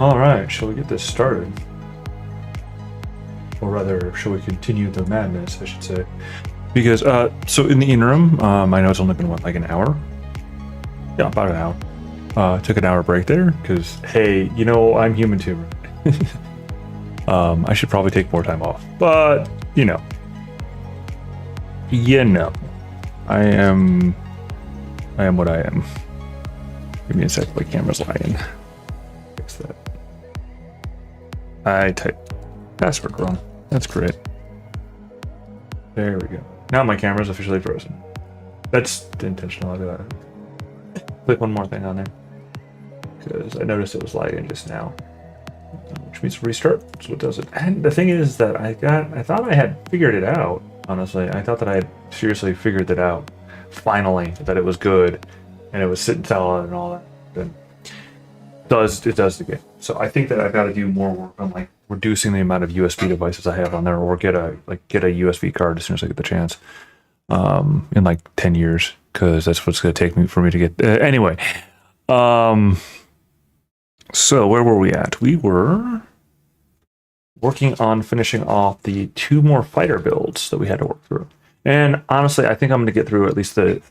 All right, shall we get this started? Or rather, shall we continue the madness, I should say? Because, so in the interim, I know it's only been, what, like an hour? Yeah, about an hour. Took an hour break there, because, hey, you know, I'm human too. I should probably take more time off. But, you know. I am what I am. Give me a sec, my camera's lagging. Fix that. I typed password wrong. That's great. There we go. Now my camera's officially frozen. That's intentional. I'll do that. Click one more thing on there. Because I noticed it was lagging just now. Which means restart. So it does it. And the thing is that I thought I had figured it out, honestly. I thought that I had seriously figured it out. Finally, that it was good. And it was sitting solid and all that. Then it does the game. So I think that I've got to do more work on like reducing the amount of USB devices I have on there, or get a USB card as soon as I get the chance. In like 10 years, because that's what's going to take me for me to get. Anyway, so where were we at? We were working on finishing off the 2 more fighter builds that we had to work through. And honestly, I think I'm going to get through at least the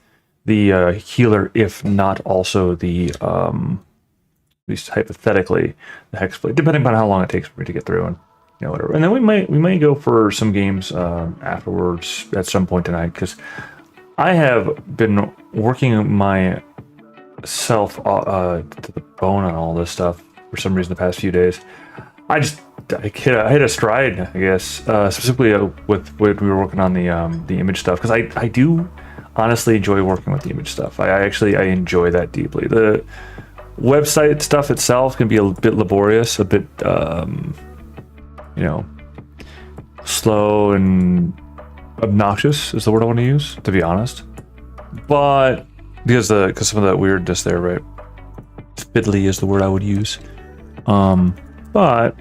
healer, if not also the at least hypothetically the hexblade, depending on how long it takes for me to get through, and you know, whatever. And then we might go for some games afterwards at some point tonight, because I have been working myself to the bone on all this stuff for some reason the past few days. I hit a stride, I guess, specifically with what we were working on the image stuff, because I do honestly enjoy working with the image stuff. I enjoy that deeply. The website stuff itself can be a bit laborious, a bit you know, slow and obnoxious is the word I want to use, to be honest. But because some of that weirdness there, right? Fiddly is the word I would use. But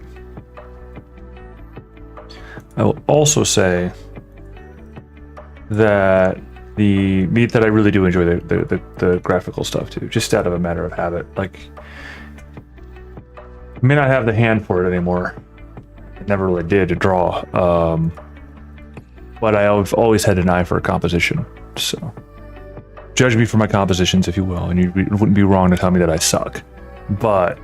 I will also say that I really do enjoy the graphical stuff too, just out of a matter of habit. Like, I may not have the hand for it anymore. I never really did to draw, but I've always had an eye for composition. So judge me for my compositions if you will, and you wouldn't be wrong to tell me that I suck. But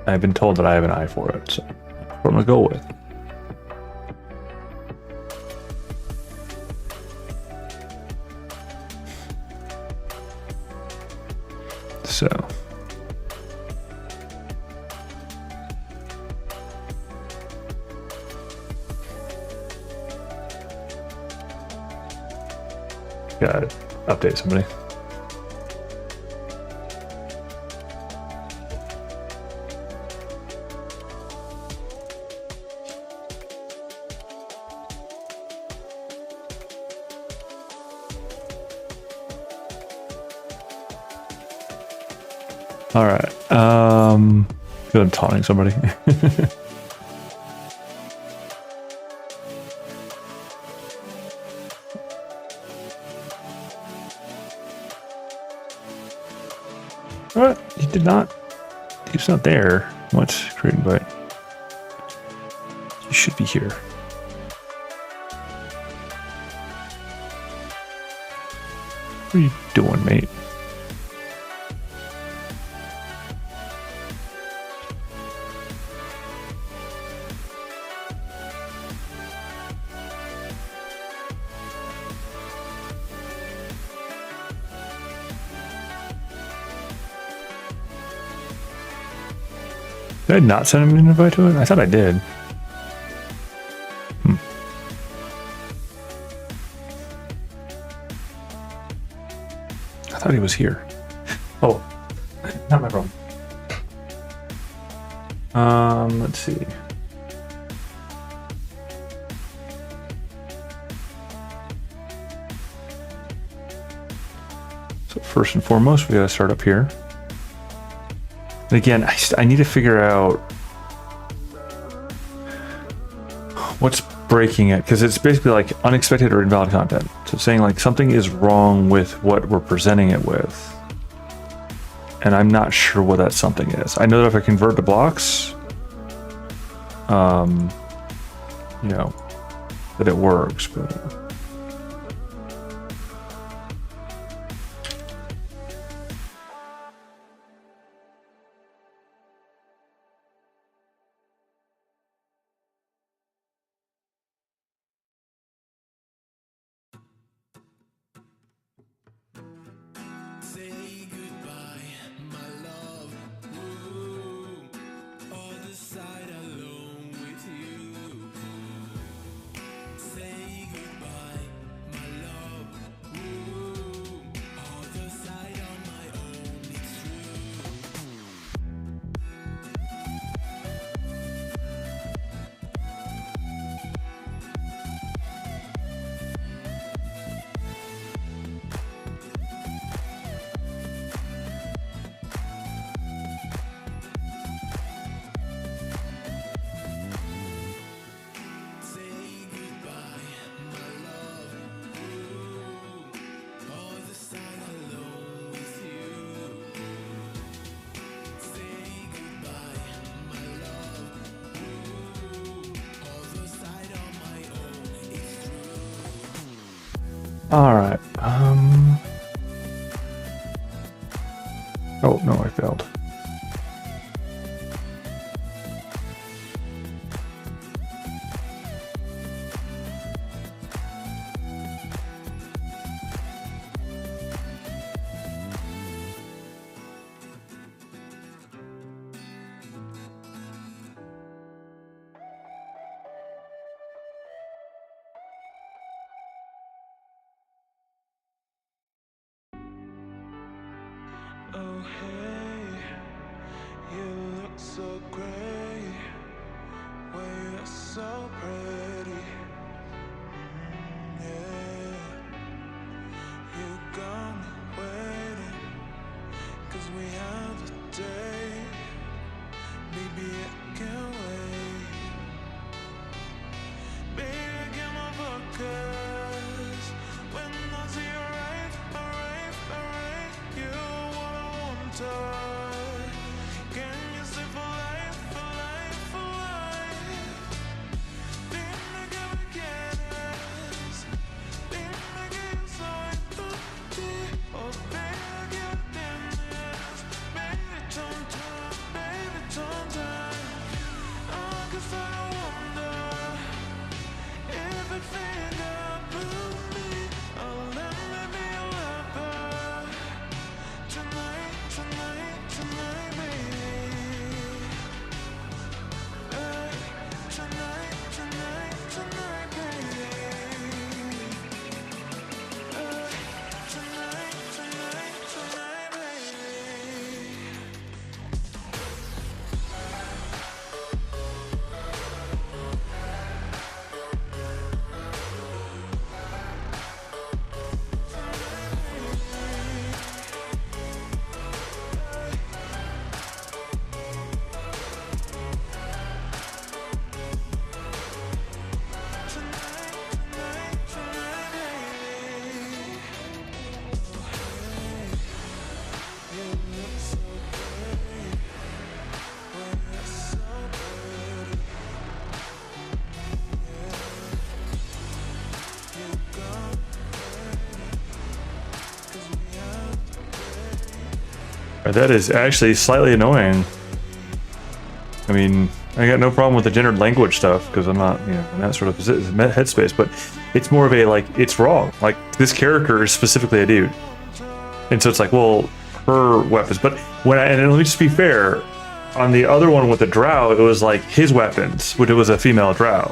I've been told that I have an eye for it, so that's what I'm gonna go with. So gotta update somebody. All right. Good, I'm taunting somebody. What? He did not. He's not there. What? Create invite. You should be here. What are you doing, mate? Did I not send him an invite to it? I thought I did. I thought he was here. Oh, not my problem. Let's see. So first and foremost, we gotta start up here. And again, I need to figure out what's breaking it, because it's basically like unexpected or invalid content. So saying like something is wrong with what we're presenting it with. and I'm not sure what that something is. I know that if I convert to blocks, you know, that it works, but. All right. Oh, no, I failed. Oh hey, you look so great, well you're so pretty, yeah, you got me waiting, 'cause we have a date, maybe I can't wait, baby I get my focus, when I see you right, you can you stay for life, for life, for life? Dime que me quieres, dime que yo soy por ti. Oh baby, que me tienes, baby, don't time. I guess I wonder if it figured out me. Oh, let me be your lover. Tonight, baby. Tonight, baby. Tonight, baby. That is actually slightly annoying. I mean, I got no problem with the gendered language stuff because I'm not, you know, in that sort of headspace, but it's more of a, like, it's wrong. Like, this character is specifically a dude. And so it's like, well, her weapons. But when and let me just be fair, on the other one with the drow, it was like his weapons, which it was a female drow.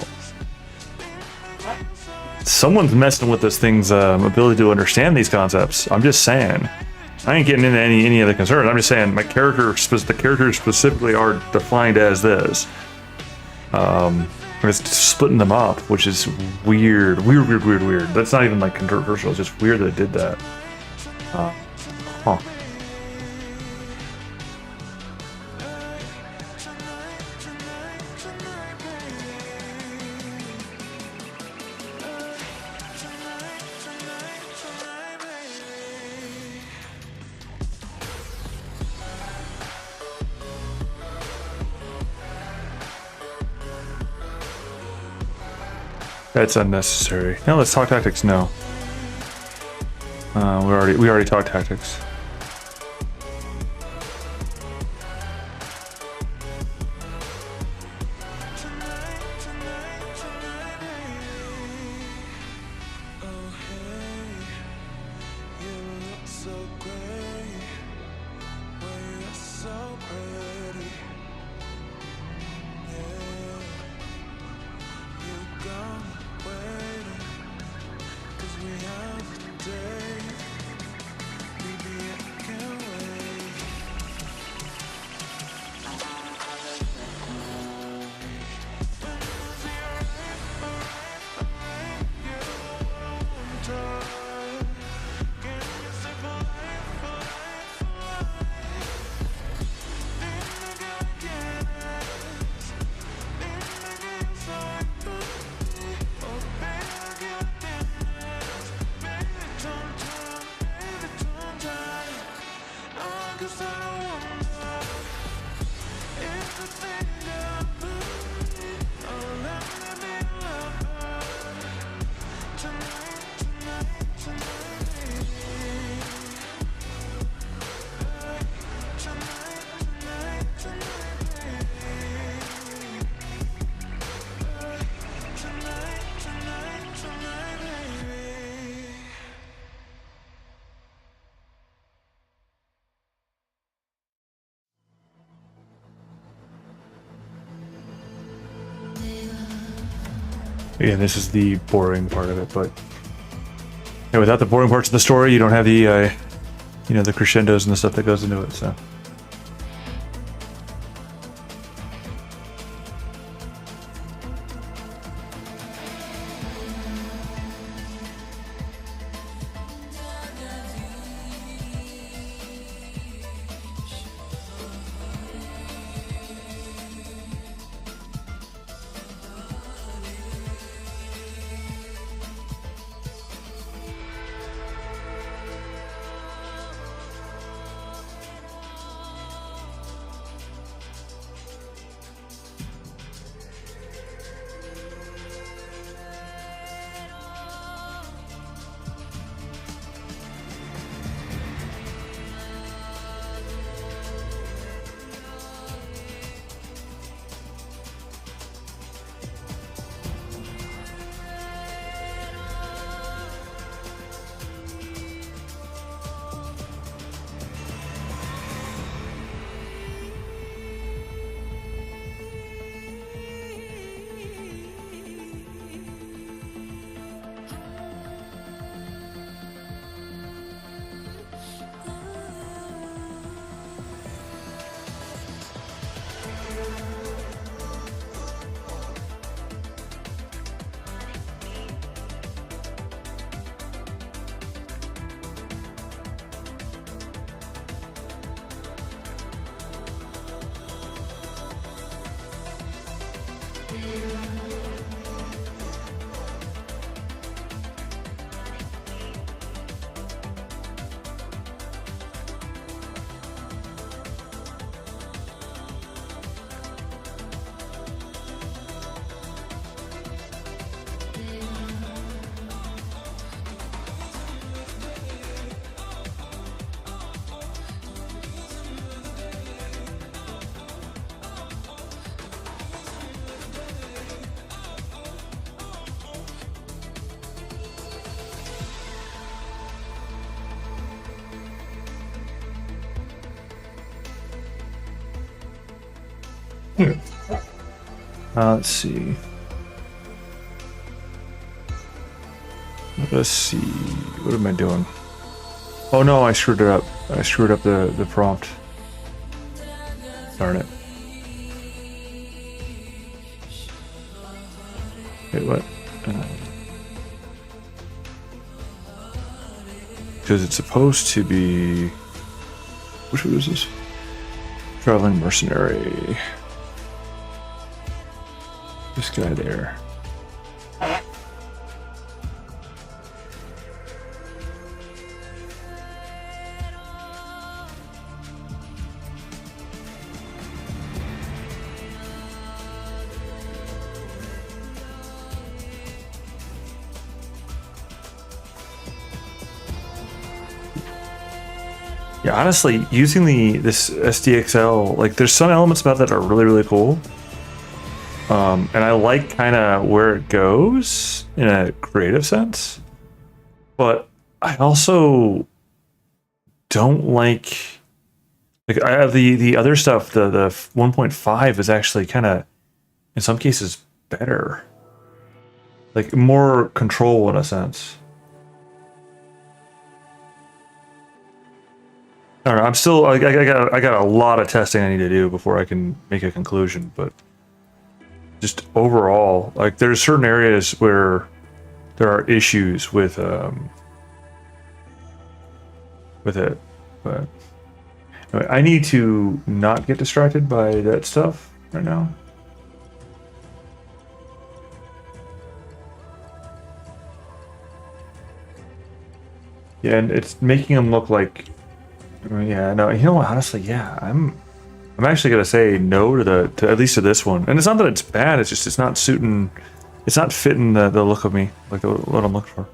Someone's messing with this thing's ability to understand these concepts. I'm just saying. I ain't getting into any of the concerns. I'm just saying the characters specifically are defined as this. It's splitting them up, which is weird. That's not even like controversial. It's just weird that it did that. Huh. That's unnecessary. Now let's talk tactics. No. We already talked tactics. Yeah, this is the boring part of it, but yeah, without the boring parts of the story, you don't have the, you know, the crescendos and the stuff that goes into it. So. Let's see. Let's see. What am I doing? Oh no, I screwed it up. I screwed up the prompt. Darn it. Wait, what? Because it's supposed to be... Which one is this? Traveling mercenary. This guy there. Yeah, honestly, using this SDXL, like there's some elements about that are really, really cool. And I like kind of where it goes in a creative sense. But I also don't like I have the other stuff, the 1.5 is actually kind of in some cases better. Like more control in a sense. I don't know, I'm still I got a lot of testing I need to do before I can make a conclusion, but just overall, like there's certain areas where there are issues with it, but anyway, I need to not get distracted by that stuff right now. Yeah, and it's making them look like, yeah, no, you know what, honestly, yeah, I'm actually gonna say no to at least to this one. And it's not that it's bad, it's just it's not suiting, it's not fitting the look of me, like what I'm looking for.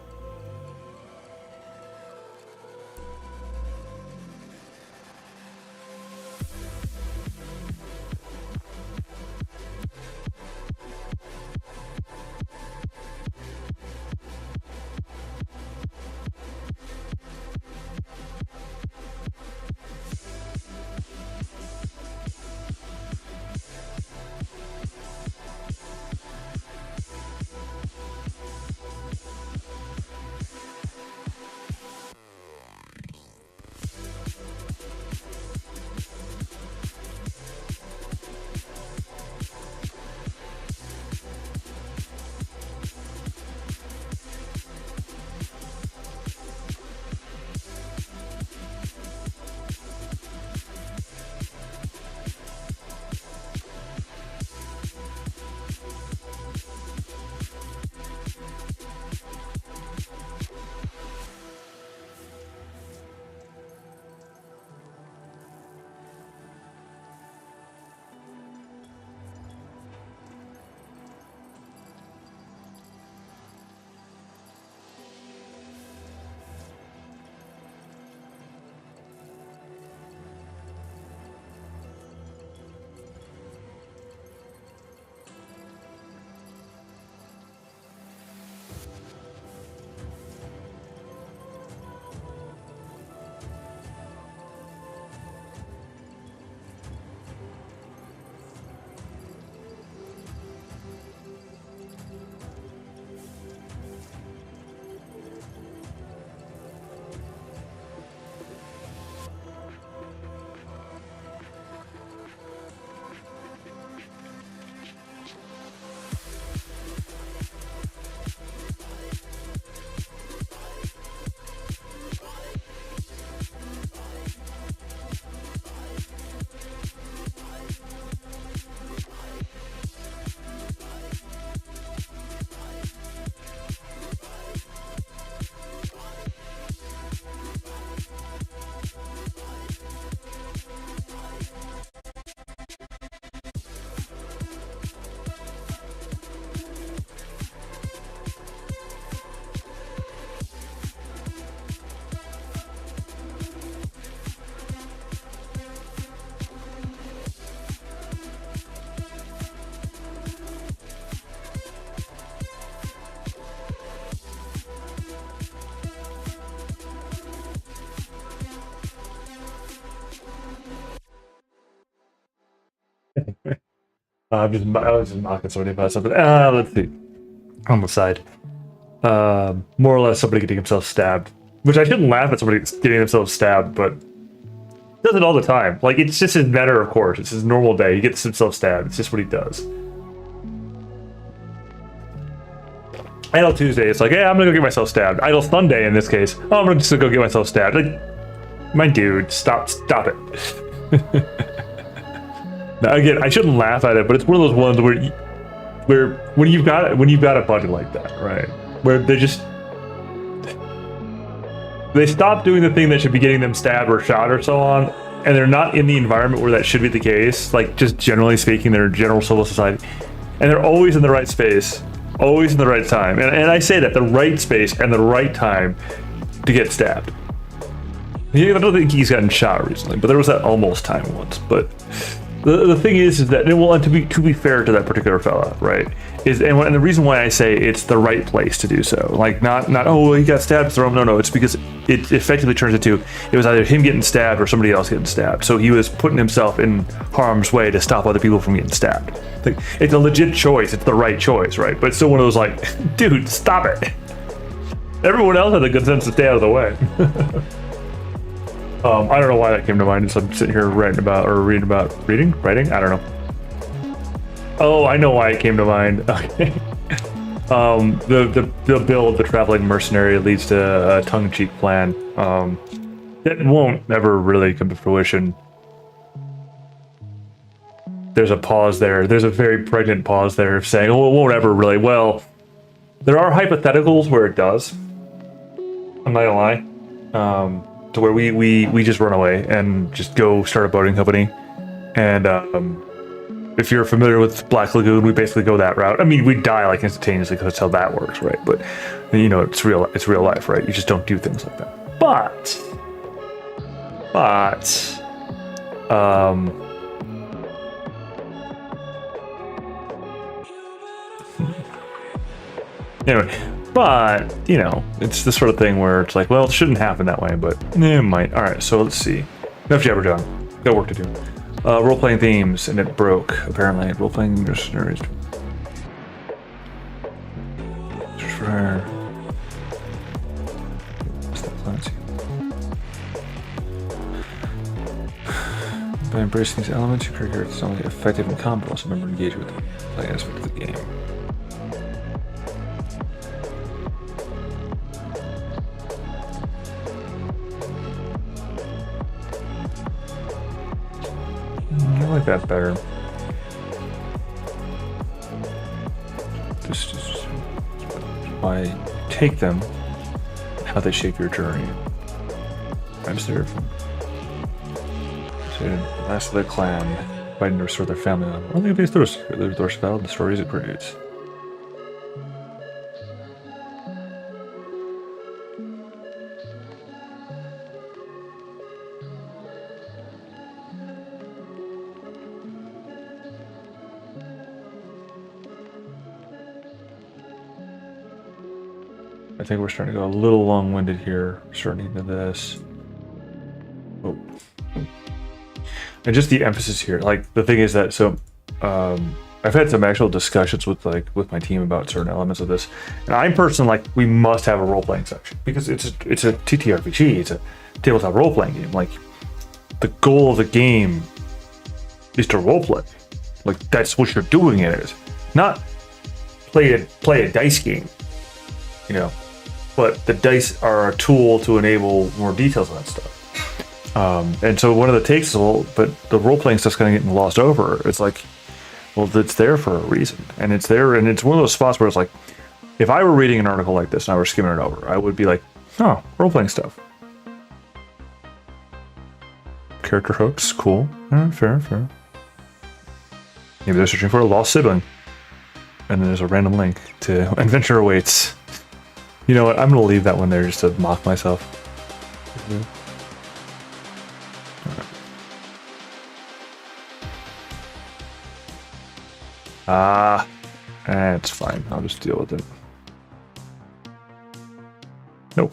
I was just mocking somebody about something. Let's see. On the side. More or less somebody getting himself stabbed. Which I shouldn't laugh at somebody getting themselves stabbed, but he does it all the time. Like, it's just his matter of course. It's his normal day. He gets himself stabbed. It's just what he does. Idle Tuesday, it's like, hey, I'm gonna go get myself stabbed. Idle Sunday, in this case, oh, I'm gonna just go get myself stabbed. Like, my dude, stop it. Now, again, I shouldn't laugh at it, but it's one of those ones where when you've got a buddy like that, right? Where they stop doing the thing that should be getting them stabbed or shot or so on, and they're not in the environment where that should be the case. Like, just generally speaking, they're general civil society, and they're always in the right space, always in the right time. And I say that the right space and the right time to get stabbed. Yeah, I don't think he's gotten shot recently, but there was that almost time once. But the thing is that, well, and to be fair to that particular fella, right, and the reason why I say it's the right place to do so, like not oh, he got stabbed, throw him. No, it's because it effectively turns into it was either him getting stabbed or somebody else getting stabbed. So he was putting himself in harm's way to stop other people from getting stabbed. Like, it's a legit choice. It's the right choice, right? But it's still one of those like, dude, stop it. Everyone else had the good sense to stay out of the way. I don't know why that came to mind as I'm sitting here writing? I don't know. Oh, I know why it came to mind. Okay. The build, the traveling mercenary, leads to a tongue-in-cheek plan. That won't ever really come to fruition. There's a pause there. There's a very pregnant pause there of saying, oh, it won't ever really. Well, there are hypotheticals where it does. I'm not gonna lie. To where we just run away and just go start a boating company. And if you're familiar with Black Lagoon, we basically go that route. I mean, we die like instantaneously because that's how that works, right? But you know, it's real life, right? You just don't do things like that. But anyway. But, you know, it's the sort of thing where it's like, well, it shouldn't happen that way, but it might. All right, so let's see. Enough jabber done. Got work to do. Role-playing themes, and it broke, apparently. Role-playing mercenaries. By embracing these elements, your character is not only effective in combat, but also remember to engage with the play aspect of the game. I like that better. Just why take them, how they shape your journey. I'm there from the last of their clan, fighting to restore their family. Only based on the Laucivol, the stories it creates. I think we're starting to go a little long-winded here, starting into this. Oh. And just the emphasis here, like the thing is that I've had some actual discussions with my team about certain elements of this, and I'm personally like, we must have a role-playing section because it's a TTRPG, it's a tabletop role-playing game. Like, the goal of the game is to role-play. Like, that's what you're doing in it, not play a dice game, you know. But the dice are a tool to enable more details on that stuff. And so one of the takes is, well, but the role-playing stuff's kind of getting glossed over. It's like, well, it's there for a reason. And it's there, and it's one of those spots where it's like, if I were reading an article like this and I were skimming it over, I would be like, oh, role-playing stuff. Character hooks, cool. Fair. Maybe they're searching for a lost sibling. And then there's a random link to Adventure Awaits. You know what? I'm going to leave that one there just to mock myself. Mm-hmm. It's fine. I'll just deal with it. Nope.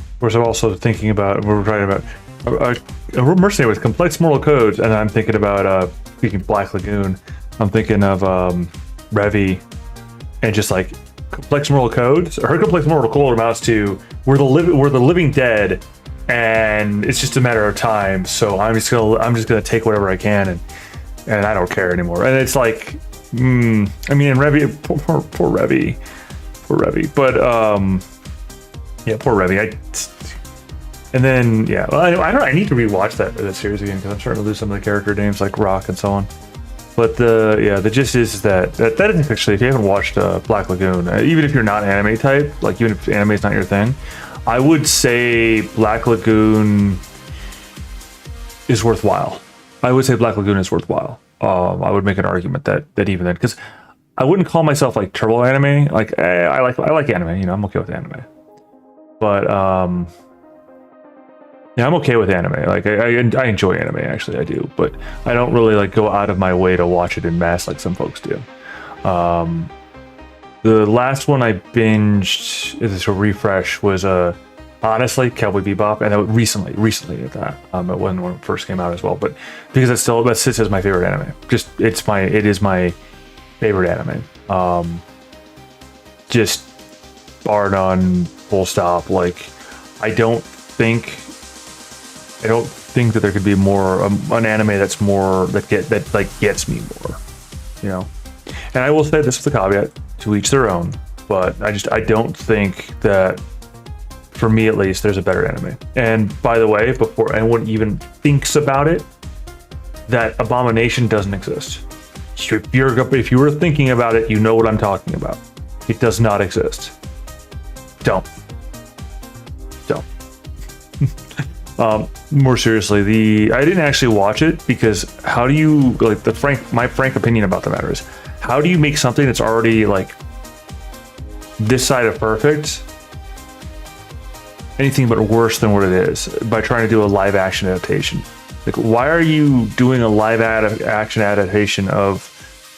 Of course, I'm also thinking about, we're talking about a mercenary with complex moral codes, and I'm thinking about, speaking of Black Lagoon, I'm thinking of Revi, and just like complex moral codes. Her complex moral code amounts to we're the living dead, and it's just a matter of time. So I'm just gonna take whatever I can, and I don't care anymore. And it's like, I mean, and Revi, poor Revi, but yeah, poor Revi. And then, yeah, well, I need to rewatch that series again because I'm starting to lose some of the character names like Rock and so on. But the gist is that is actually, if you haven't watched Black Lagoon, even if you're not anime type, like even if anime is not your thing, I would say Black Lagoon is worthwhile. I would say Black Lagoon is worthwhile. I would make an argument that even then, because I wouldn't call myself like turbo anime. Like I like anime. You know, I'm okay with anime. But yeah, I'm okay with anime. Like I enjoy anime, actually, I do. But I don't really like go out of my way to watch it in mass like some folks do. The last one I binged, is a refresh, was honestly Cowboy Bebop, and recently at that. When it first came out as well. But because that sits as my favorite anime. It is my favorite anime. Just bar none, full stop. Like I don't think that there could be more an anime that's more that gets me more, you know. And I will say this with a caveat: to each their own. But I don't think that, for me at least, there's a better anime. And by the way, before anyone even thinks about it, that Abomination doesn't exist. If you were thinking about it, you know what I'm talking about. It does not exist. Don't. More seriously, I didn't actually watch it because how do you, like, my frank opinion about the matter is, how do you make something that's already like this side of perfect anything but worse than what it is by trying to do a live action adaptation? Like, why are you doing a live action adaptation of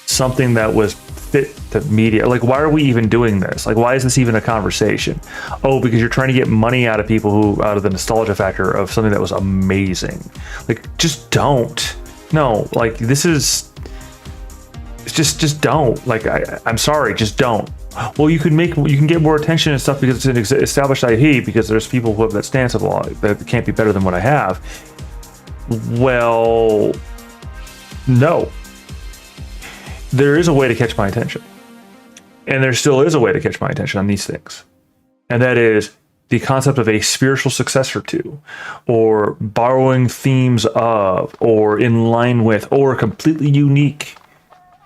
something that was fit to media? Like, why are we even doing this? Like, why is this even a conversation? Oh, because you're trying to get money out of people out of the nostalgia factor of something that was amazing. Like, just don't. No, like, this is just don't. Like, I'm sorry, just don't. Well, you can get more attention and stuff because it's an established IP, because there's people who have that stance of, well, that can't be better than what I have. Well, no. There is a way to catch my attention. And there still is a way to catch my attention on these things. And that is the concept of a spiritual successor to, or borrowing themes of, or in line with, or completely unique.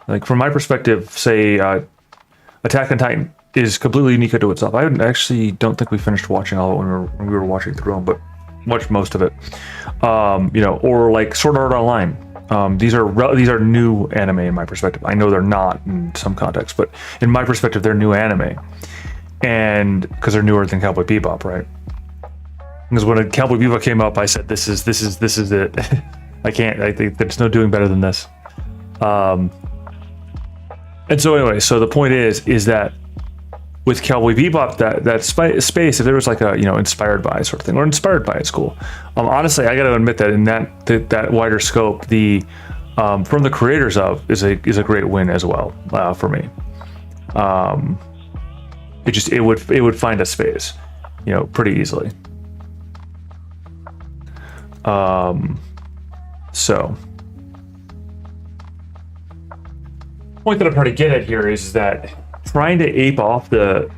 Like, from my perspective, say, Attack on Titan is completely unique unto itself. I actually don't think we finished watching all of it when we were watching through them, but watched most of it. Or like Sword Art Online. These are new anime in my perspective. I know they're not in some context, but in my perspective, they're new anime, and because they're newer than Cowboy Bebop, right? Because when Cowboy Bebop came up, I said, "This is it." I think there's no doing better than this. And so anyway, so the point is that with Cowboy Bebop, that space, if there was like a, inspired by sort of thing, or inspired by, it's cool. Honestly, I got to admit that in that wider scope, the from the creators of is a great win as well, for me. It would find a space, pretty easily. So the point that I'm trying to get at here is that trying to ape off the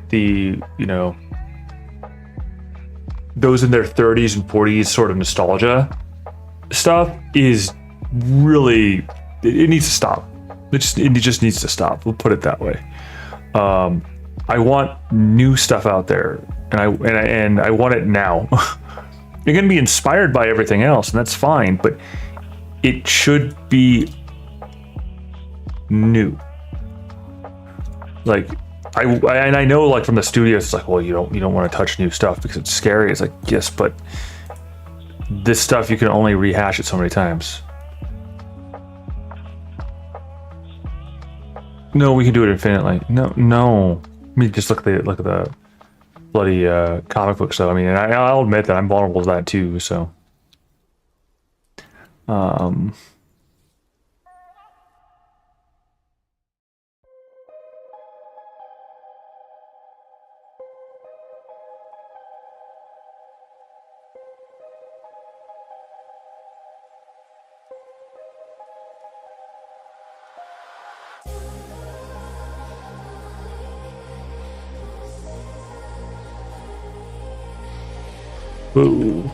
those in their 30s and 40s sort of nostalgia stuff is really, it needs to stop. It just needs to stop. We'll put it that way. I want new stuff out there, and I want it now. You're going to be inspired by everything else, and that's fine, but it should be new. Like, I know, like, from the studios, it's like, well, you don't want to touch new stuff because it's scary. It's like, yes, but this stuff, you can only rehash it so many times. No, we can do it infinitely. No. I mean, just look at the bloody comic book stuff. I mean, and I'll admit that I'm vulnerable to that too. So, ooh.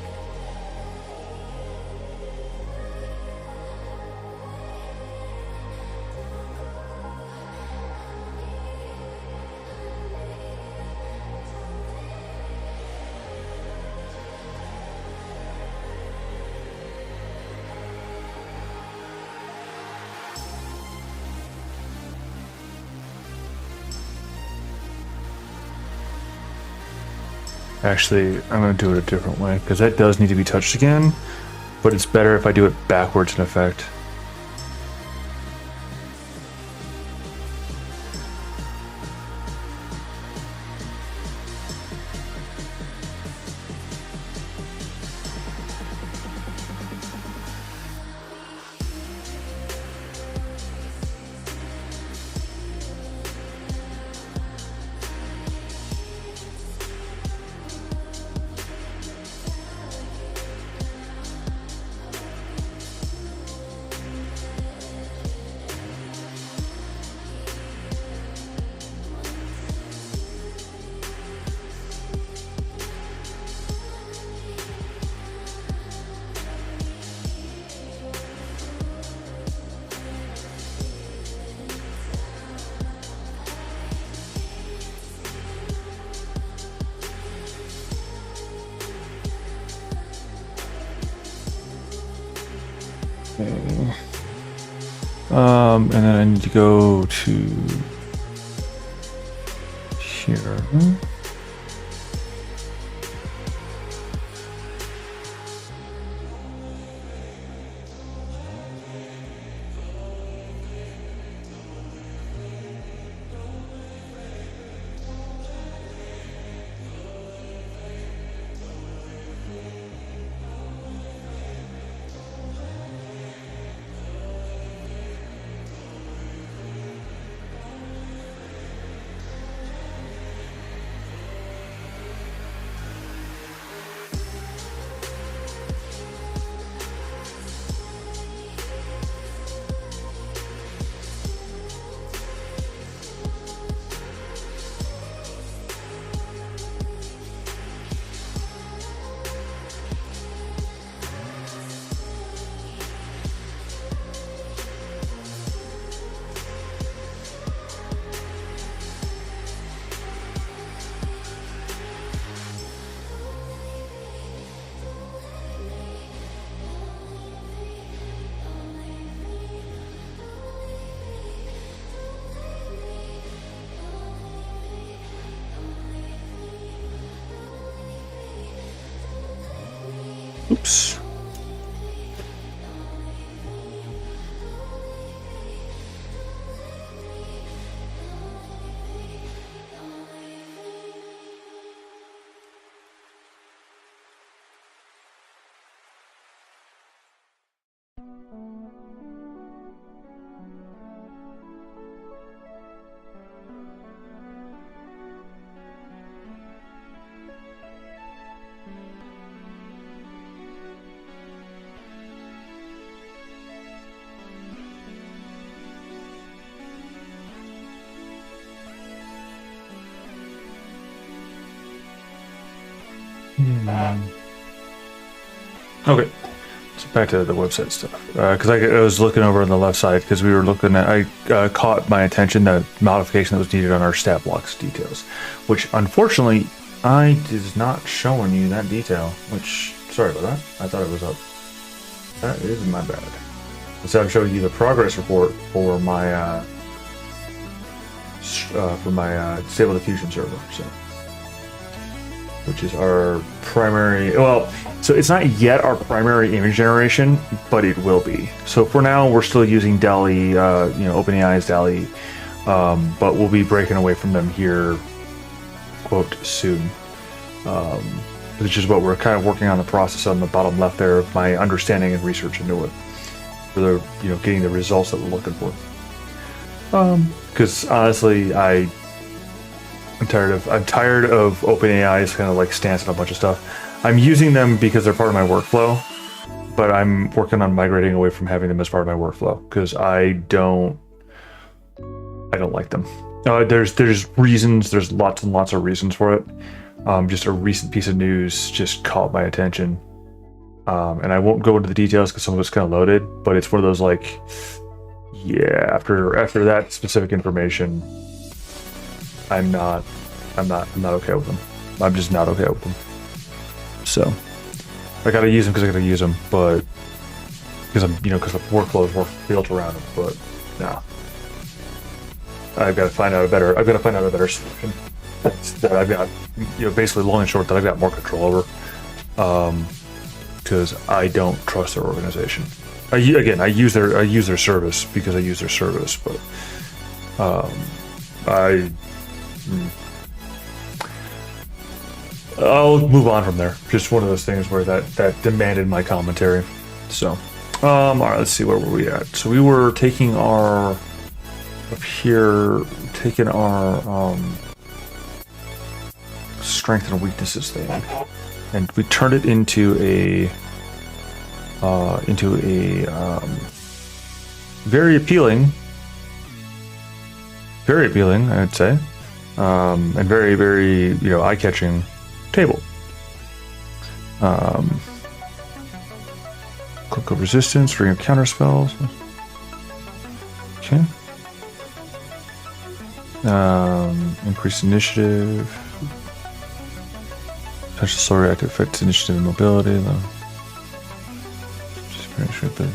Actually, I'm going to do it a different way because that does need to be touched again, but it's better if I do it backwards in effect. Okay. And then I need to go to here. Oops. Okay, so back to the website stuff. Because I was looking over on the left side because we were looking at, I caught my attention the modification that was needed on our stat blocks details, which unfortunately I is not showing you that detail. Which, sorry about that. I thought it was up. That is my bad. So I'm showing you the progress report for my Stable Diffusion server. So, which is our primary. Well, so it's not yet our primary image generation, but it will be. So for now, we're still using DALL-E, OpenAI's DALL-E, but we'll be breaking away from them here, quote, soon. Which is what we're kind of working on the process on the bottom left there of my understanding and research into it, for the getting the results that we're looking for. Because honestly, I'm tired of OpenAI's kind of like stance on a bunch of stuff. I'm using them because they're part of my workflow, but I'm working on migrating away from having them as part of my workflow because I don't like them. There's reasons. There's lots and lots of reasons for it. Just a recent piece of news just caught my attention, and I won't go into the details because some of it's kind of loaded. But it's one of those like, yeah, after that specific information, I'm not okay with them. I'm just not okay with them. So I gotta use them because I gotta use them, but because because the workflow is built around them. But no, I've got to find out a better solution. that I've got, basically long and short, that I've got more control over. Because I don't trust their organization. I use their service because I use their service, but I'll move on from there. Just one of those things where that demanded my commentary. So, all right, let's see, where were we at? So we were taking our strength and weaknesses thing, and we turned it into a very appealing, I'd say, and very, very, eye-catching table. Click of resistance for your counter spells. Okay. Increase initiative. Potential slow reactive affects initiative and mobility. Just finish with it.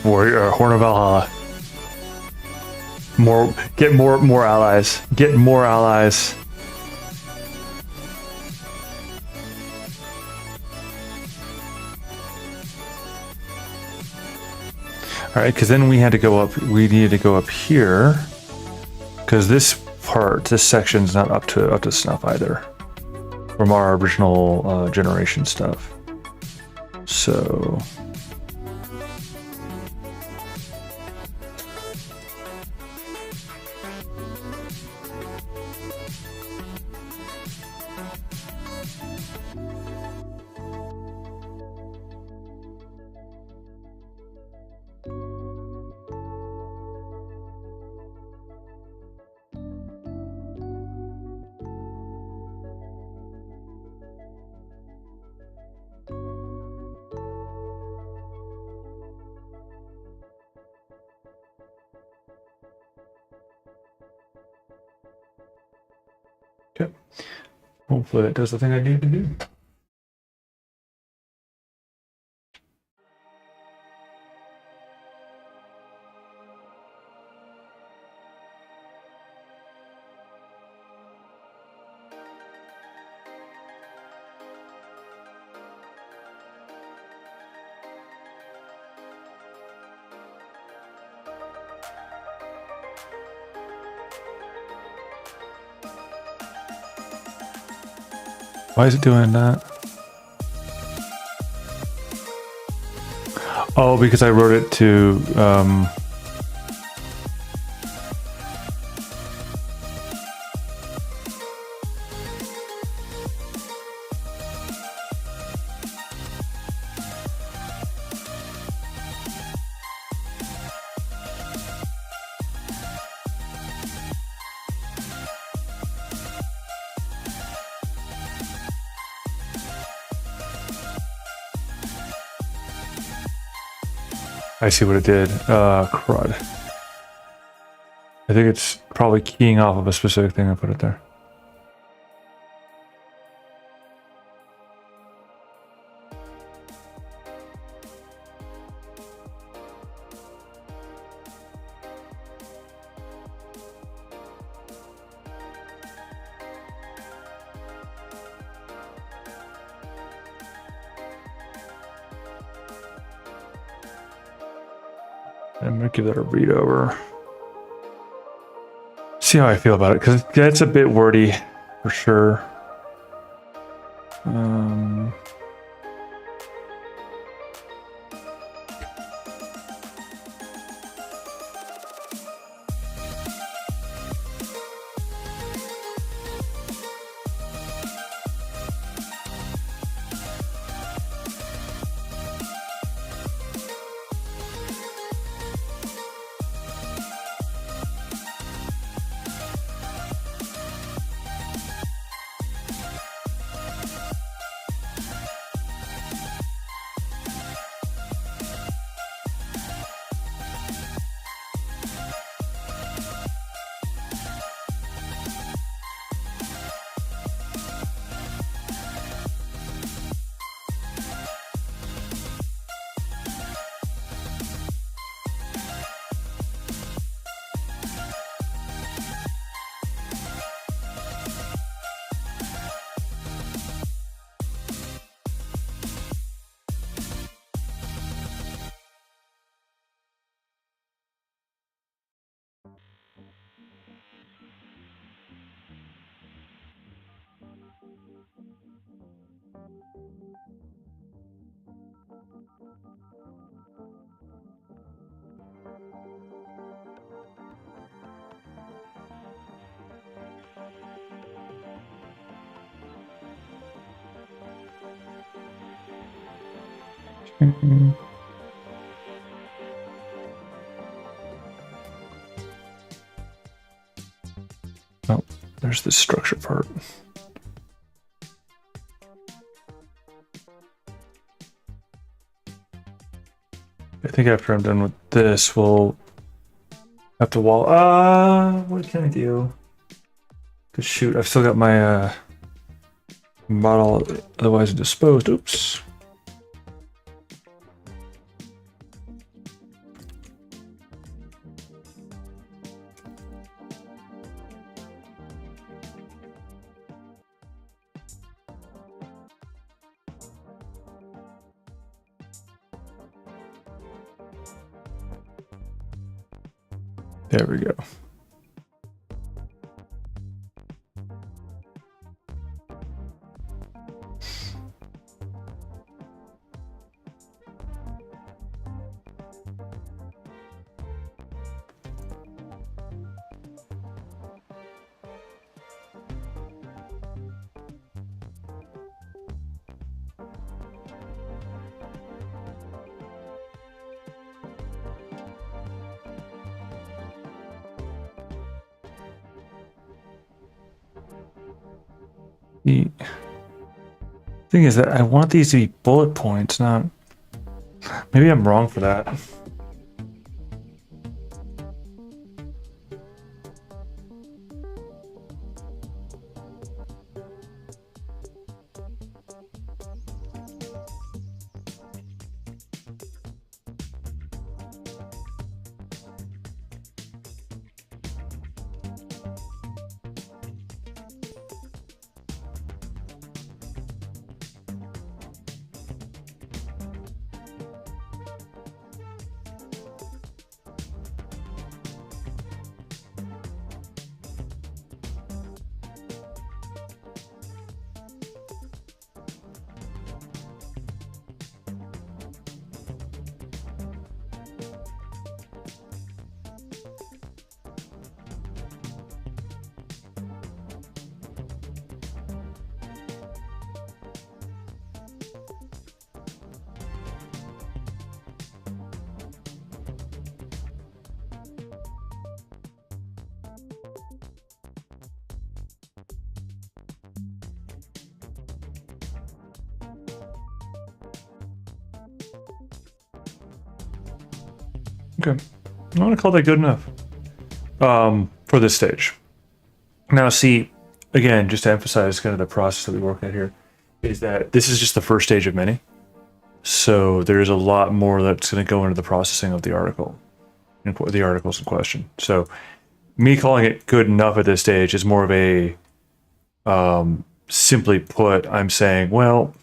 Warrior, Horn of Valhalla. Get more allies. Get more allies. All right, because then we had to go up. We needed to go up here because this section's not up to snuff either from our original generation stuff. So. Okay. Hopefully that does the thing I need to do. Why is it doing that? Oh, because I wrote it to I see what it did. Crud. I think it's probably keying off of a specific thing I put it there. I'm gonna give that a read over. See how I feel about it, because that's a bit wordy for sure. Oh, there's the structure part. I think after I'm done with this, we'll have to wall. What can I do? Cause shoot, I've still got my model otherwise disposed. Oops. There we go. The thing is that I want these to be bullet points, not... Maybe I'm wrong for that. Okay, I want to call that good enough for this stage. Now, see, again, just to emphasize kind of the process that we work at here, is that this is just the first stage of many. So there's a lot more that's going to go into the processing of the article, the articles in question. So me calling it good enough at this stage is more of a, simply put, I'm saying, well,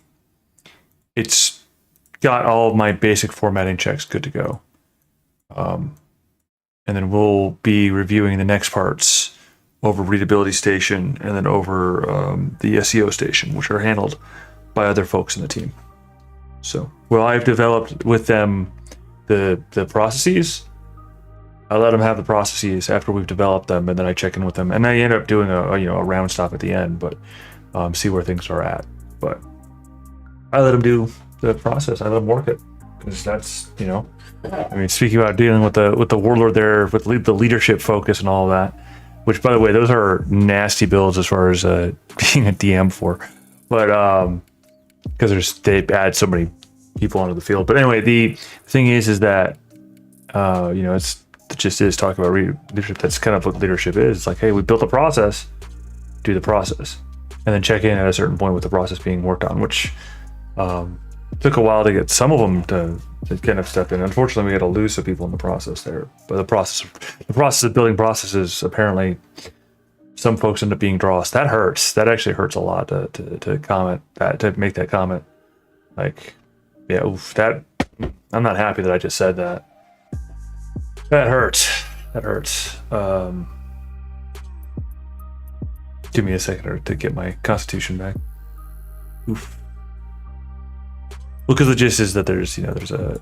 it's got all of my basic formatting checks good to go. And then we'll be reviewing the next parts over readability station and then over the SEO station, which are handled by other folks in the team. So, well, I've developed with them the processes. I let them have the processes after we've developed them, and then I check in with them, and I end up doing a round stop at the end, but see where things are at. But I let them do the process. I let them work it because that's I mean, speaking about dealing with the warlord there, with the leadership focus and all that, which, by the way, those are nasty builds as far as being a DM for, but because they add so many people onto the field. But anyway, the thing is that it just is talking about leadership. That's kind of what leadership is. It's like, hey, we built a process, do the process, and then check in at a certain point with the process being worked on, which took a while to get some of them to kind of step in. Unfortunately, we had to lose some people in the process there. But the process of building processes, apparently, some folks end up being dross. That hurts. That actually hurts a lot to comment that, to make that comment. Like, yeah, oof, that I'm not happy that I just said that. That hurts. That hurts. Give me a second to get my constitution back. Oof. Well, because the gist is that there's a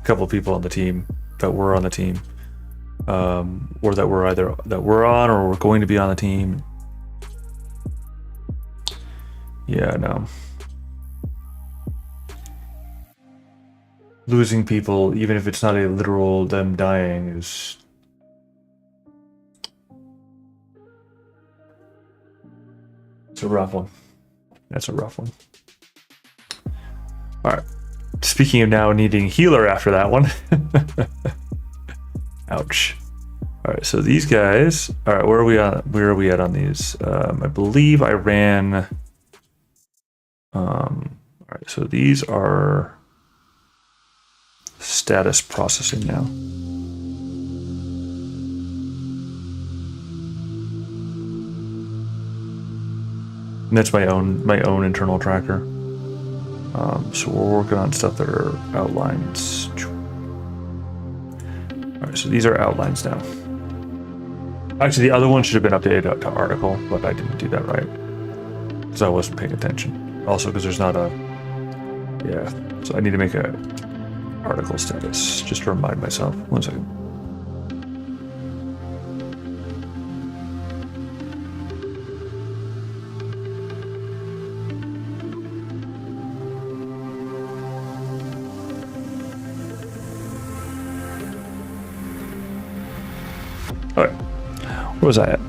couple of people on the team that were on the team, or that we're on or we're going to be on the team. Yeah, no. losing people, even if it's not a literal them dying, is it's a rough one. That's a rough one. All right. Speaking of now needing healer after that one. Ouch. All right, so these guys. All right, where are we on? Where are we at on these? I believe I ran. All right, so these are status processing now. And that's my own internal tracker. So we're working on stuff that are outlines. All right, so these are outlines now. Actually, the other one should have been updated to article, but I didn't do that right because I wasn't paying attention. Also, because there's not a so I need to make a article status just to remind myself. 1 second. All right, where was I at?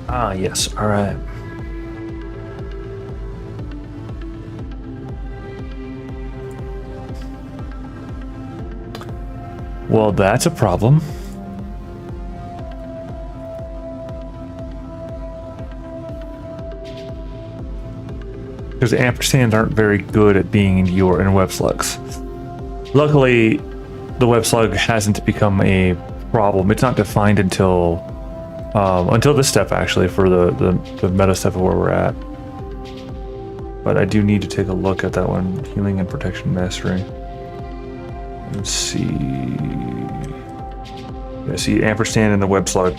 Ah, yes. All right. Well, that's a problem. Because ampersands aren't very good at being in web slugs. Luckily, the web slug hasn't become a problem. It's not defined until this step, actually, for the meta step of where we're at. But I do need to take a look at that one, healing and protection mastery. Let's see. Yeah, see, ampersand and the web slug.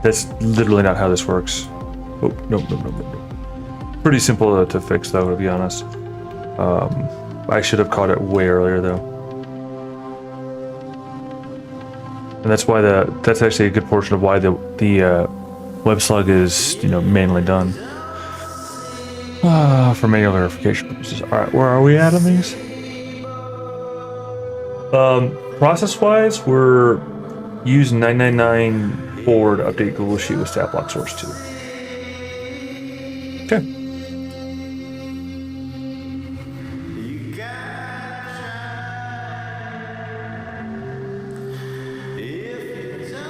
That's literally not how this works. Oh, no. Pretty simple to fix, though, to be honest. I should have caught it way earlier, though. And that's why that's actually a good portion of why the web slug is manually done for manual verification purposes. All right, where are we at on these? Process-wise, we're using 999 forward to update Google Sheet with stat block source 2. Okay.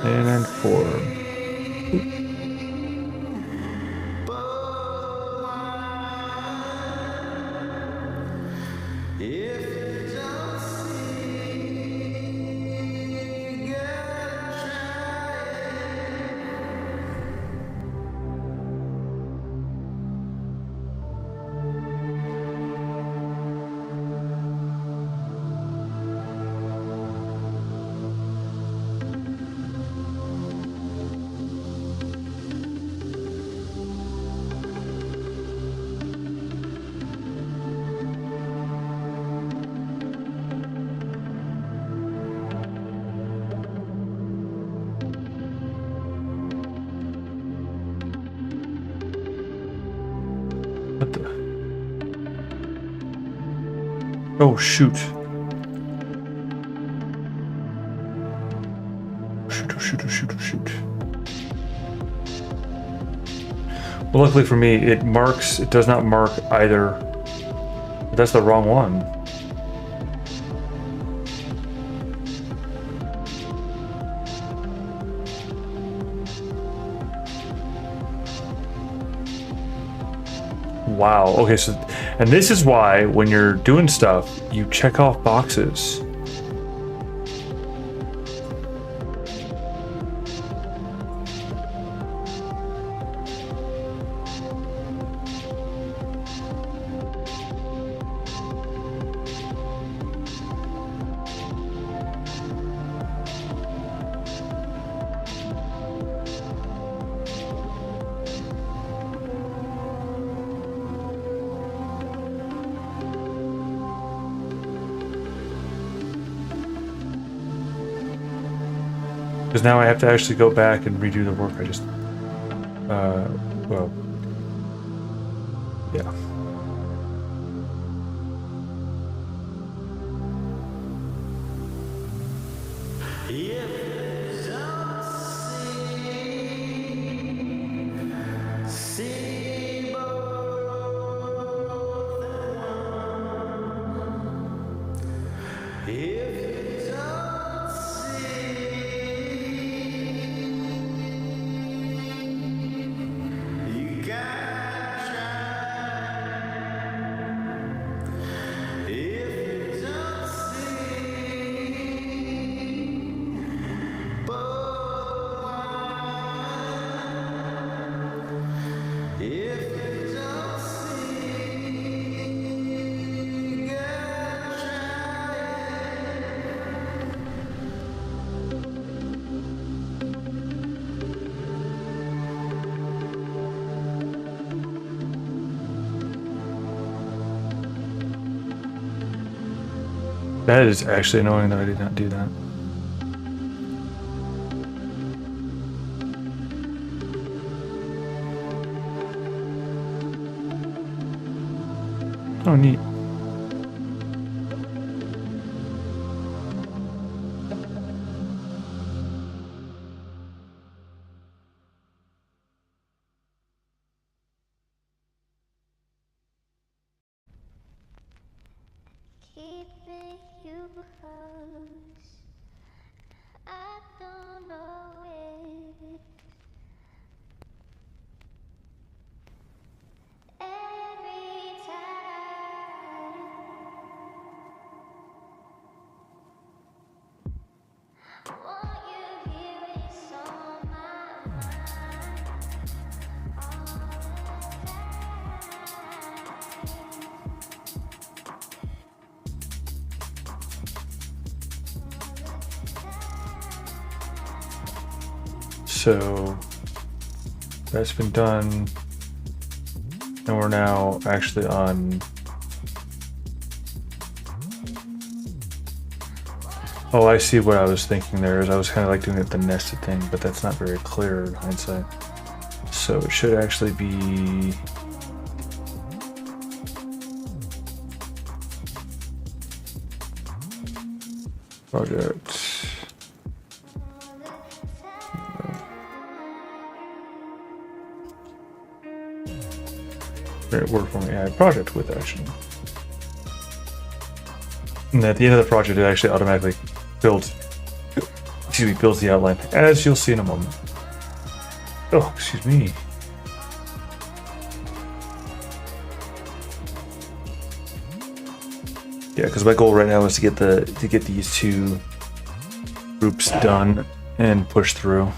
And 4. What the? Oh, shoot. Shoot. Well, luckily for me, it does not mark either. That's the wrong one. Wow. Okay, so, and this is why when you're doing stuff, you check off boxes. Because now I have to actually go back and redo the work I just, well, yeah. That is actually annoying that I did not do that. Oh, neat. Keeping you close. I don't know it. Every time. Want you here, it's on my mind. All the So that's been done, and we're now actually on. Oh, I see what I was thinking there. Is I was kind of like doing it the nested thing, but that's not very clear in hindsight. So it should actually be. Project. Work for me. Add project with action. And at the end of the project, it actually automatically builds. Excuse me, builds the outline, as you'll see in a moment. Oh, excuse me. Yeah, because my goal right now is to get these two groups done and push through.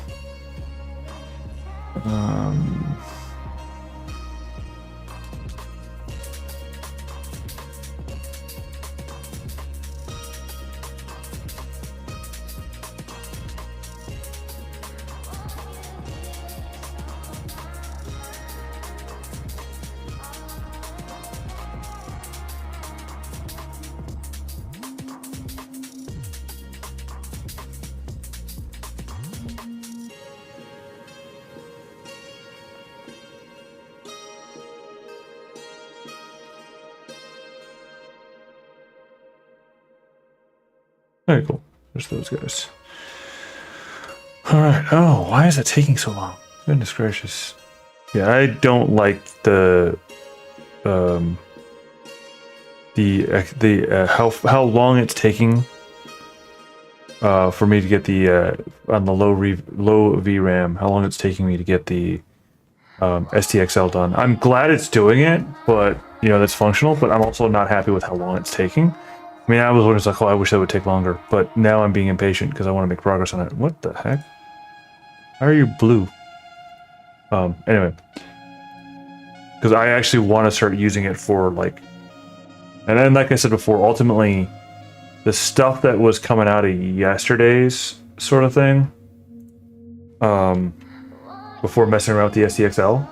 Very cool. There's those guys. All right. Oh, why is it taking so long? Goodness gracious. Yeah, I don't like the how long it's taking for me to get the on the low VRAM. How long it's taking me to get the STXL done. I'm glad it's doing it, but you know that's functional. But I'm also not happy with how long it's taking. I mean, I was always like, oh, I wish that would take longer, but now I'm being impatient because I want to make progress on it. What the heck? Why are you blue? Anyway. Because I actually want to start using it for, like... And then, like I said before, ultimately, the stuff that was coming out of yesterday's sort of thing, before messing around with the SDXL,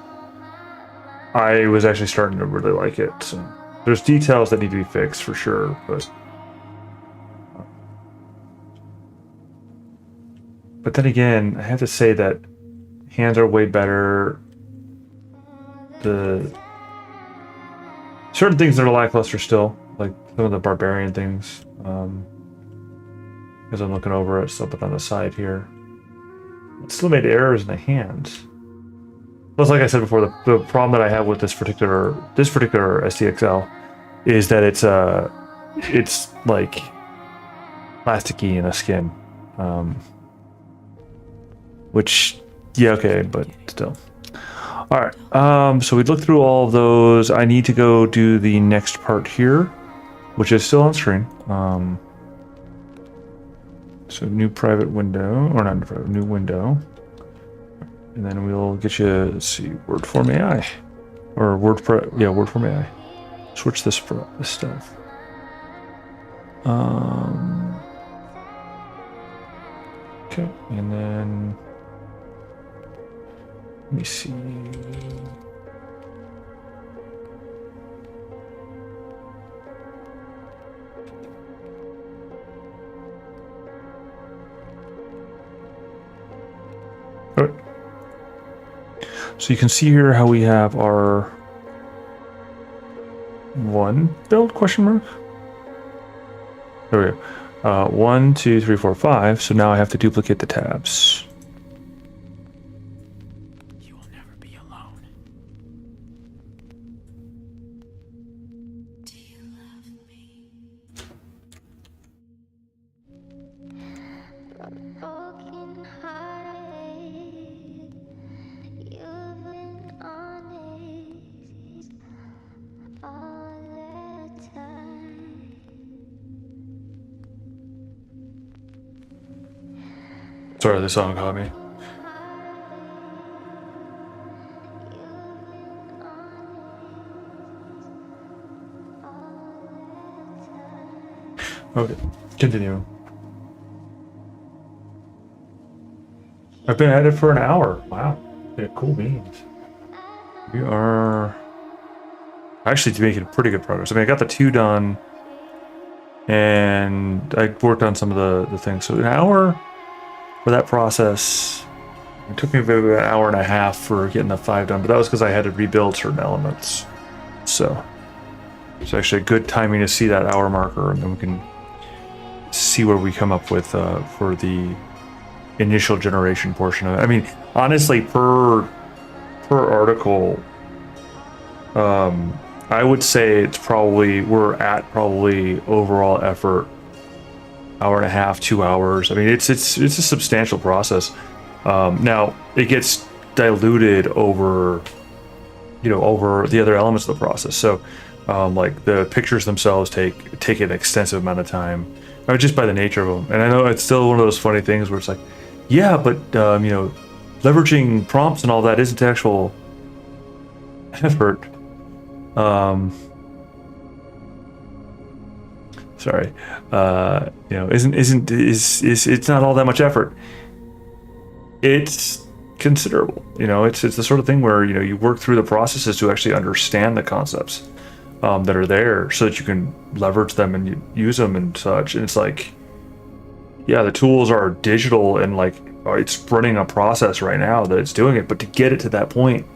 I was actually starting to really like it. So there's details that need to be fixed, for sure, but... But then again, I have to say that hands are way better. The certain things that are lackluster still, like some of the barbarian things. as I'm looking over it. So, but on the side here, it still made errors in the hands. Plus, like I said before, the problem that I have with this particular SDXL is that it's like plasticky in the skin, which, yeah, okay, but still. All right, so we looked through all of those. I need to go do the next part here, which is still on screen. So new private window, or not private, new window. And then we'll get you, let's see, Wordform AI. Or WordPress, yeah, Wordform AI. Switch this for this stuff. Okay, and then let me see. All right. So you can see here how we have our one build question mark. There we go. 1, 2, 3, 4, 5. So now I have to duplicate the tabs. You will never be alone. Do you love me? Broken hearted, you've been honest all the time. Sorry, the song caught me. Okay, continue. I've been at it for an hour. Wow. Yeah, cool beans. We are actually making pretty good progress. I mean, I got the 2 done, and I worked on some of the things. So an hour for that process. It took me about an hour and a half for getting the 5 done, but that was because I had to rebuild certain elements. So it's actually a good timing to see that hour marker, and then we can see where we come up with for the initial generation portion of it. I mean, honestly, per article, I would say it's probably, we're at probably overall effort hour and a half, 2 hours. I mean, it's a substantial process. Now it gets diluted over, over the other elements of the process. So, like the pictures themselves take an extensive amount of time, just by the nature of them. And I know it's still one of those funny things where it's like, yeah, but leveraging prompts and all that isn't actual effort. Sorry, it's not all that much effort. It's considerable. It's the sort of thing where you work through the processes to actually understand the concepts that are there, so that you can leverage them and use them and such. And it's like, yeah, the tools are digital and like it's running a process right now that it's doing it. But to get it to that point,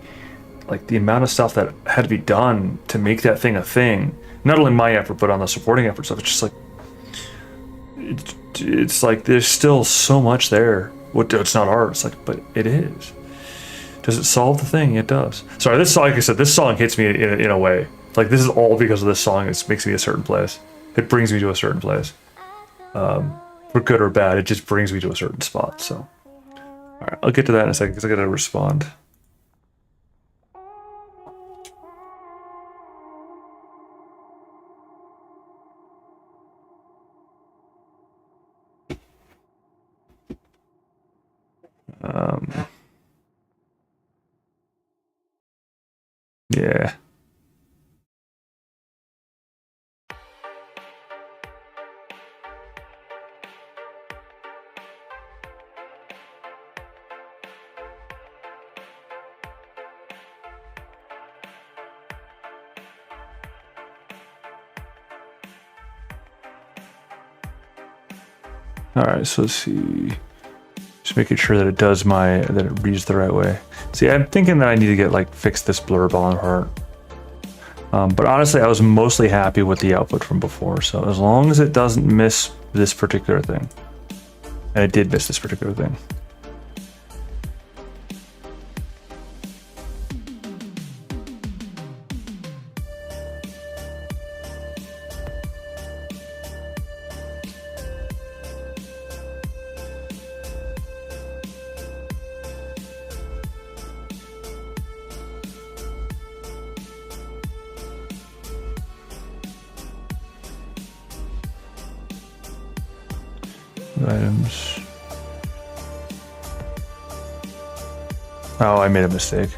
like the amount of stuff that had to be done to make that thing a thing, not only my effort, but on the supporting effort stuff, it's just like, it's like there's still so much there. It's not art. It's like, but it is. Does it solve the thing? It does. Sorry, this song, like I said, this song hits me in a way. Like, this is all because of this song. It makes me a certain place. It brings me to a certain place. For good or bad, it just brings me to a certain spot. So, all right, I'll get to that in a second because I got to respond. Yeah. All right, so let's see. Just making sure that that it reads the right way. See, I'm thinking that I need to get fix this blurb on part. But honestly, I was mostly happy with the output from before. So as long as it doesn't miss this particular thing, I did miss this particular thing. Items. Oh, I made a mistake.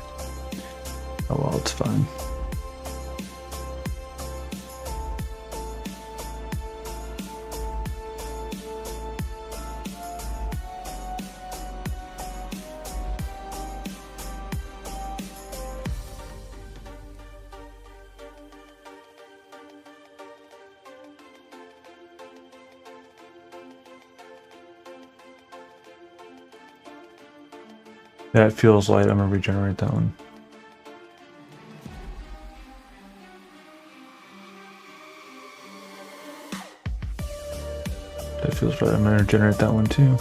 Oh well, it's fine. That feels light. I'm gonna regenerate that one. That feels right. I'm gonna regenerate that one too.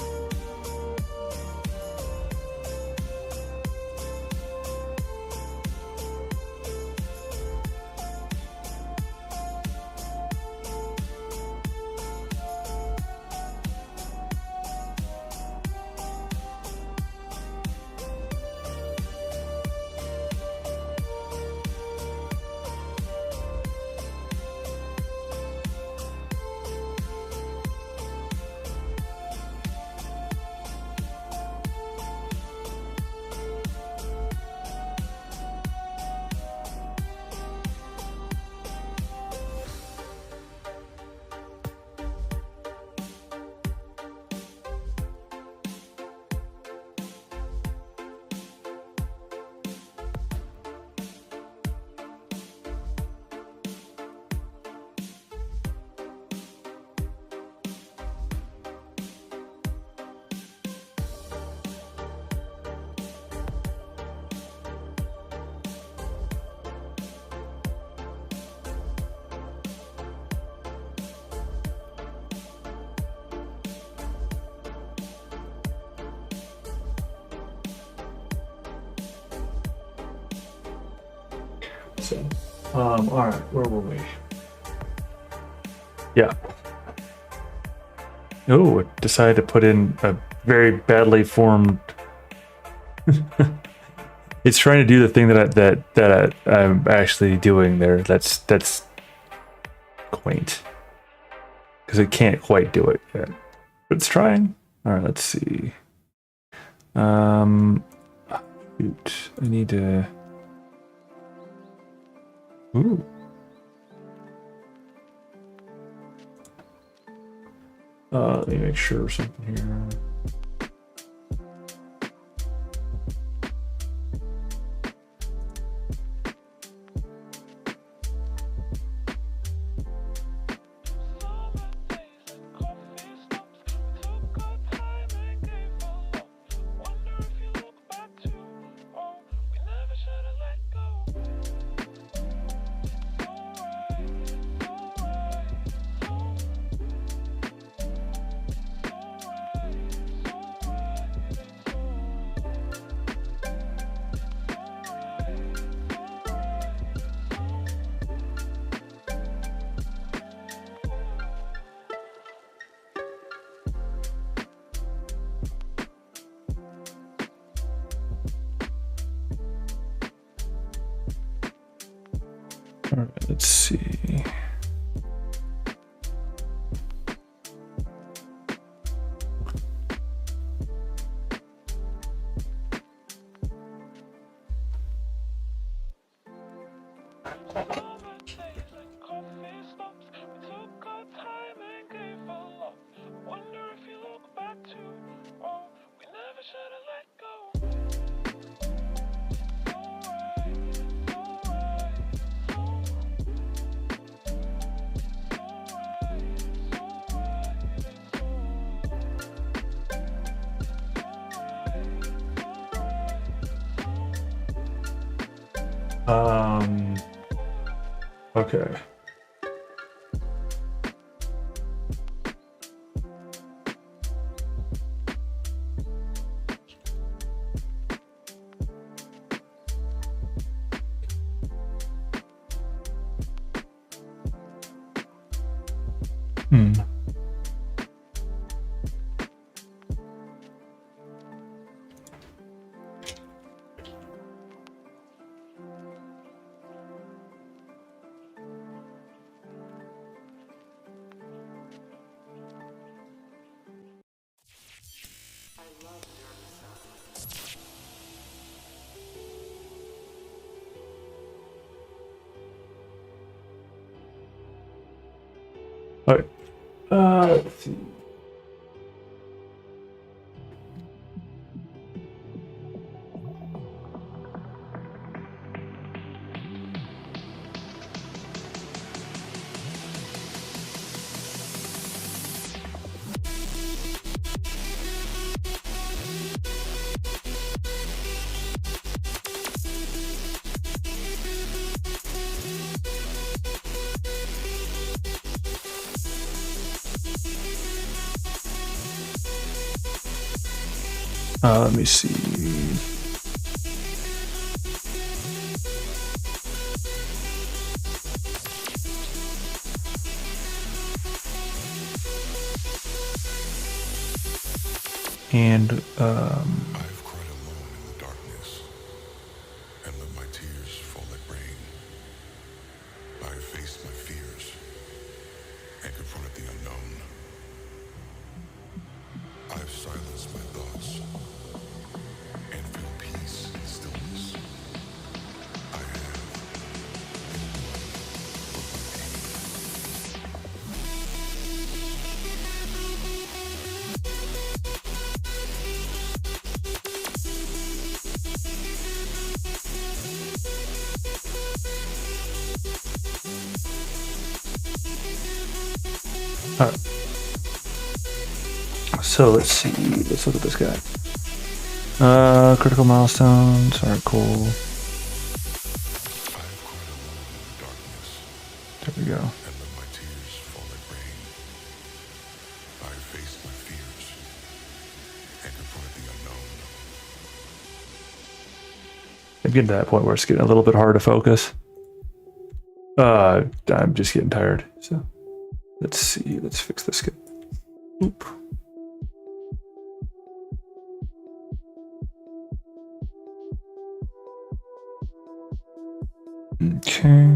So, all right, where were we? Yeah. Oh, it decided to put in a very badly formed. It's trying to do the thing I'm actually doing there. That's quaint because it can't quite do it yet, but it's trying. All right, let's see. Shoot, I need to. Ooh. Let me make sure something here. All right, let's see. Okay. Hmm. All right. Let's see. Let me see. And I've cried alone in the darkness and let my tears fall like rain. I've faced my fears and confronted the unknown. I've silenced my thoughts and feel peace and stillness. I have all right. So let's see. Let's look at this guy. Critical milestones. All right, cool. I've cried alone in the darkness There we go. and let my tears fall like rain. I've faced my fears and confronted the unknown. I'm getting to that point where it's getting a little bit hard to focus. I'm just getting tired. So let's see. Let's fix this guy. Oop. Okay.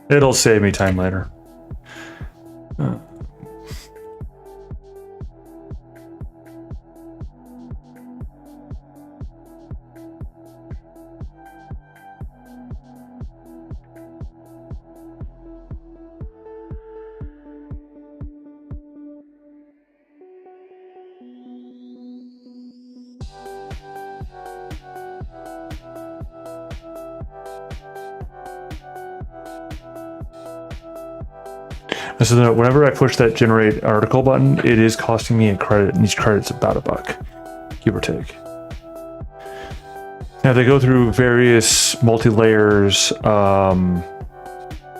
It'll save me time later. So then whenever I push that generate article button, it is costing me a credit, and each credit's about $1, give or take. Now they go through various multi-layers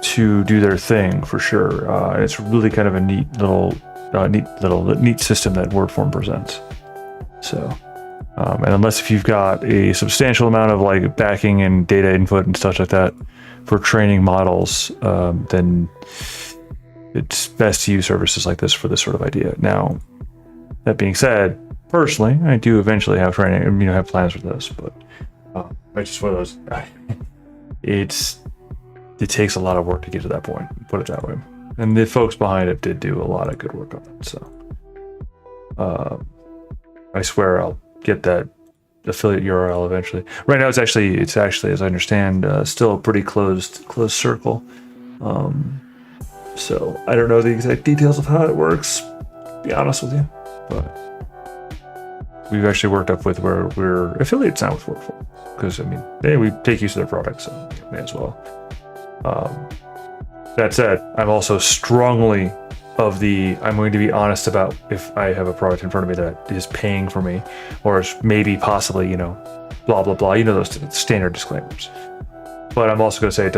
to do their thing for sure. It's really kind of a neat system that WordForm presents. So, and unless if you've got a substantial amount of like backing and data input and stuff like that for training models, then it's best to use services like this for this sort of idea. Now, that being said, personally, I do eventually have training, have plans for this, but it's just one of those. It takes a lot of work to get to that point. Put it that way. And the folks behind it did do a lot of good work on it. So, I swear I'll get that affiliate URL eventually. Right now, it's actually, as I understand, still a pretty closed circle. So I don't know the exact details of how it works, to be honest with you, but we've actually worked up with where we're affiliates now with Wordpress, because we take use of their products, so may as well. That said, I'm also strongly of I'm going to be honest about if I have a product in front of me that is paying for me, or is maybe possibly, blah blah blah. You know those standard disclaimers. But I'm also going to say it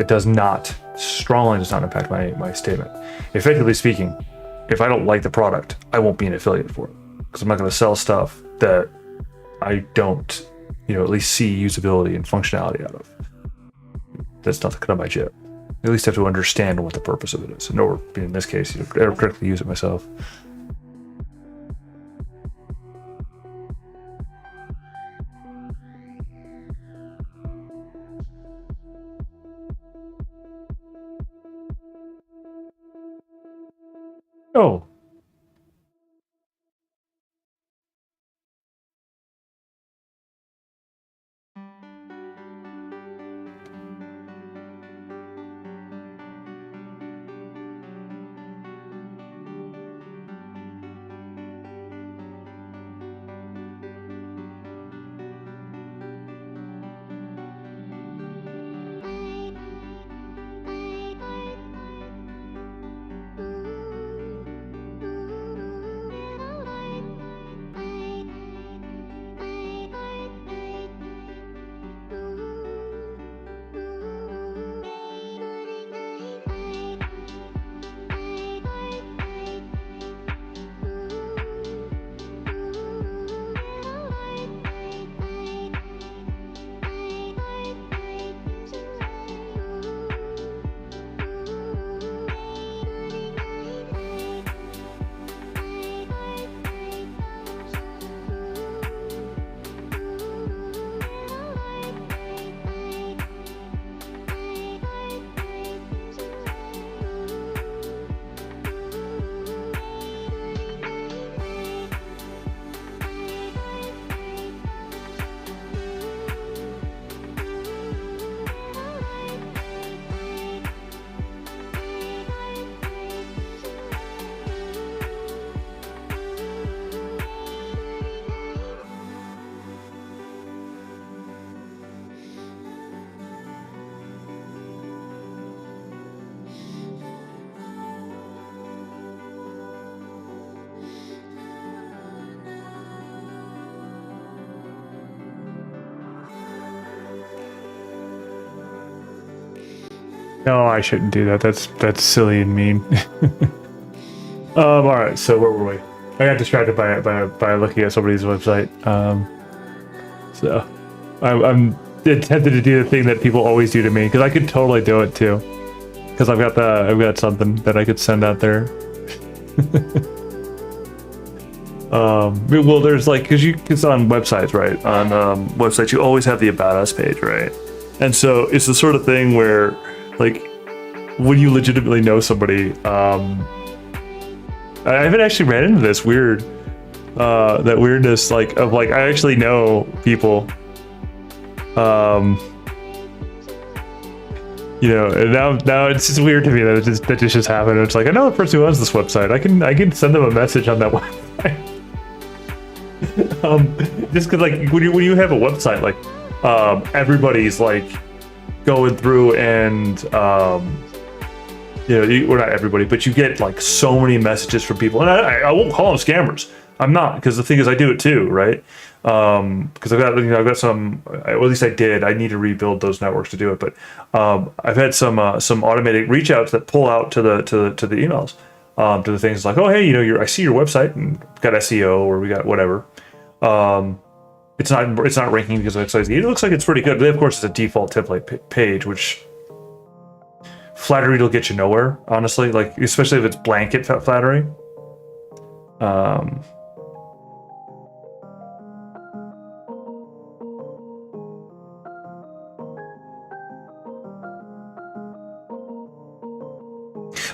does not strongly does not impact my statement. Effectively speaking, if I don't like the product, I won't be an affiliate for it, because I'm not going to sell stuff that I don't, at least see usability and functionality out of. That's not the cut of my jib. At least have to understand what the purpose of it is, in order, in this case, correctly use it myself. Oh. No, I shouldn't do that. That's silly and mean. All right. So where were we? I got distracted by looking at somebody's website. So I'm tempted to do the thing that people always do to me, because I could totally do it too. Because I've got something that I could send out there. Well, there's like, because on websites, right? On websites, you always have the About Us page, right? And so it's the sort of thing where, like, when you legitimately know somebody, I haven't actually ran into this that weirdness, like, of like, I actually know people, and now it's just weird to me that that just happened. It's like, I know the person who owns this website. I can send them a message on that website. Just because, like, when you have a website, like, everybody's like going through and well, not everybody, but you get like so many messages from people, and I won't call them scammers. I'm not, because the thing is, I do it too, right? Because I've got some, at least I did. I need to rebuild those networks to do it, but I've had some automated reach outs that pull out to the emails, to the things like, oh hey, I see your website and got SEO, or we got whatever. It's not ranking because of XYZ. It looks like it's pretty good, but of course it's a default template page, which flattery will get you nowhere, honestly. Like, especially if it's blanket flattery.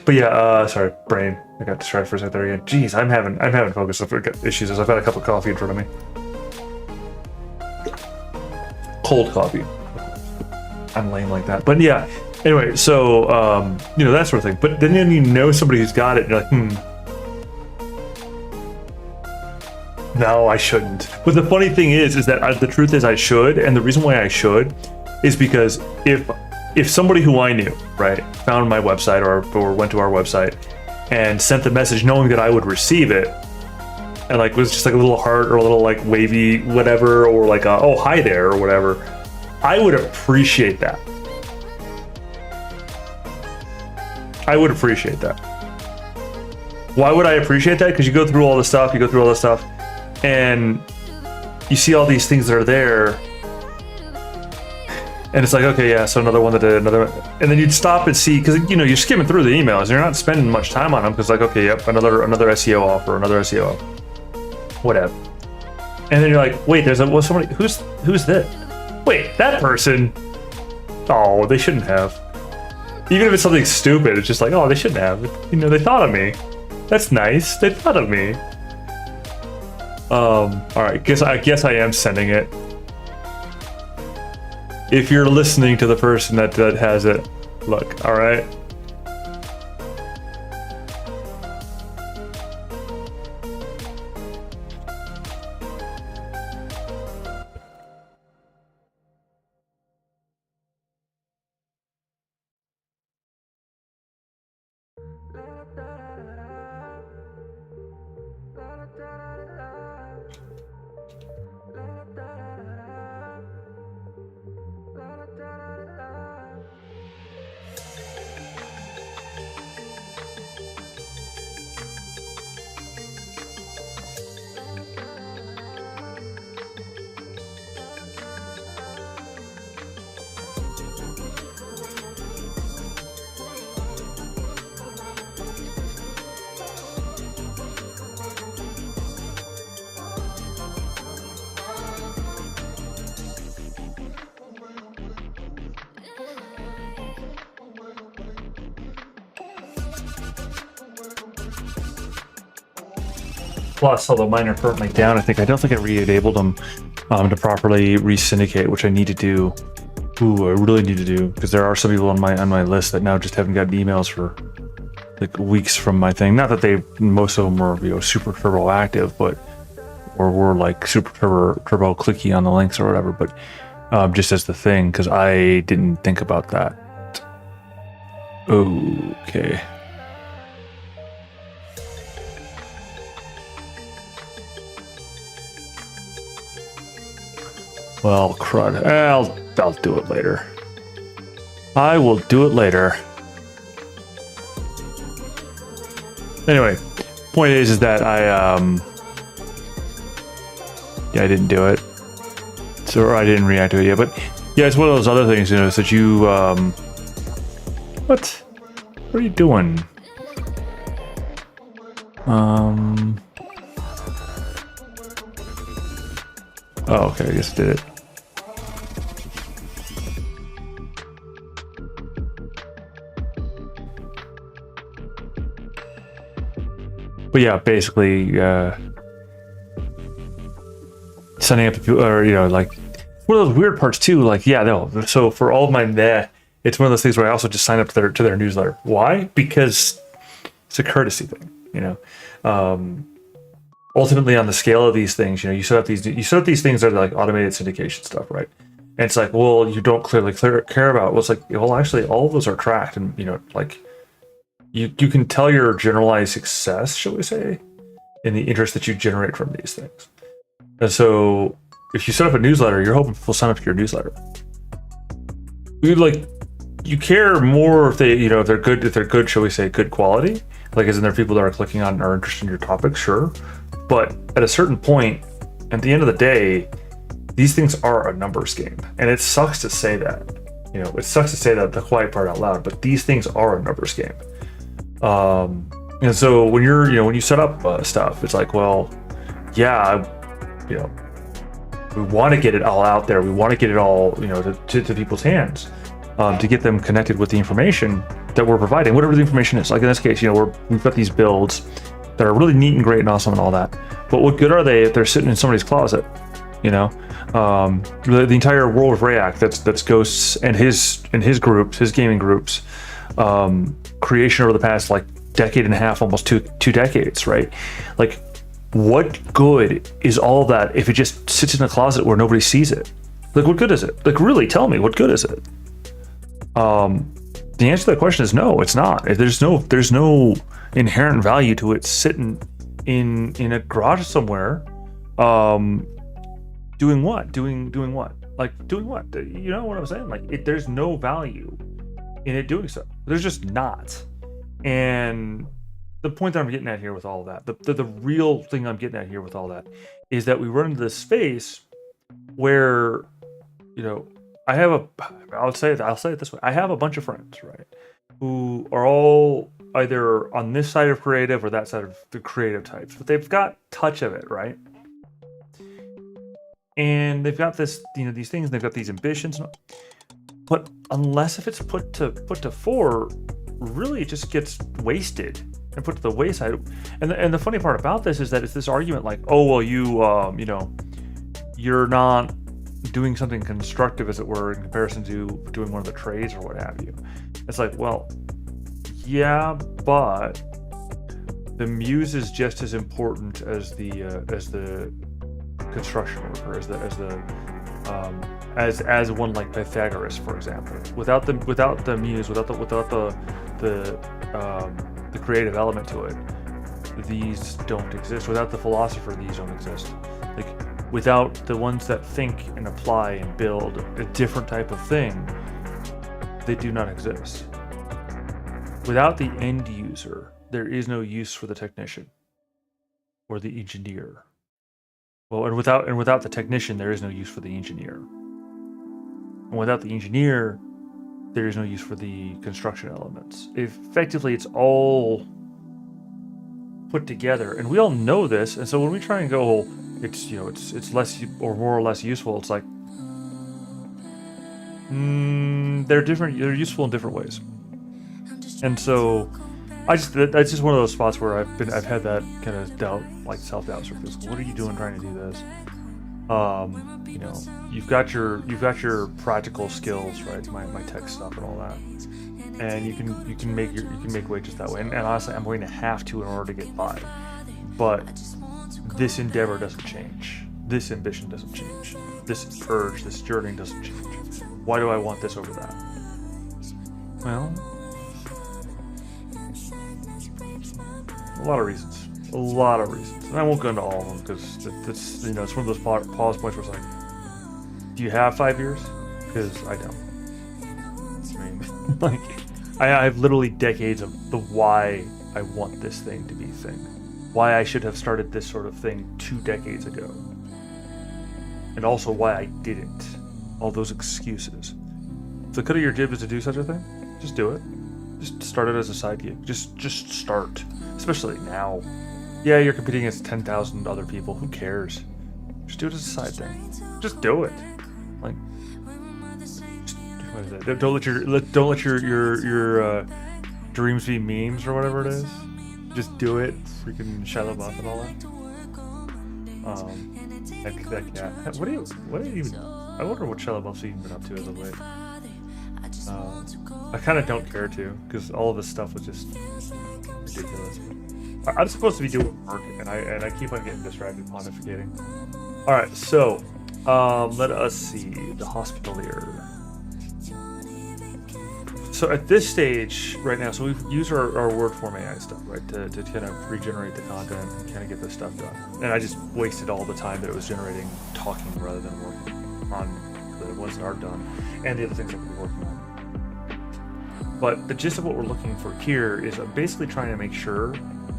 But yeah, sorry, brain. I got distracted for a second there again. Jeez, I'm having focus issues as I've had a cup of coffee in front of me. Cold coffee. I'm lame like that. But yeah, anyway, so that sort of thing. But then you know somebody who's got it, and you're like, no, I shouldn't. But the funny thing is that the truth is I should, and the reason why I should is because if somebody who I knew, right, found my website or went to our website and sent the message knowing that I would receive it, and like was just like a little heart or a little like wavy whatever, or like a, oh hi there or whatever, I would appreciate that. I would appreciate that. Why would I appreciate that? Because you go through all this stuff, and you see all these things that are there, and it's like, okay, yeah, so another one that did another, and then you'd stop and see, because you know you're skimming through the emails, and you're not spending much time on them, because like, okay, yep, another SEO offer, another SEO offer, whatever, and then you're like, wait, there's somebody who's this? Wait, that person? Oh, they shouldn't have. Even if it's something stupid, it's just like, oh, they shouldn't have. You know, they thought of me. That's nice. They thought of me. All right. I guess I am sending it. If you're listening to the person that has it, look. All right. Plus, although mine are currently down, I don't think I re-enabled them to properly re-syndicate, which I need to do. Ooh, I really need to do, because there are some people on my list that now just haven't gotten emails for like weeks from my thing. Not that most of them were super turbo active, but or were like super turbo clicky on the links or whatever. But just as the thing, because I didn't think about that. Okay. Well, crud. I'll do it later. I will do it later. Anyway, point is that I didn't do it. So I didn't react to it yet. But yeah, it's one of those other things, is that you what are you doing? Oh, okay, I guess I did it. But yeah, basically, sending up people, or like one of those weird parts too. Like, yeah, no. So for all of my it's one of those things where I also just sign up to their newsletter. Why? Because it's a courtesy thing, Ultimately, on the scale of these things, you set up these things that are like automated syndication stuff, right? And it's like, well, you don't clearly care about. Well, it's like, well, actually, all of those are tracked, and like. You can tell your generalized success, shall we say, in the interest that you generate from these things. And so, if you set up a newsletter, you're hoping people sign up to your newsletter. You care more if they, if they're good, shall we say, good quality. Like, as in, there are people that are clicking on and are interested in your topic, sure. But at a certain point, at the end of the day, these things are a numbers game, and it sucks to say that. It sucks to say that, the quiet part out loud. But these things are a numbers game. And so when when you set up stuff, it's like, well, yeah, we want to get it all out there. We want to get it all, to people's hands, to get them connected with the information that we're providing, whatever the information is. Like in this case, we've got these builds that are really neat and great and awesome and all that. But what good are they if they're sitting in somebody's closet? The entire world of React, that's Ghosts and his groups, his gaming groups. Creation over the past like decade and a half, almost two decades, right? Like, what good is all that if it just sits in a closet where nobody sees it? Like, what good is it? Like, really, tell me, what good is it? The answer to that question is no, it's not. There's no inherent value to it sitting in a garage somewhere, doing what? Doing what? Like doing what? You know what I'm saying? Like there's no value in it doing so. There's just not. And the point that I'm getting at here with all of that, the real thing I'm getting at here with all that, is that we run into this space where, you know, I'll say it this way. I have a bunch of friends, right, who are all either on this side of creative or that side of the creative types, but they've got touch of it, right? And they've got this, you know, these things, and they've got these ambitions, but unless if it's put to fore, really it just gets wasted and put to the wayside. And the funny part about this is that it's this argument like, oh well, you know, you're not doing something constructive, as it were, in comparison to doing one of the trades or what have you. It's like, well, yeah, but the muse is just as important as the construction worker, as one like Pythagoras, for example. Without the muse, without the creative element to it, these don't exist. Without the philosopher, these don't exist. Like, without the ones that think and apply and build a different type of thing, they do not exist. Without the end user, there is no use for the technician or the engineer. Well, and without the technician, there is no use for the engineer. And without the engineer, there is no use for the construction elements. Effectively, it's all put together, and we all know this. And so when we try and go, well, it's less or more or less useful, it's like they're different. They're useful in different ways. And so that's just one of those spots where I've had that kind of doubt, like self-doubt surface. What are you doing trying to do this? You know, you've got your practical skills, right? My tech stuff and all that, and you can make wages that way. And honestly, I'm going to have to in order to get by. But this endeavor doesn't change. This ambition doesn't change. This urge, this yearning doesn't change. Why do I want this over that? Well, a lot of reasons. And I won't go into all of them because it's, you know, it's one of those pause points where it's like, do you have 5 years? Because I don't. I mean, like, I have literally decades of the why I want this thing to be a thing. Why I should have started this sort of thing 2 decades ago. And also why I didn't. All those excuses. If the cut of your jib is to do such a thing, just do it. Just start it as a side gig. Just start. Especially now. Yeah, you're competing against 10,000 other people. Who cares? Just do it as a side thing. Just do it. Like, what is it? Don't let your dreams be memes or whatever it is. Just do it. Freaking Shia LaBeouf and all that. Yeah. What do you even? I wonder what Shia LaBeouf's even been up to as of late. I kind of don't care to, because all of this stuff was just ridiculous. I'm supposed to be doing work, and I keep on getting distracted pontificating. All right, so let us see the Hospitalier. So at this stage right now, so we've used our word form AI stuff, right, to kind of regenerate the content and kind of get this stuff done. And I just wasted all the time that it was generating talking rather than working on the ones that are done and the other things that we're working on. But the gist of what we're looking for here is I'm basically trying to make sure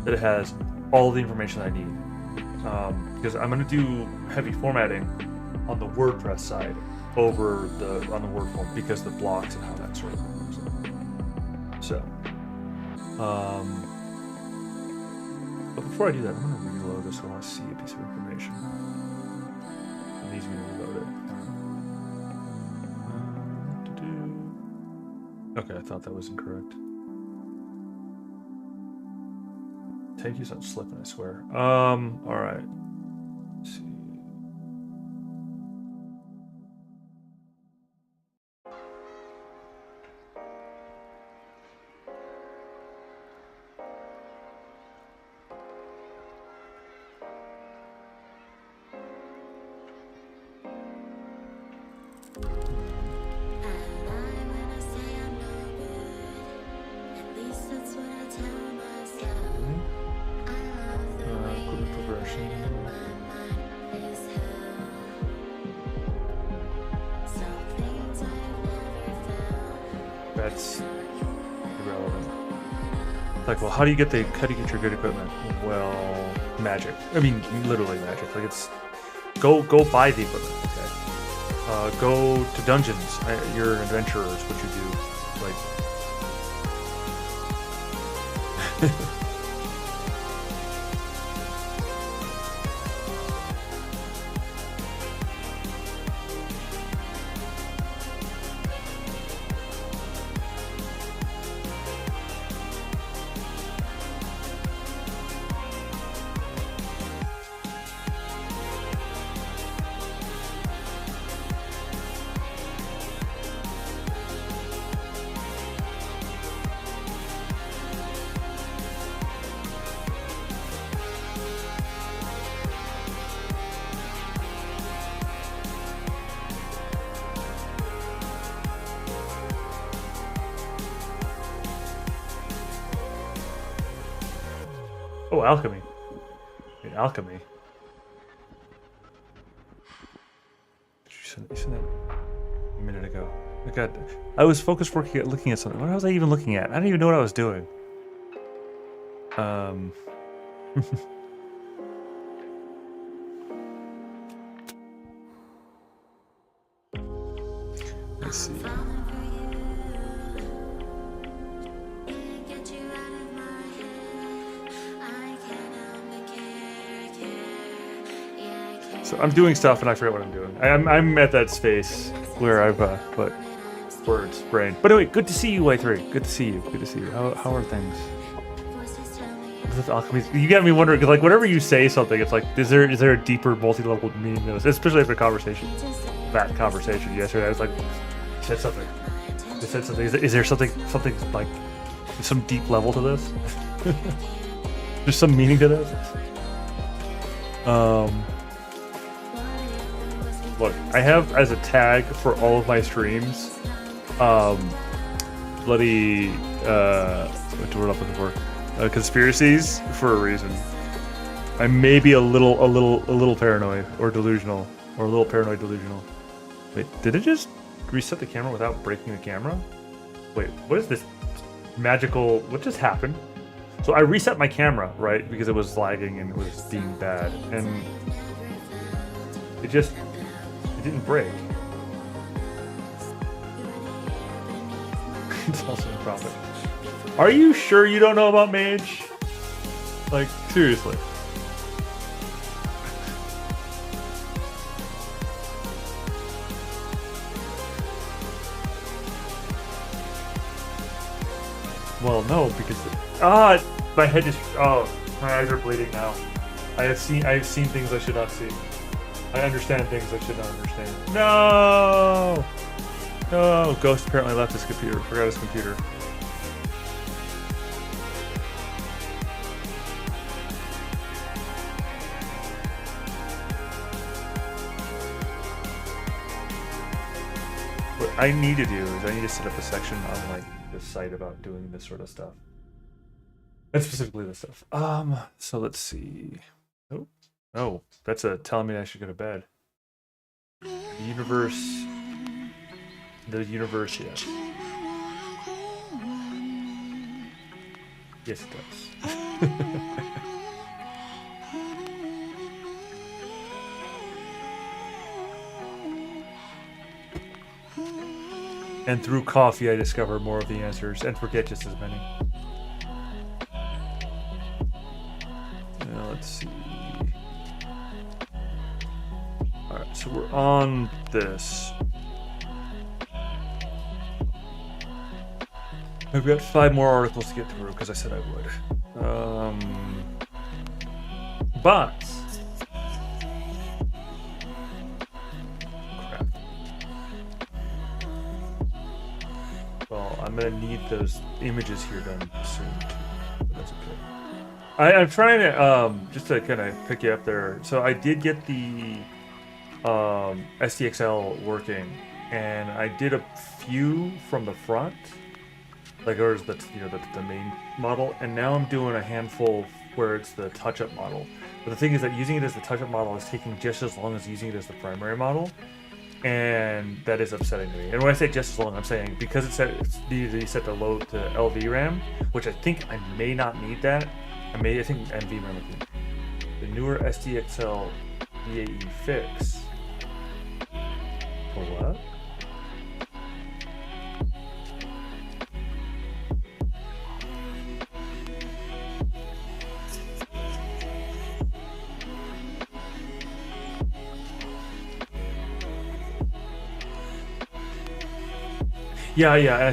that it has all the information I need. Because I'm going to do heavy formatting on the WordPress side over on the word form, because the blocks and how that sort of works. So, but before I do that, I'm going to reload this. So I want to see a piece of information. It needs me to reload it. Okay, I thought that was incorrect. Take you, I'm slipping, I swear. All right. Let's see. that's irrelevant. Like, well, how do you get your good equipment? Well, magic. I mean, literally magic. Like, it's go buy the equipment. Okay. Go to dungeons. You're an adventurer. Is what you do. Like. Oh, alchemy. Wait, alchemy. You said that a minute ago. I was focused looking at something. What was I even looking at? I don't even know what I was doing. Let's see. So I'm doing stuff and I forget what I'm doing. I'm at that space where I've put words, brain. But anyway, good to see you, Y3. Good to see you. Good to see you. How are things? You got me wondering, because like whenever you say something, it's like, is there a deeper multi-level meaning to this? Especially after conversation. That conversation yesterday, I was like, you said something. You said something. Is there something like some deep level to this? There's some meaning to this? Look, I have as a tag for all of my streams, bloody, what's the word I'm looking for? Conspiracies for a reason. I may be a little paranoid or delusional, or a little paranoid delusional. Wait, did it just reset the camera without breaking the camera? Wait, what is this magical? What just happened? So I reset my camera, right, because it was lagging and it was being bad, and it didn't break. It's also a profit. Are you sure you don't know about Mage? Like, seriously. Well, no, because my head just my eyes are bleeding now. I have seen things I should not see. I understand things I should not understand. No! No! Ghost apparently left his computer. Forgot his computer. What I need to do is I need to set up a section on like the site about doing this sort of stuff. And specifically this stuff. So let's see. Oh, that's telling me I should go to bed. The universe, yes. Yes, it does. And through coffee, I discover more of the answers and forget just as many. Let's see. Alright, so we're on this. We've got 5 more articles to get through because I said I would. But crap. Well, I'm gonna need those images here done soon too. But that's okay. I'm trying to just to kind of pick you up there. So I did get the SDXL working, and I did a few from the front. Like there's the main model, and now I'm doing a handful where it's the touch-up model. But the thing is that using it as the touch-up model is taking just as long as using it as the primary model. and that is upsetting to me. And when I say just as long, I'm saying because it's needed to be set to low to LV RAM, which I think I may not need that. I think NV RAM. The newer SDXL VAE fix. For what? Yeah, and I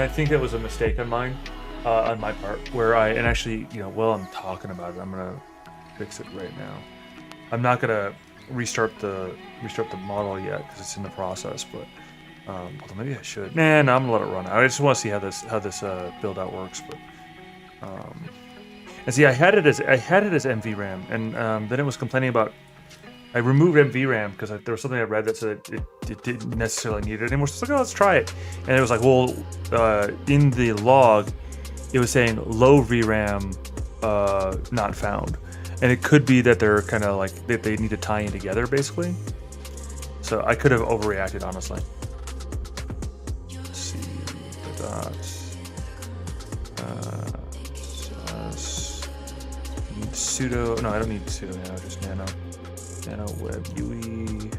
think that was a mistake on mine, on my part, where actually, while I'm talking about it, I'm gonna fix it right now. I'm not gonna restart the model yet because it's in the process, but although maybe I should. Nah, no, I'm gonna let it run out. I just want to see how this build out works, but and see, I had it as NVRAM, and then it was complaining about. I removed NVRAM because there was something I read that said it didn't necessarily need it anymore. So I was like, oh, let's try it. And it was like, well, in the log, it was saying low VRAM not found. And it could be that they're kind of like, they need to tie in together, basically. So I could have overreacted, honestly. Let's see, the dots. Need sudo, no, I don't need sudo now, just nano. Nano web UI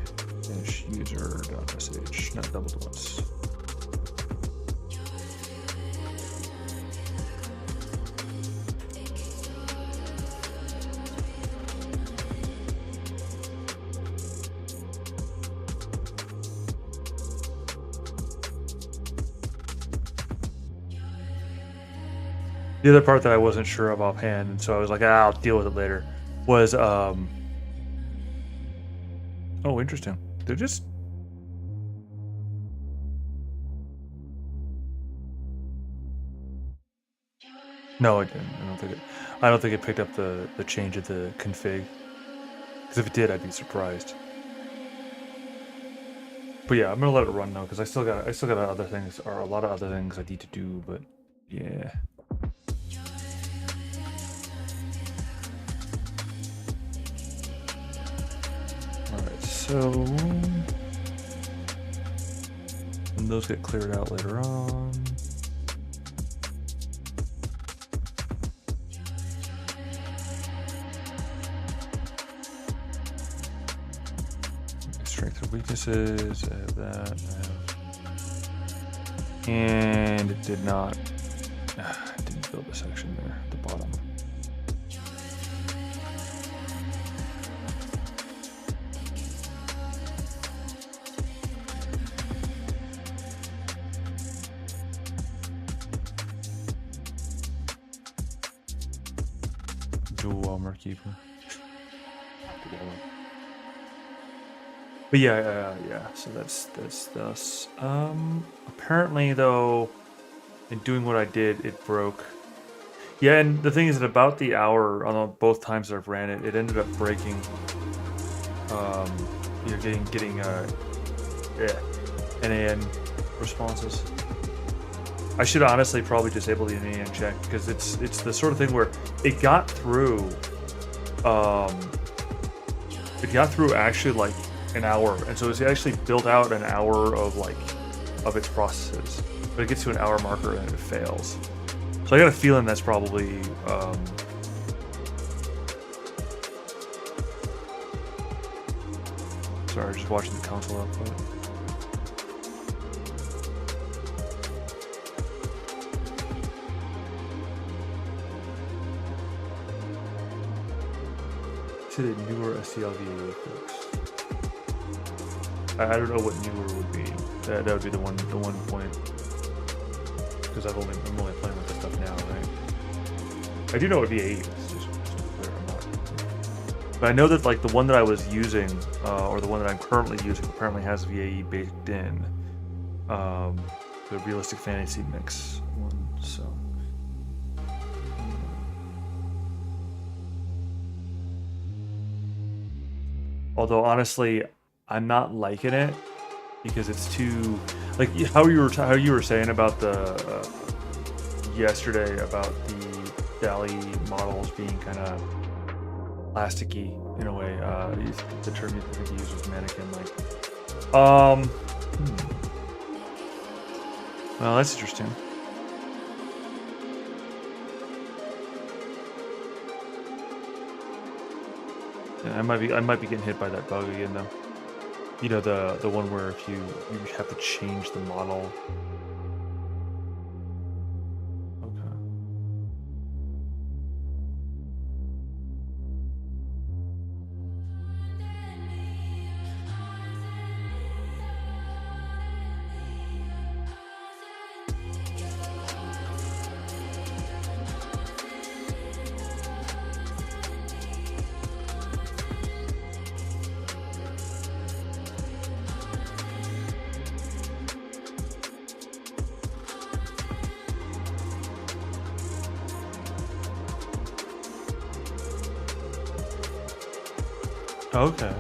finish user.sh, not double dots. The other part that I wasn't sure of offhand, and so I was like, I'll deal with it later, was oh, interesting. They're just... No, it didn't. I don't think it picked up the change of the config. Because if it did, I'd be surprised. But yeah, I'm gonna let it run now because I still got other things, or a lot of other things I need to do. But yeah. Alright, so and those get cleared out later on. Strengths and weaknesses, I have that, and it did not, it didn't build a section there at the bottom. Dual armor keeper. But yeah, so that's thus. Apparently though, in doing what I did, it broke. Yeah, and the thing is that about the hour on both times that I've ran it, it ended up breaking. Getting NAN responses. I should honestly probably disable the NAN check because it's the sort of thing where it got through. It got through actually like an hour, and so it's actually built out an hour of its processes, but it gets to an hour marker and it fails. So I got a feeling that's probably sorry, just watching the console output. To the newer STLVA folks. I don't know what newer would be. That would be the one point. Because I'm only playing with this stuff now, right? I do know what VAE is. Just clear, I'm not. But I know that like the one that I was using, or the one that I'm currently using, apparently has VAE baked in. The realistic fantasy mix one. So. Although honestly, I'm not liking it because it's too like how you were saying about the yesterday about the DALI models being kind of plasticky in a way. The term you think you use was mannequin like. Well, that's interesting. Yeah, I might be getting hit by that bug again though. You know, the one where if you have to change the model. Okay. Okay.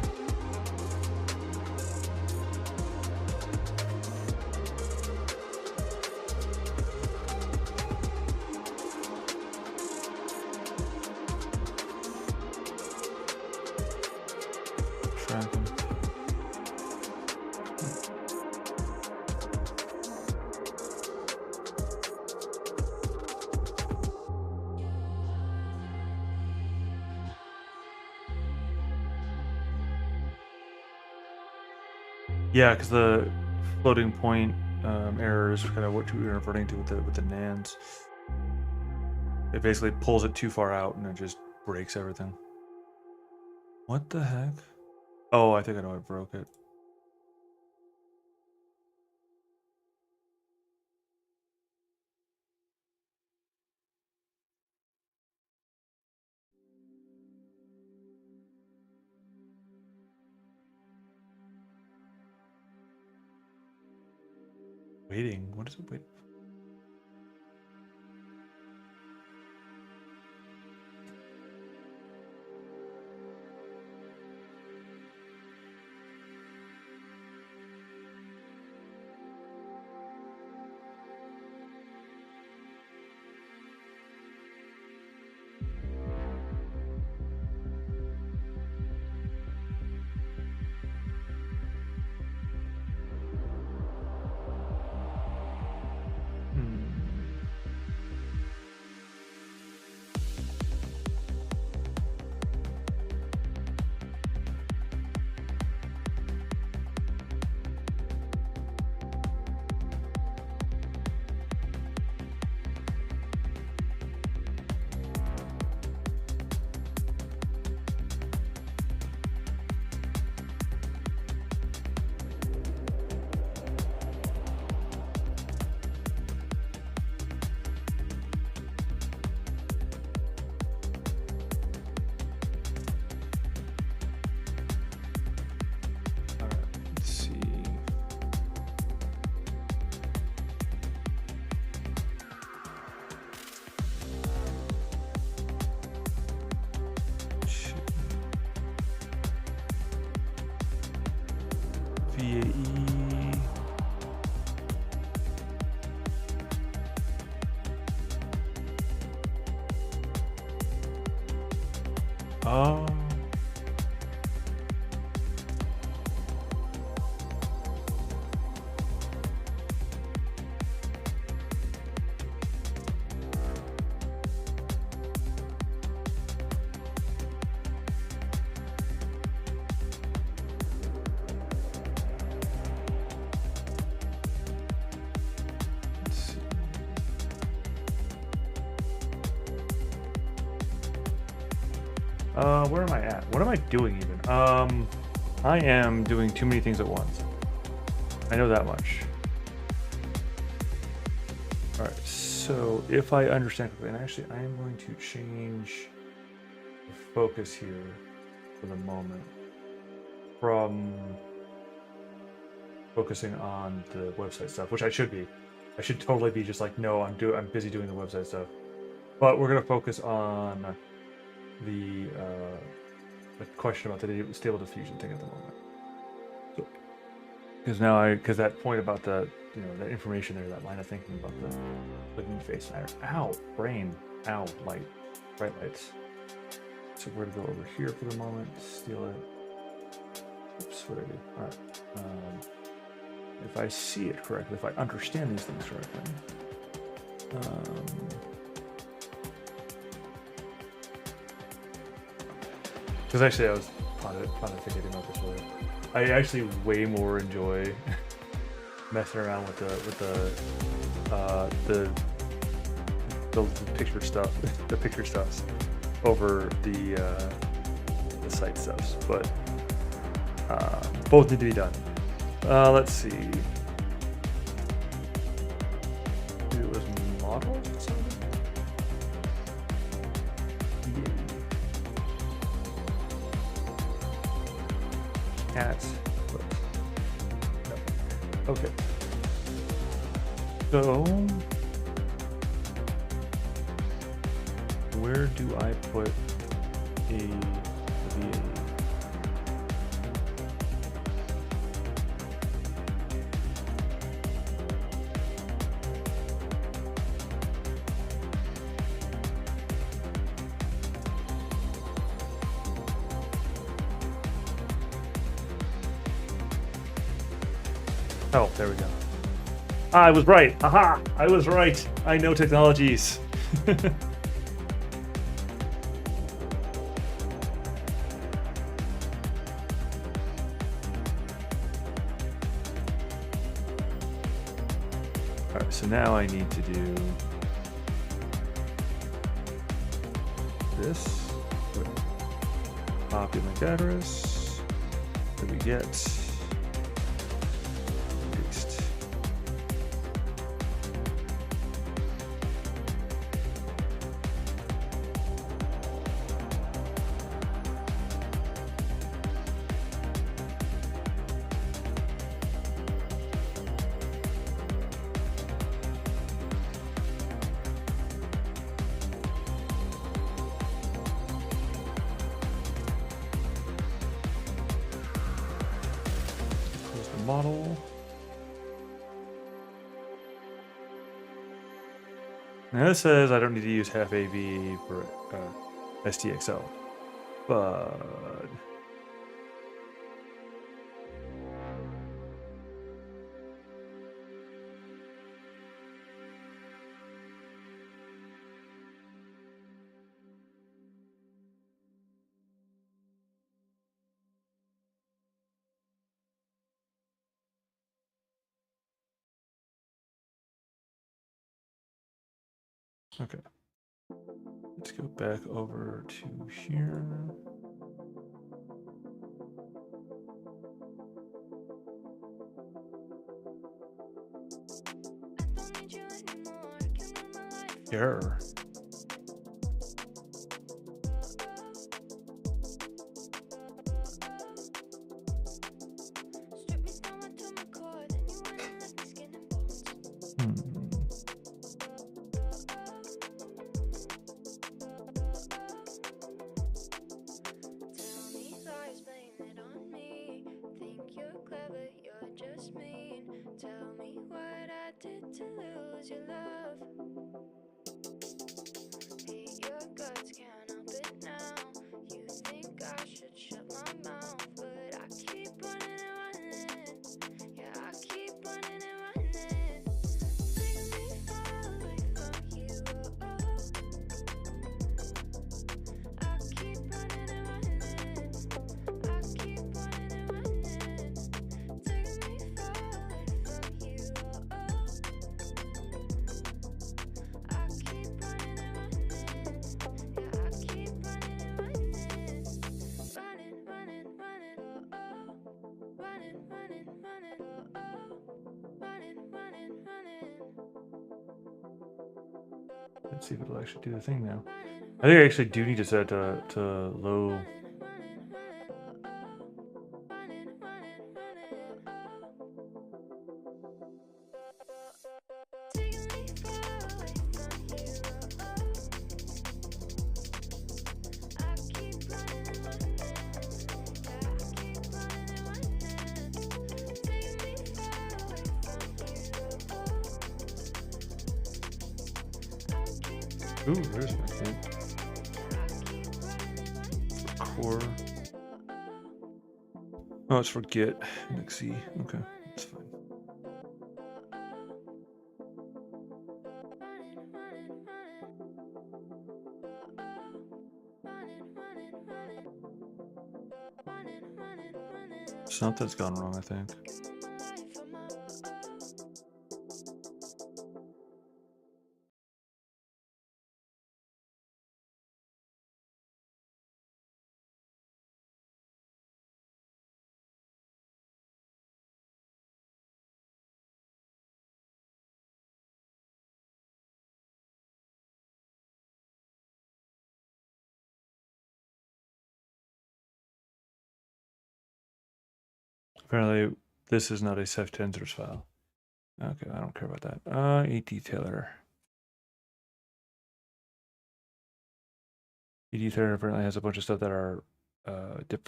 Tracking. Yeah, because the floating point error is kind of what we were referring to with the NANDs. It basically pulls it too far out and it just breaks everything. What the heck? Oh, I think I know what broke it. Waiting. What is it waiting? All right. Let's see. Shit. VAE. Oh. Let's see. Where am I at? What am I doing even? I am doing too many things at once. I know that much. All right, so if I understand correctly, and actually I am going to change the focus here for the moment from focusing on the website stuff, which I should be. I should totally be just like, no, I'm busy doing the website stuff. But we're gonna focus on the question about the stable diffusion thing at the moment. So, because that point about the that information there, that line of thinking about the new face matter. Ow, brain. Ow, light, bright lights. So we're gonna go over here for the moment, steal it. Oops, what did I do? All right. If I see it correctly, if I understand these things correctly. Because actually, I was pontificating about this earlier. I actually way more enjoy messing around with the picture stuff, the picture stuffs, over the site stuffs. But both need to be done. Let's see. It was model. Cats. Okay. So, where do I put a VA? Oh, there we go. I was right. Aha! I was right. I know technologies. Alright, so now I need to do this. Copy link address. That we get. Paste. Model. Now this says I don't need to use half AV for STXL, but okay. Let's go back over to here. Error. Let's see if it'll actually do the thing now. I think I actually do need to set it to low. Ooh, there's my thing. Core. Oh, it's for Git and XC. Okay, that's fine. Something's gone wrong, I think. Apparently, this is not a Ceph tensors file. Okay, I don't care about that. A detailer. A detailer apparently has a bunch of stuff that are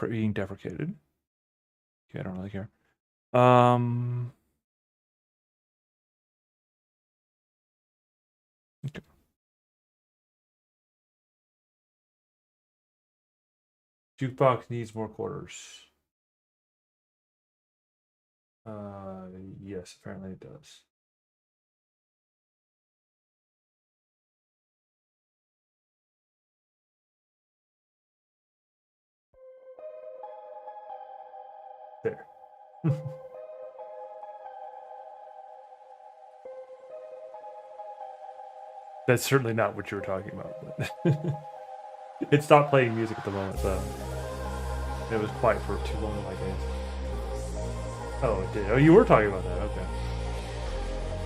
being deprecated. Okay, I don't really care. Okay. Jukebox needs more quarters. Yes, apparently it does. There. That's certainly not what you were talking about, but it stopped playing music at the moment, so it was quiet for too long in my case. Oh, it did. Oh, you were talking about that. Okay,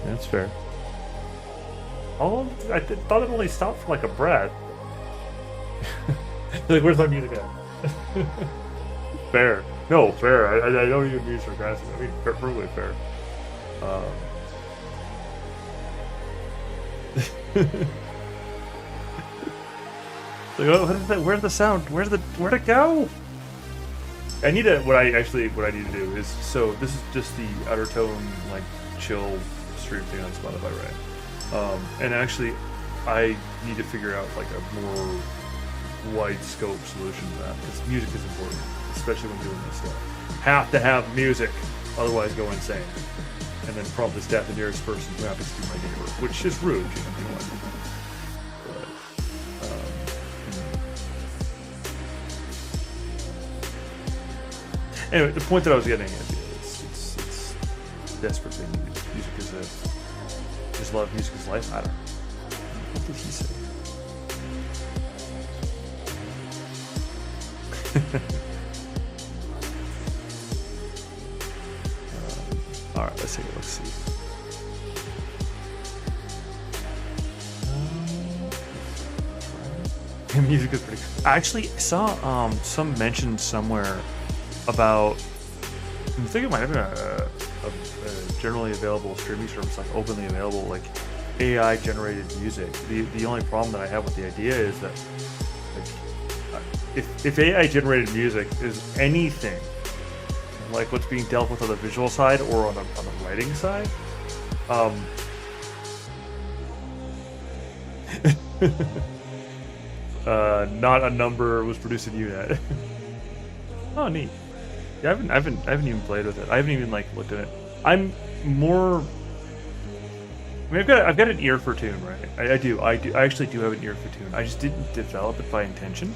that's fair. Oh, I thought it only stopped for like a breath. Like, where's my music at? Fair. No, fair. I don't even mean sarcastic. I mean, perfectly fair. Like, oh, what is that? Where's the sound? Where'd it go? I need to. What I need to do is, so this is just the Outertone like chill stream thing on Spotify, right? And actually, I need to figure out like a more wide scope solution to that, because music is important, especially when doing this stuff. Have to have music, otherwise go insane. And then prompt this death the nearest person who happens to be my neighbor, which is rude, you know what? Anyway, the point that I was getting at is it's desperate thing. Music is just love. Music is life. I don't know. What did he say? All right, let's take a look. See. Music is pretty. I actually saw some mention somewhere about, I think it might have been a generally available streaming service, like openly available, like AI generated music. The only problem that I have with the idea is that, like, if AI generated music is anything like what's being dealt with on the visual side or on the writing side, not a number was produced in UNet. Oh, neat. Yeah, I haven't even played with it. I haven't even like looked at it. I'm more. I mean, I've got an ear for tune, right? I do. I actually do have an ear for tune. I just didn't develop it by intention.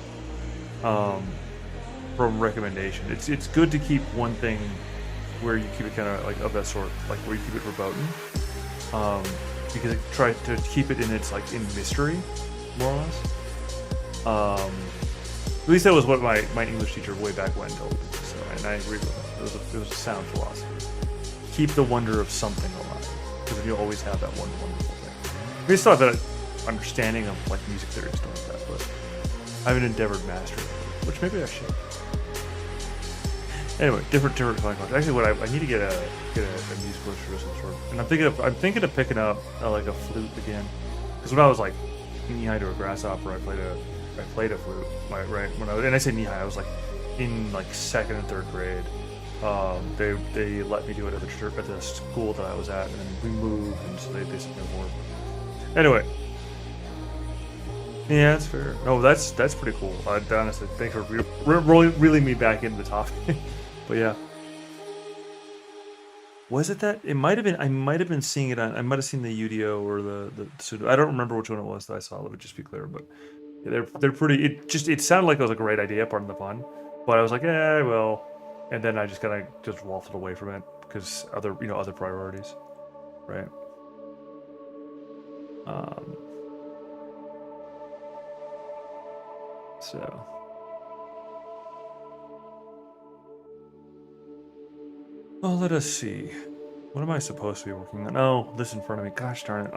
From recommendation, it's good to keep one thing where you keep it kind of like of that sort, like where you keep it verboten. Because I try to keep it in its like in mystery, more or less. At least that was what my English teacher way back when told me. So, and I agree with it. It was a sound philosophy. Keep the wonder of something alive, because then you'll always have that one wonderful thing. I mean, still have that understanding of like music theory and stuff like that, but I haven't endeavored mastering it, which maybe I should. Anyway, different content. Actually, what I need to get a musical instrument of some sort, and I'm thinking of picking up like a flute again, because when I was like knee high to a grasshopper, I played a flute. Right when I say knee high, I was like in like second and third grade. They let me do it at the school that I was at, and then we moved, and so they said no more. Anyway, yeah, that's fair. No, that's pretty cool. Honestly, thanks for reeling me back into the topic. But yeah, Was it that? It might have been. I might have been seeing it on. I might have seen the UDO or the pseudo. I don't remember which one it was that I saw. Let me just be clear, but yeah, they're pretty. It sounded like it was a great idea, pardon the pun, but I was like, well, and then I just kind of just waffled away from it because other priorities, right? So. Oh, let us see. What am I supposed to be working on? Oh, this in front of me. Gosh darn it.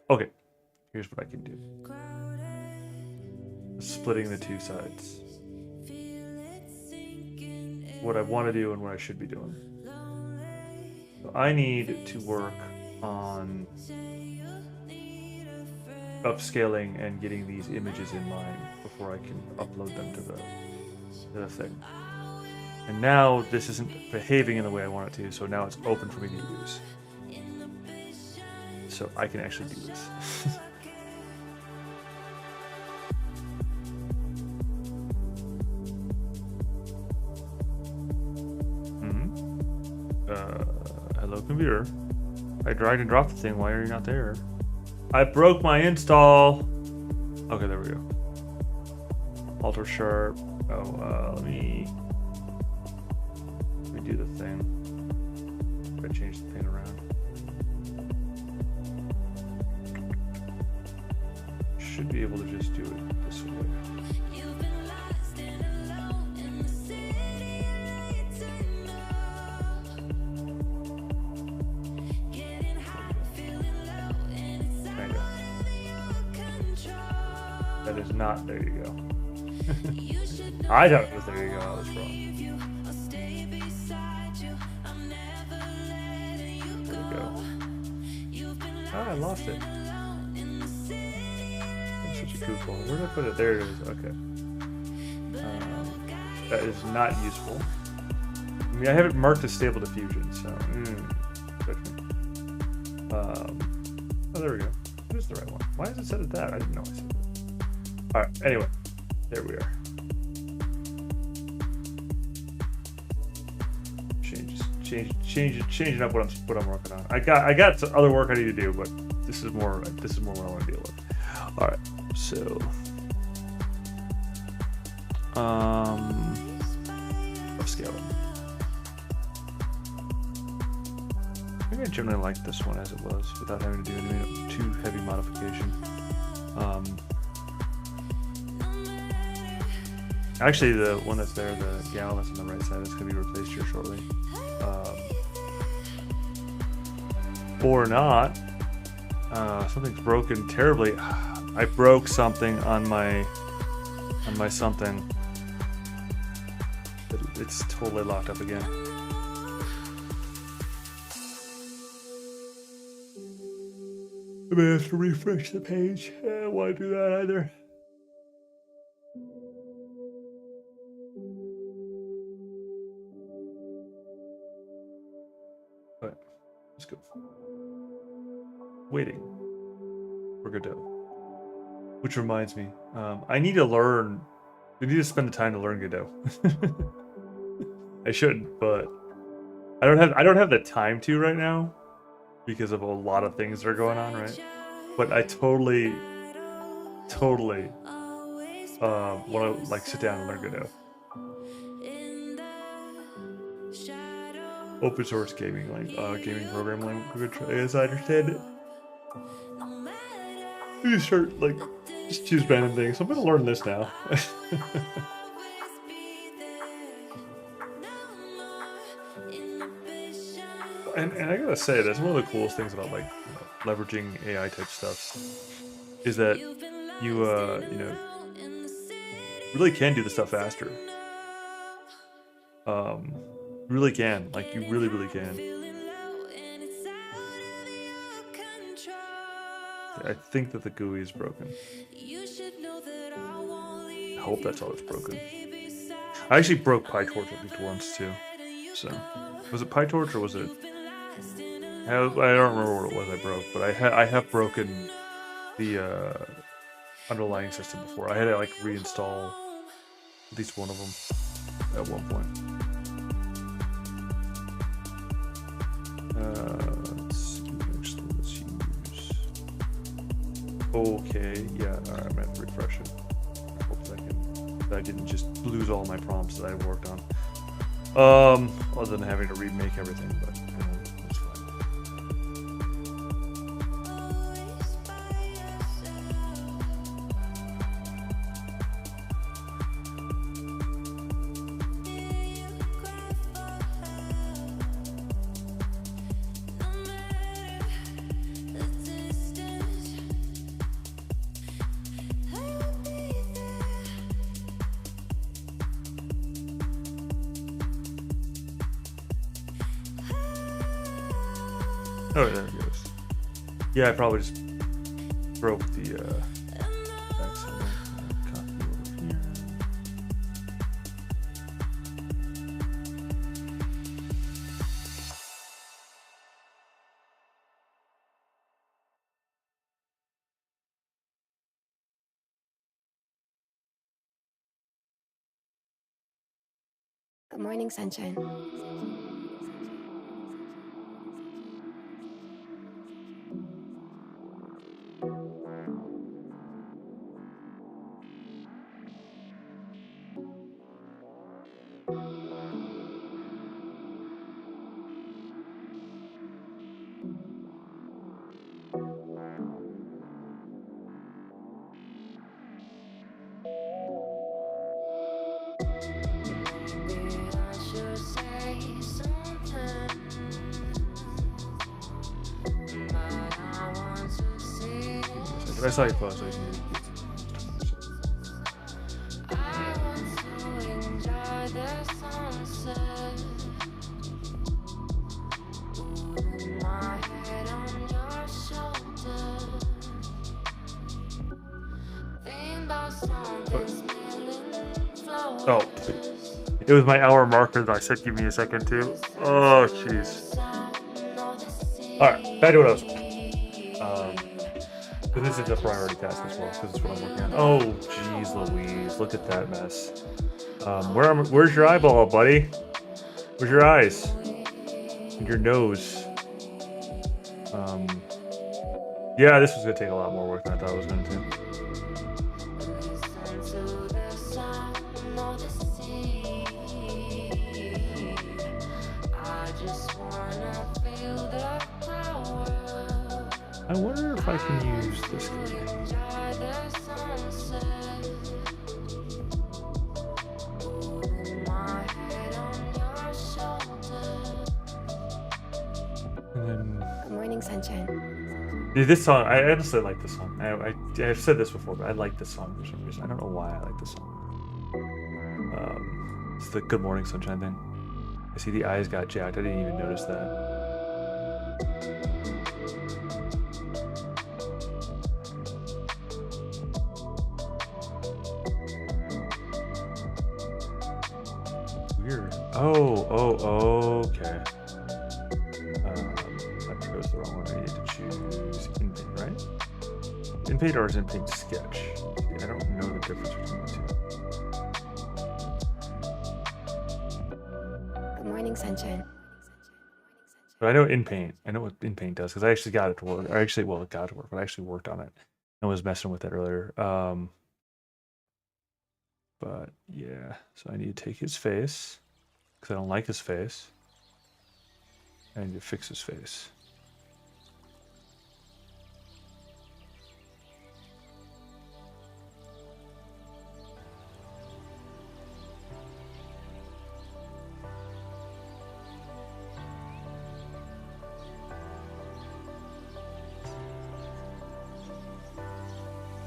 Okay. Here's what I can do. Splitting the two sides. What I want to do and what I should be doing. So I need to work on upscaling and getting these images in line before I can upload them to the thing. And now this isn't behaving in the way I want it to, so now it's open for me to use. So I can actually do this. Hello, computer. I dragged and dropped the thing. Why are you not there? I broke my install. Okay, there we go. Alter sharp. Oh, let me do the thing. I change the thing around. Should be able to just do it this way. That is not. There you go. I thought it was there you go. I was wrong. There we go. Ah, I lost it. That's such a goofball. Where did I put it? There it is. Okay. That is not useful. I mean, I have it marked as stable diffusion, so. Oh, there we go. It is the right one. Why does it set it that? I didn't know I said that. Alright, anyway. There we are. Changing up what I'm working on. I got some other work I need to do, but this is more what I want to deal with. Alright, so upscaling. Maybe I generally like this one as it was without having to do any too heavy modification. Actually, the one that's there, the gal that's on the right side, is going to be replaced here shortly. Or not. Something's broken terribly. I broke something on my something. It's totally locked up again. I may have to refresh the page. I don't want to do that either. Alright, let's go. Waiting for Godot. Which reminds me, I need to learn. We need to spend the time to learn Godot. I shouldn't, but I don't have the time to right now because of a lot of things that are going on, right? But I totally want to like sit down and learn Godot. Open source gaming gaming program language, as I understand it. You just start like just choose random things. I'm gonna learn this now. and I gotta say, that's one of the coolest things about like leveraging AI type stuff is that you really can do the stuff faster. Really can, like you really can. I think that the GUI is broken. I hope that's all that's broken. I actually broke PyTorch at least once too. So, was it PyTorch or was it? I don't remember what it was I broke, but I have broken the underlying system before. I had to like reinstall at least one of them at one point. Okay, yeah, all right, I'm gonna have to refresh it. I hope that I didn't just lose all my prompts that I worked on. Other than having to remake everything, but it's fine. Oh, there it goes. Yeah, I probably just broke the accent. Copy over here. Good morning, sunshine. I saw your post. Oh, it was my hour marker that I said give me a second too. Oh, jeez. All right, back to what I was. Because this is a priority task as well, because it's what I'm working on. Oh, jeez, Louise, look at that mess. Where's your eyeball, buddy? Where's your eyes? And your nose? Yeah, this was gonna take a lot more work than I thought it was going to. I wonder if I can use this guy. And then... Good morning, sunshine. Dude, this song, I honestly like this song. I've said this before, but I like this song for some reason. I don't know why I like this song. It's the Good Morning Sunshine thing. I see the eyes got jacked. I didn't even notice that. Weird. Oh, okay. That goes the wrong one. I need to choose InPaint, right? InPaint or is InPaint Sketch? See, I don't know the difference between the two. Good morning, sunshine. But I know InPaint. I know what InPaint does because I actually got it to work. Or actually, well, it got it to work, but I actually worked on it. I was messing with it earlier. But yeah, so I need to take his face because I don't like his face. I need to fix his face.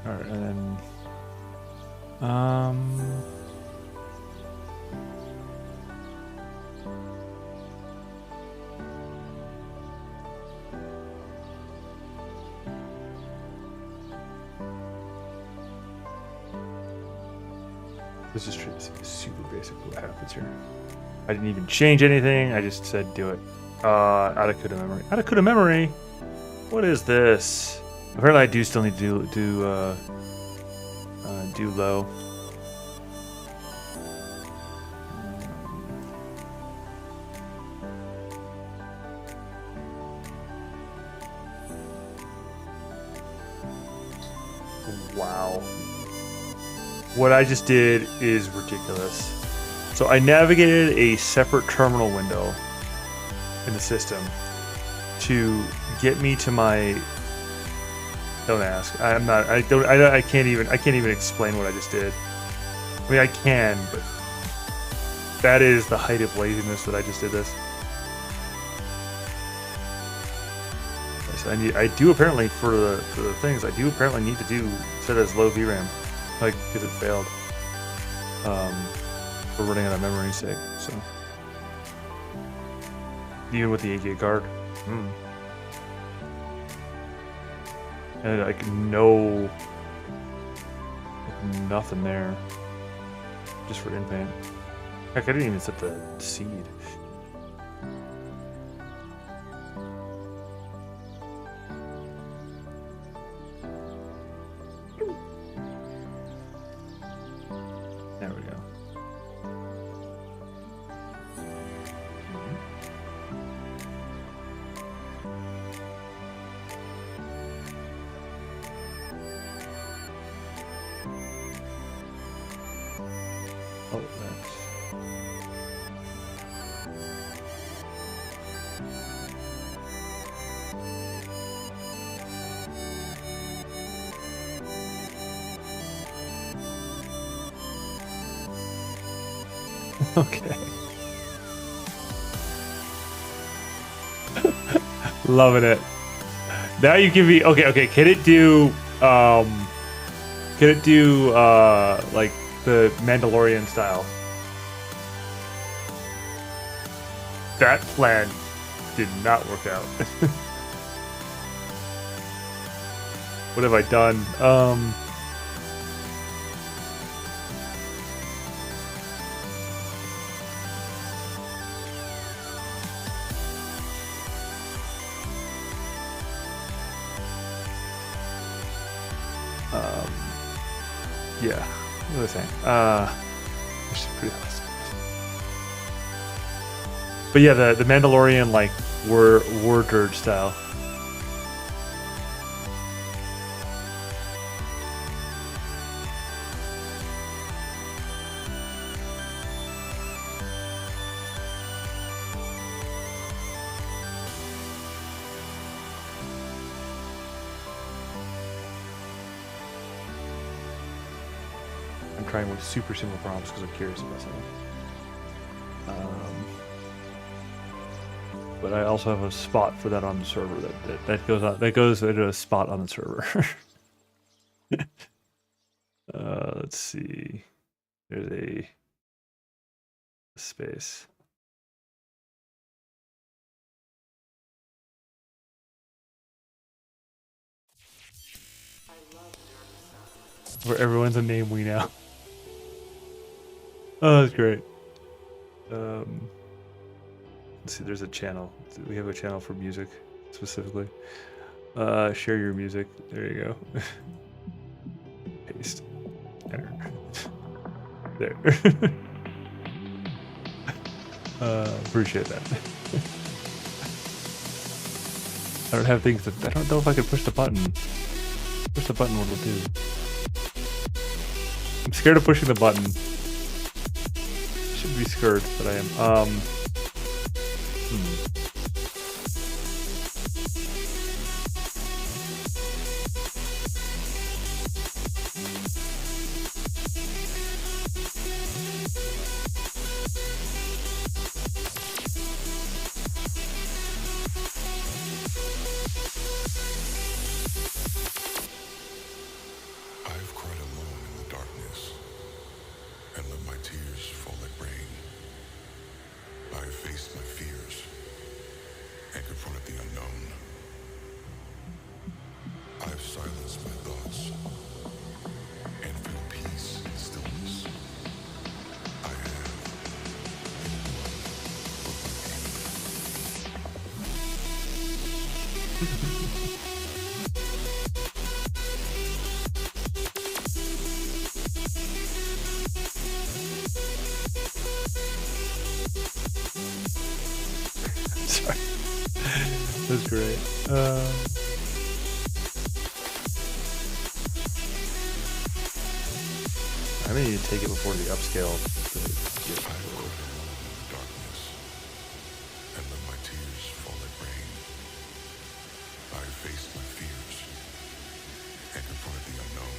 All right, and then this is super basic what happens here. I didn't even change anything. I just said do it. Out of CUDA memory. Out of CUDA memory. What is this? Apparently, I do still need to do low. Wow. What I just did is ridiculous. So I navigated a separate terminal window in the system to get me to my. Don't ask. I'm not. I don't. I can't even. I can't even explain what I just did. I mean, I can, but that is the height of laziness that I just did this. So I do apparently for the things I do apparently need to do set as low VRAM, like because it failed. We're running out of memory sake, so even with the 8 gig card, and like nothing there, just for inpaint. Heck, I didn't even set the seed. There we go. Oh, that's... Okay. Loving it. Now you give me okay, can it do like the Mandalorian style? That plan did not work out. What have I done? Yeah, what was I saying? Which is pretty awesome. But yeah, the Mandalorian like word style. I'm trying with super simple prompts because I'm curious about something. But I also have a spot for that on the server that goes into a spot on the server. Let's see. There's a space. Where everyone's a name we know. Oh, that's great. Let's see, there's a channel. We have a channel for music, specifically. Share your music. There you go. Paste. There. Appreciate that. I don't have things that... I don't know if I can push the button. Push the button, what it'll do. I'm scared of pushing the button. Shouldn't be scared, but I am. I've cried alone in the darkness and let my tears fall like rain. I've faced my fears and confronted the unknown. I've silenced my thoughts and felt peace and stillness. I have in blood put my pain. Sorry. That's great. I may need to take it before the upscale. I rode in the darkness and let my tears fall like rain. I faced my fears and confronted the unknown.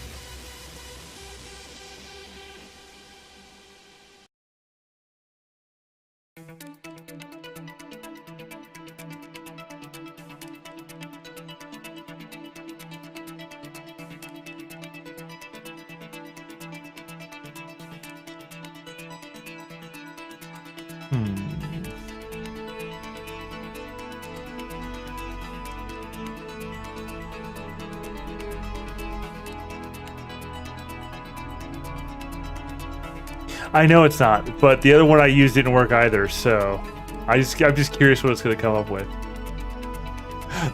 I know it's not, but the other one I used didn't work either, so I'm just curious what it's gonna come up with.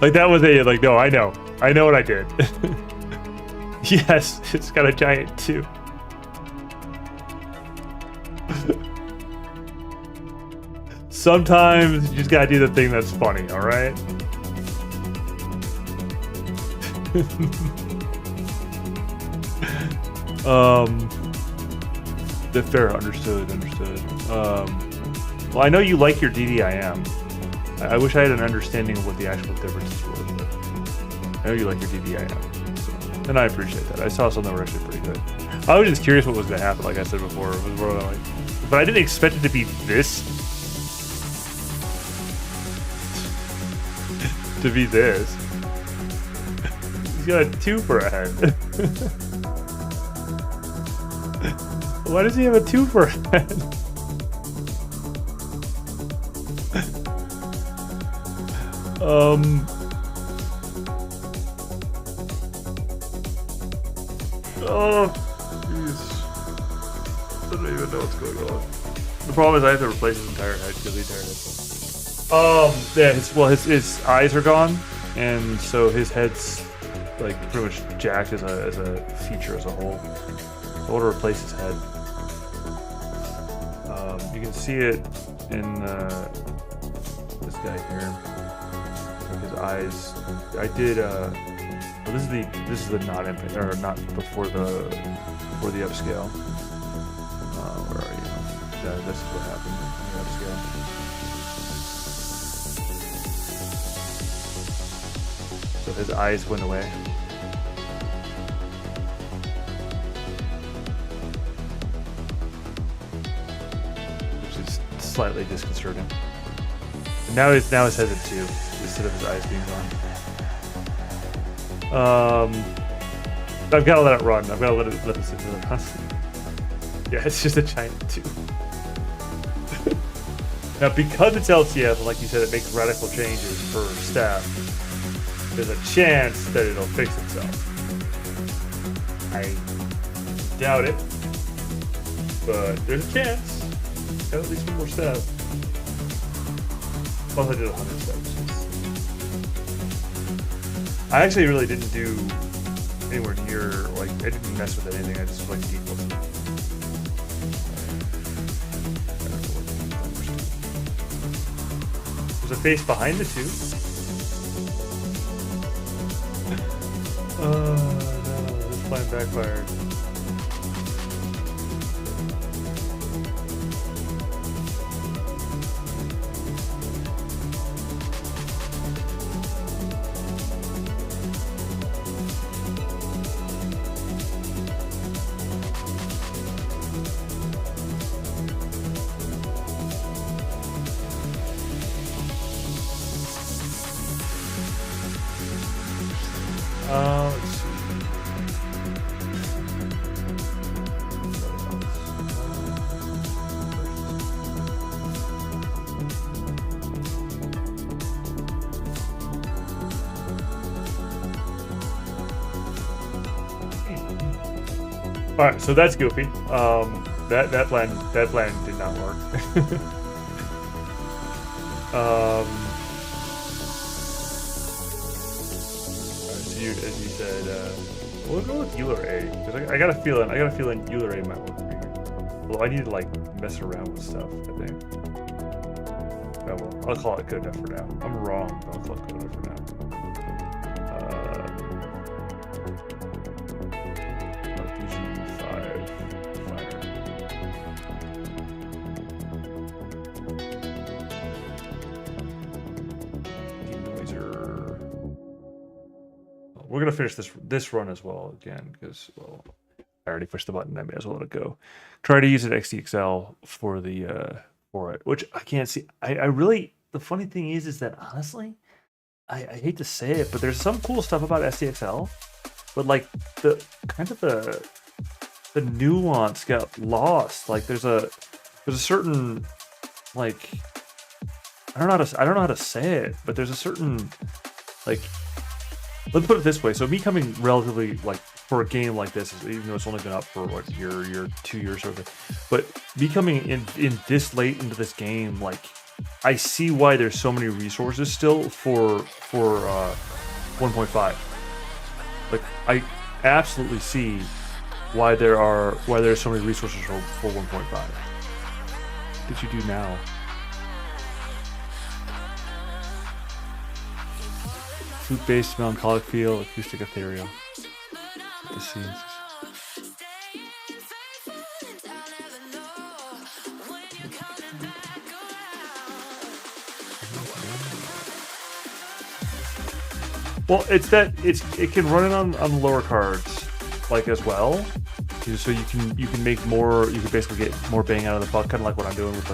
Like that was no, I know what I did. Yes, it's got a giant too. Sometimes you just gotta do the thing that's funny, all right? The fair, understood. Well, I know you like your DDIM. I wish I had an understanding of what the actual differences were. But I know you like your DDIM, so, and I appreciate that. I saw some that were actually pretty good. I was just curious what was going to happen, like I said before. It was more like, but I didn't expect it to be this. To be this. He's got a 2 for a head. Why does he have a 2 for a head? Oh, jeez. I don't even know what's going on. The problem is I have to replace his entire head because the entire head's gone. Yeah, his eyes are gone, and so his head's like pretty much jacked as a feature as a whole. I want to replace his head. You can see it in this guy here. His eyes. I did. Well, this is the not input or not before the upscale. Where are you? Yeah, this is what happened in the upscale. So his eyes went away. Slightly disconcerting. And now his head's at 2 instead of his eyes being gone. I've got to let it run. I've got to let it sit there. Yeah, it's just a giant 2. Now, because it's LTF, and like you said, it makes radical changes for staff. There's a chance that it'll fix itself. I doubt it, but there's a chance. Got at least 1 more step. Plus I did 100 steps. I actually really didn't do anywhere near, like, I didn't mess with anything, I just like default. There's a face behind the 2. Oh no, this plan backfired. Let's see. All right, so that's goofy. That plan did not work. As you said, we'll go with Euler A because I got a feeling Euler A might work for you. Well, I need to like mess around with stuff. I think. Oh, well, I'll call it good enough for now. I'm wrong, but I'll call it good enough for now. Diffusion 5. we're gonna finish this run as well again because well, I already pushed the button. I may as well let it go. Try to use it XDXL for the for it, which I can't see. I really the funny thing is that honestly, I hate to say it, but there's some cool stuff about SDXL, but like the kind of the nuance got lost. Like there's a certain like I don't know how to say it, but there's a certain like let's put it this way. So me coming relatively like for a game like this, even though it's only been up for what year 2 years or something, but me coming in this late into this game, like I see why there's so many resources still for 1.5. Like I absolutely see why there's so many resources for 1.5. What did you do now? Flute-based melancholic feel, acoustic ethereal. The scenes. Well, it can run it on the lower cards, like as well. So you can make more. You can basically get more bang out of the buck, kind of like what I'm doing with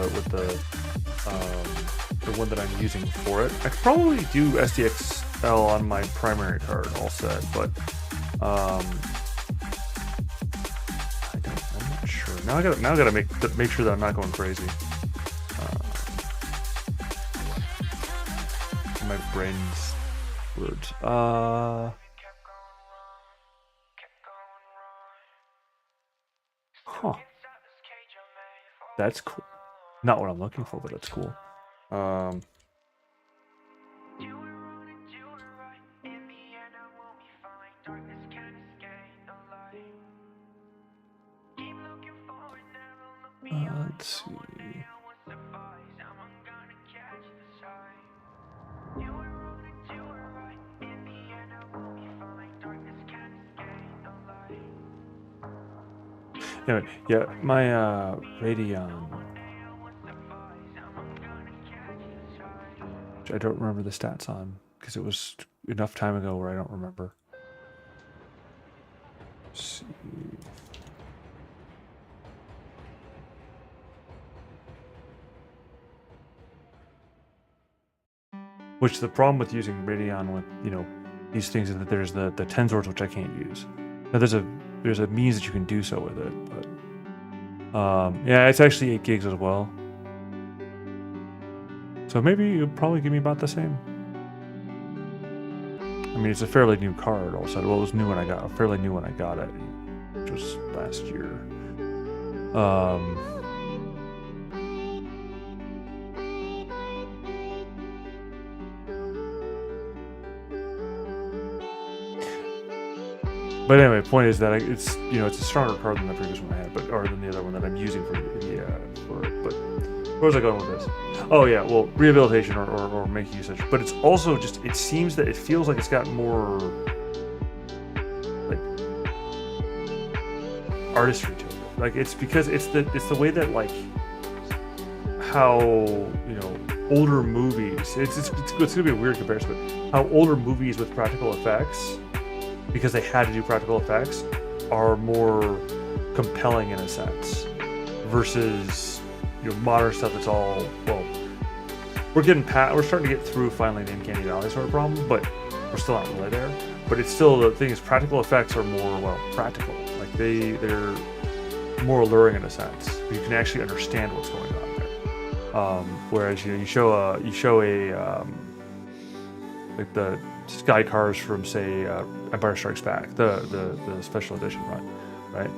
the one that I'm using for it. I could probably do SDXL on my primary card all set, but I'm not sure. Now I gotta make sure that I'm not going crazy. My brain's words. Huh. That's cool. Not what I'm looking for, but that's cool. Let's see. Anyway, yeah, my Radeon, which I don't remember the stats on because it was enough time ago where I don't remember. Let's see. Which the problem with using Radeon with these things is that there's the tensors which I can't use. Now there's a means that you can do so with it, but yeah, it's actually 8 gigs as well. So maybe it'll probably give me about the same. I mean, it's a fairly new card also. Well, it was new when I got fairly new when I got it, which was last year. But anyway, point is that it's it's a stronger card than the previous one I had, or than the other one that I'm using for it. But where was I going with this? Oh yeah, well, rehabilitation or make usage. But it's also just it seems that it feels like it's got more like artistry to it. Like it's because it's the way that like how older movies. It's gonna be a weird comparison, but how older movies with practical effects, because they had to do practical effects, are more compelling in a sense versus modern stuff that's all, well, we're starting to get through finally the Uncanny Valley sort of problem, but we're still not really there. But it's still, the thing is, practical effects are more, well, practical. Like they're more alluring in a sense. You can actually understand what's going on there. Whereas you show a like the sky cars from, say, Empire Strikes Back, the special edition run, right?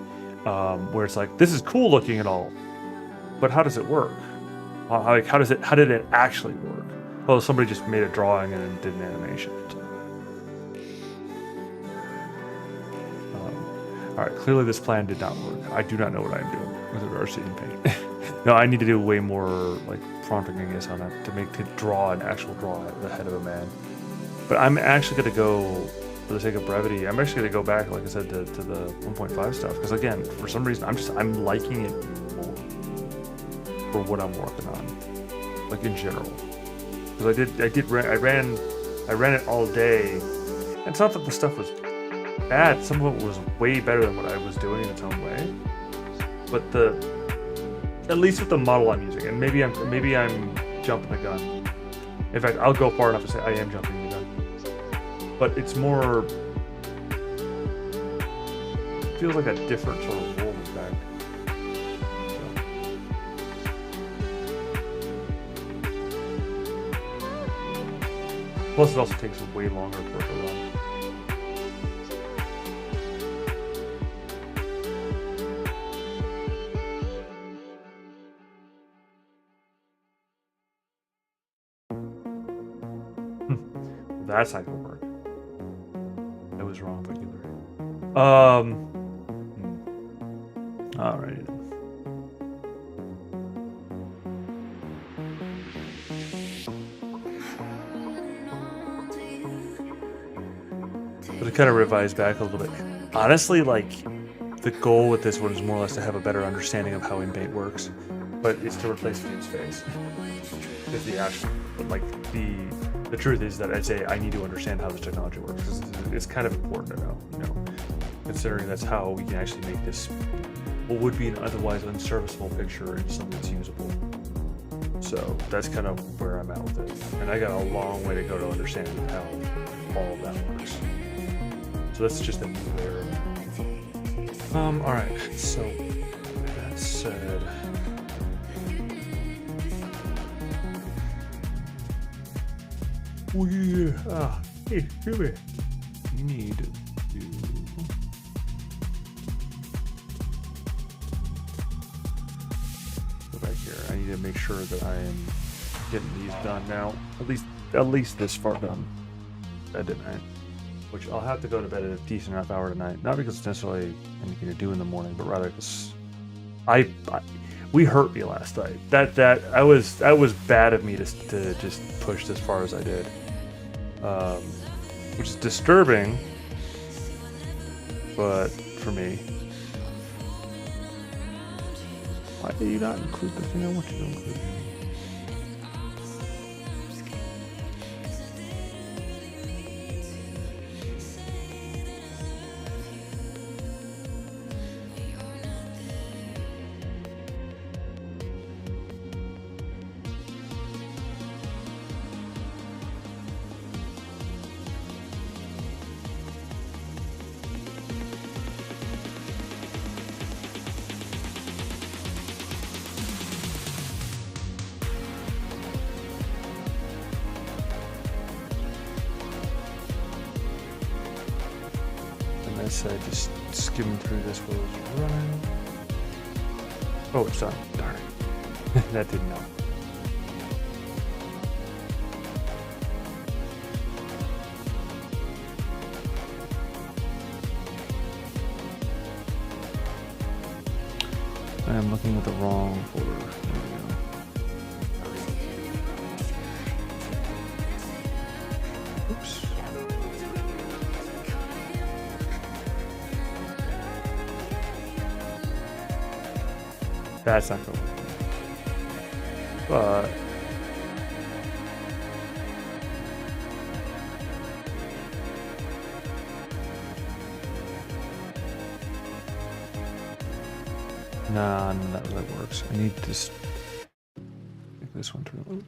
Where it's like, this is cool looking and all, but how does it work? How did it actually work? Well, somebody just made a drawing and did an animation. All right, clearly this plan did not work. I do not know what I'm doing with regards to Paint. No, I need to do way more like prompting, I guess, on that to draw an actual draw at the head of a man. But I'm actually going to go, for the sake of brevity, I'm actually going to go back, like I said, to the 1.5 stuff. Because again, for some reason, I'm liking it more for what I'm working on, like in general. Because I ran it all day, it's not that the stuff was bad. Some of it was way better than what I was doing in its own way. But at least with the model I'm using, and maybe I'm jumping the gun. In fact, I'll go far enough to say I am jumping the gun. But it's more, it feels like a different sort of world, in fact. Plus, it also takes way longer for it to run. That's not gonna work. I was wrong, but you were right. Alrighty then. But to kind of revise back a little bit, honestly, like, the goal with this one is more or less to have a better understanding of how in-paint works, but it's to replace Fume's face. Is the actual, but like the truth is that I need to understand how this technology works, because it's kind of important to know, considering that's how we can actually make this what would be an otherwise unserviceable picture into something that's usable. So that's kind of where I'm at with it, and I got a long way to go to understanding how all of that works. So that's just a new layer. All right. So that said, hey, come here. You need to go back here. I need to make sure that I am getting these done now. At least this far done. That didn't I? Which I'll have to go to bed at a decent enough hour tonight. Not because it's necessarily anything to do in the morning, but rather because we hurt me last night. That was bad of me to just push as far as I did, which is disturbing. But for me, why did you not include the thing I want you to include? I said just skimming through this while it was running. Oh, it's done. Darn it. That didn't help. I am looking at the wrong folder. There we go. Oops. That's not going to work. But nah, none of that really works. I need to make this one through.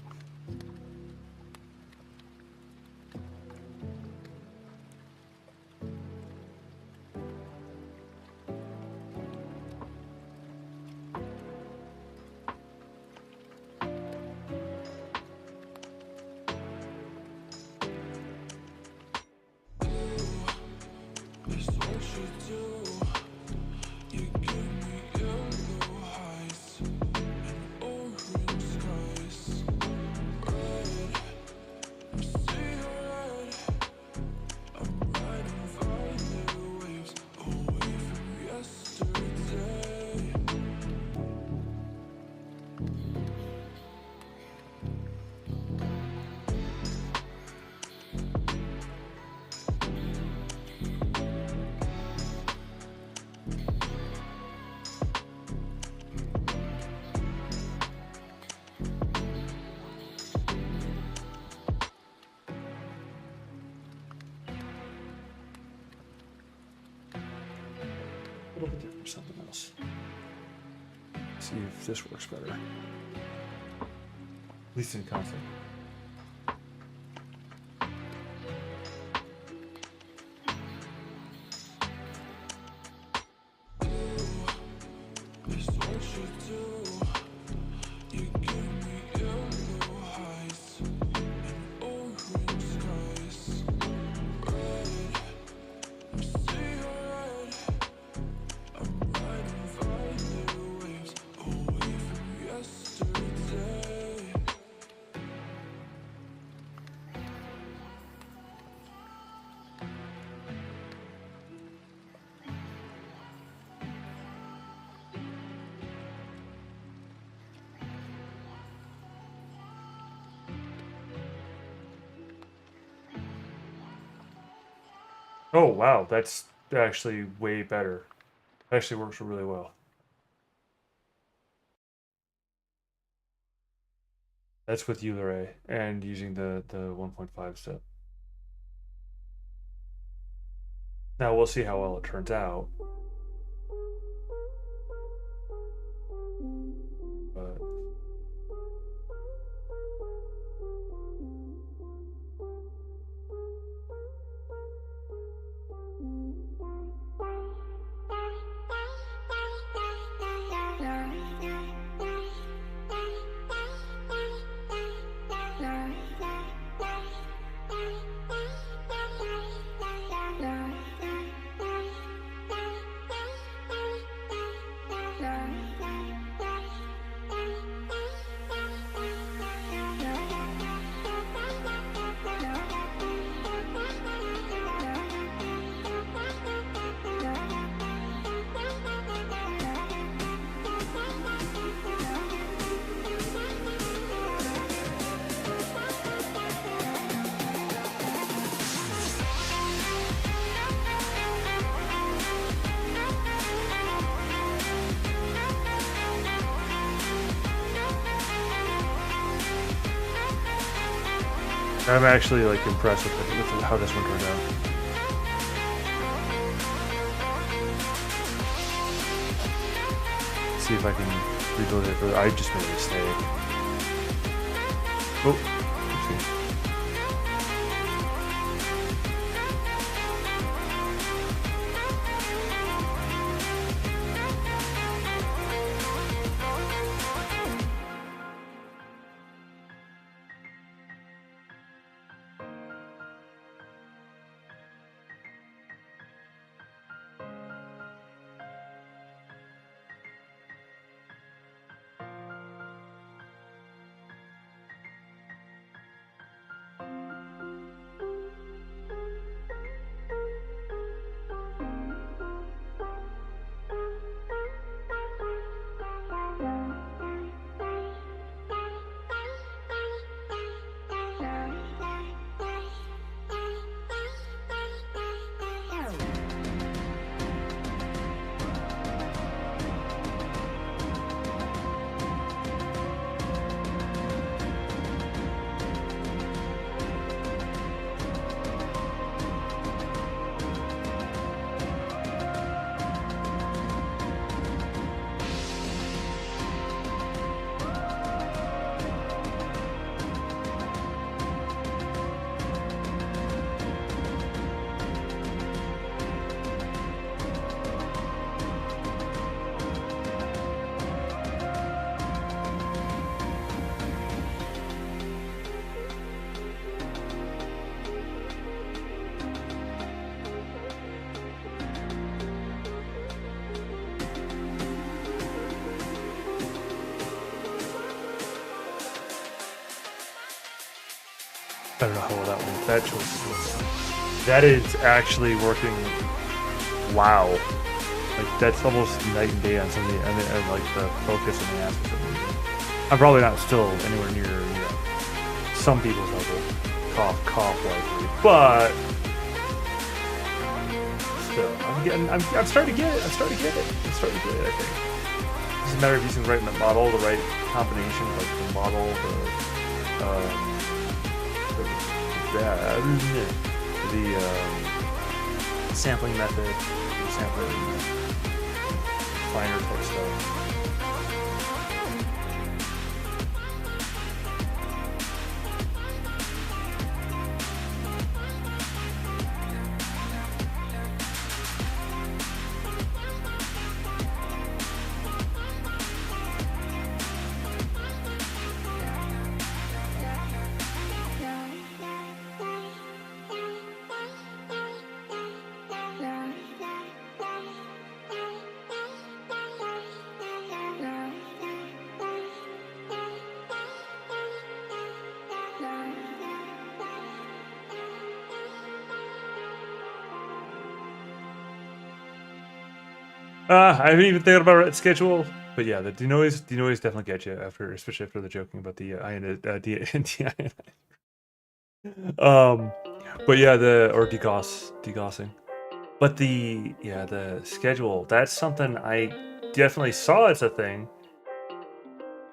something else. See if this works better. At least in constant. It's what you do. You give me yellow heights and orange skies. Red, I'm seeing red. I'm riding violet waves away from yesterday. Oh wow, that's actually way better. It actually works really well. That's with Euler and using the 1.5 step. Now we'll see how well it turns out. But I'm actually like impressed with how this one turned out. See if I can rebuild it further. I just made a mistake. Oh, oopsie. I don't know how well that one. That choice is working. That is actually working. Wow, like that's almost night and day on some of the. I mean, like the focus and the aspect of it. I'm probably not still anywhere near some people's level, cough likely, but still, I'm starting to get it. I'm starting to get it. I think it's just a matter of using the right model, the right combination, like the model, the sampling method, finer touch stuff. I haven't even thought about a schedule, but yeah, the denoise definitely get you after, especially after the joking about the but yeah, or degaussing. But the schedule, that's something I definitely saw as a thing.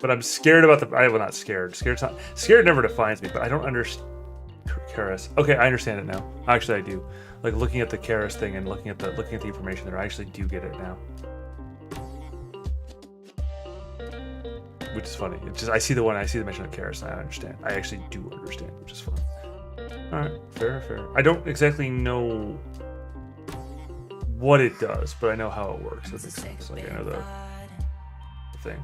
But I'm scared about well, not scared. Scared never defines me, but I don't understand Keras. Okay, I understand it now. Actually, I do. Like looking at the Keras thing and looking at the information there, I actually do get it now. Which is funny. It's just I see the mention of Keras and I understand. I actually do understand, which is fun. Alright, fair. I don't exactly know what it does, but I know how it works. That makes sense. Like I know the thing.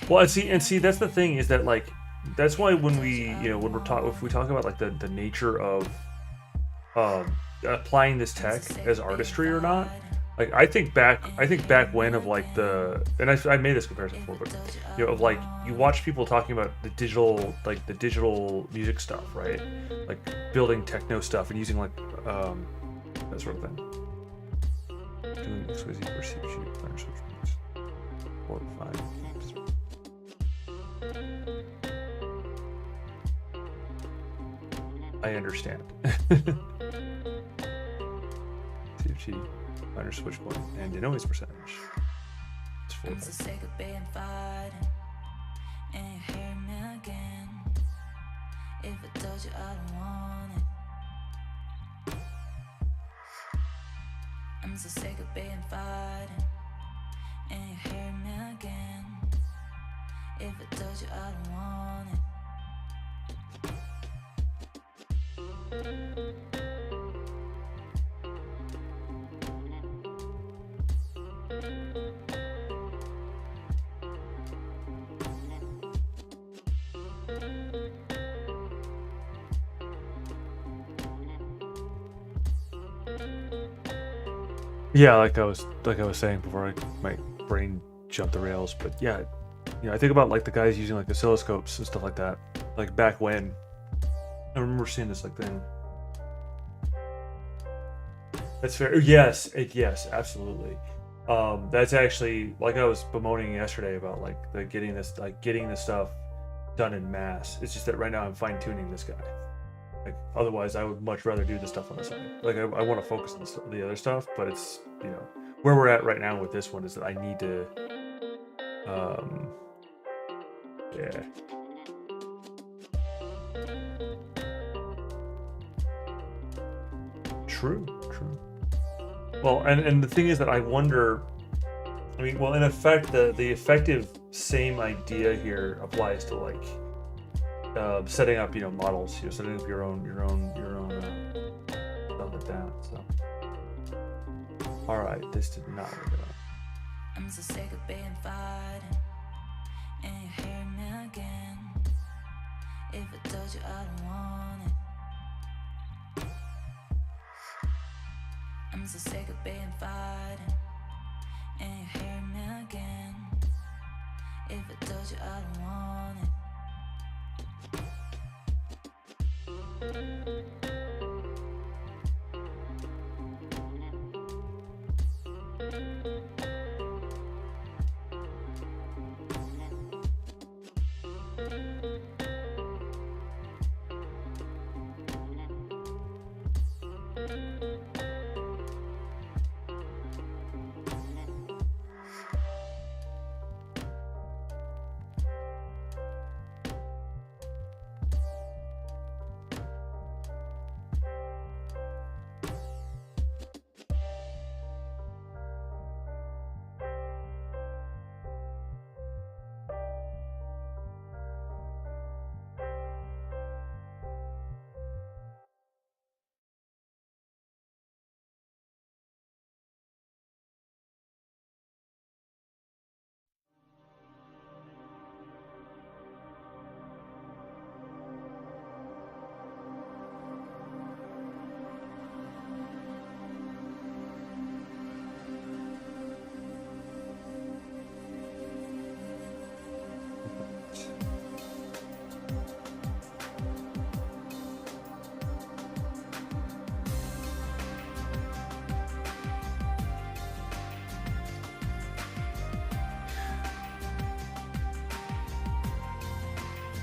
Well, and see that's the thing, is that like that's why when we if we talk about like the nature of applying this tech as artistry or not, like I think back when of like I made this comparison before, but of like you watch people talking about the digital music stuff, right? Like building techno stuff and using like that sort of thing. Doing exquisite perception, 4 to 5. I understand. CFG, minor switch point, and denoise percentage. It's 4. I'm so sick of being fighting, and you hear me again. If I told you I don't want it, I'm so sick of being fighting, and you hear me again. If I told you I don't want it. Yeah, like I was saying before, my brain jumped the rails. But yeah, I think about like the guys using like oscilloscopes and stuff like that. Like back when, I remember seeing this like thing. That's fair. Yes, absolutely. That's actually like I was bemoaning yesterday about like getting this stuff done in mass. It's just that right now I'm fine tuning this guy. Like otherwise, I would much rather do the stuff on the side. Like I want to focus on the other stuff, but it's where we're at right now with this one is that I need to, yeah. True. Well, and the thing is that I wonder. I mean, well, in effect, the effective same idea here applies to like setting up, models. Setting up your own stuff like that. So, all right, this did not work at all. I'm so sick of being fighting, and you hear me again. If I told you I don't want it, I'm so sick of being fighting, and you hear me again. If I told you I don't want it.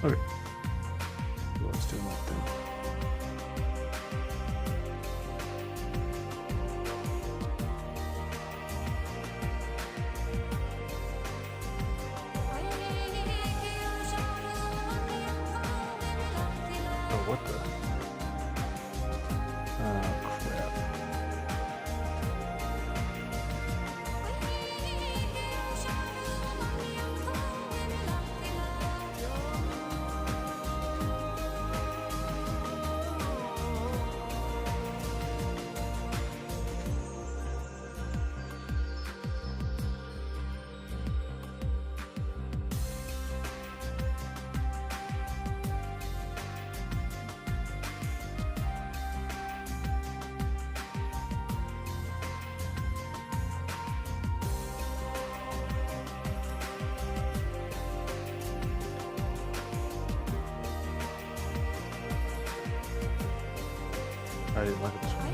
Okay. Let's do that then. Oh, what the? Oh, crap. I didn't like this one.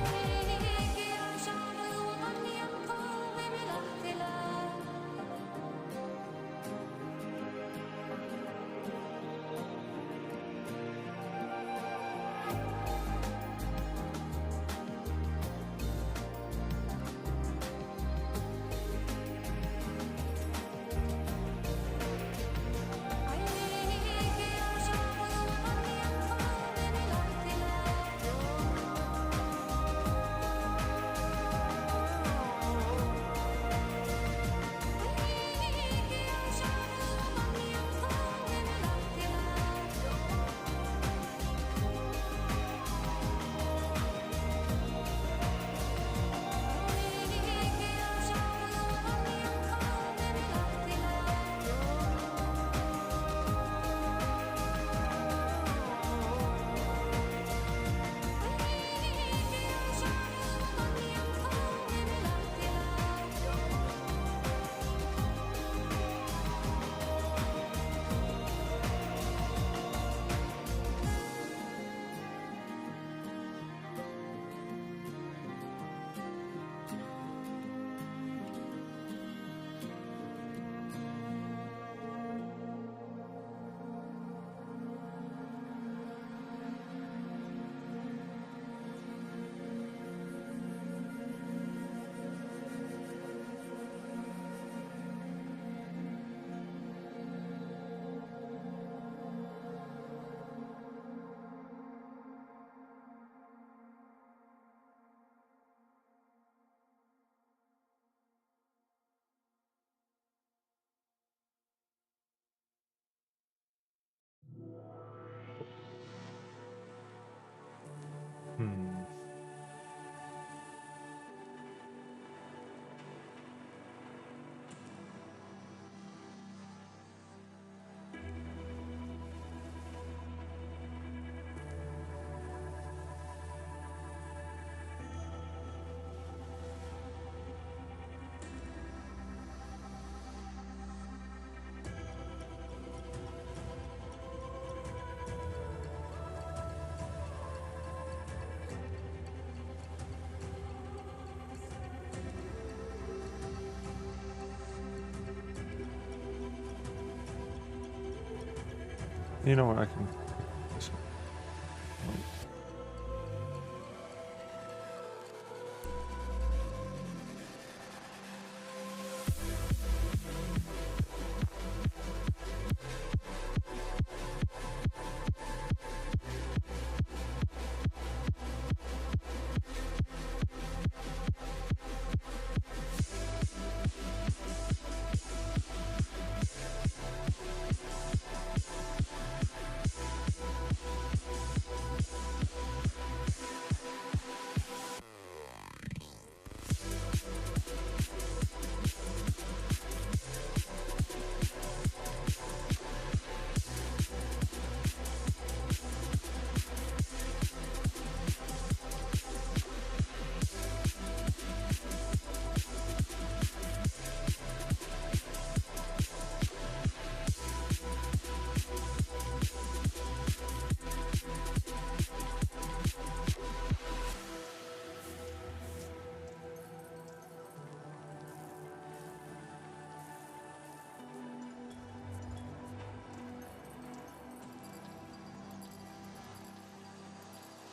Hmm. You know what? I can. Listen.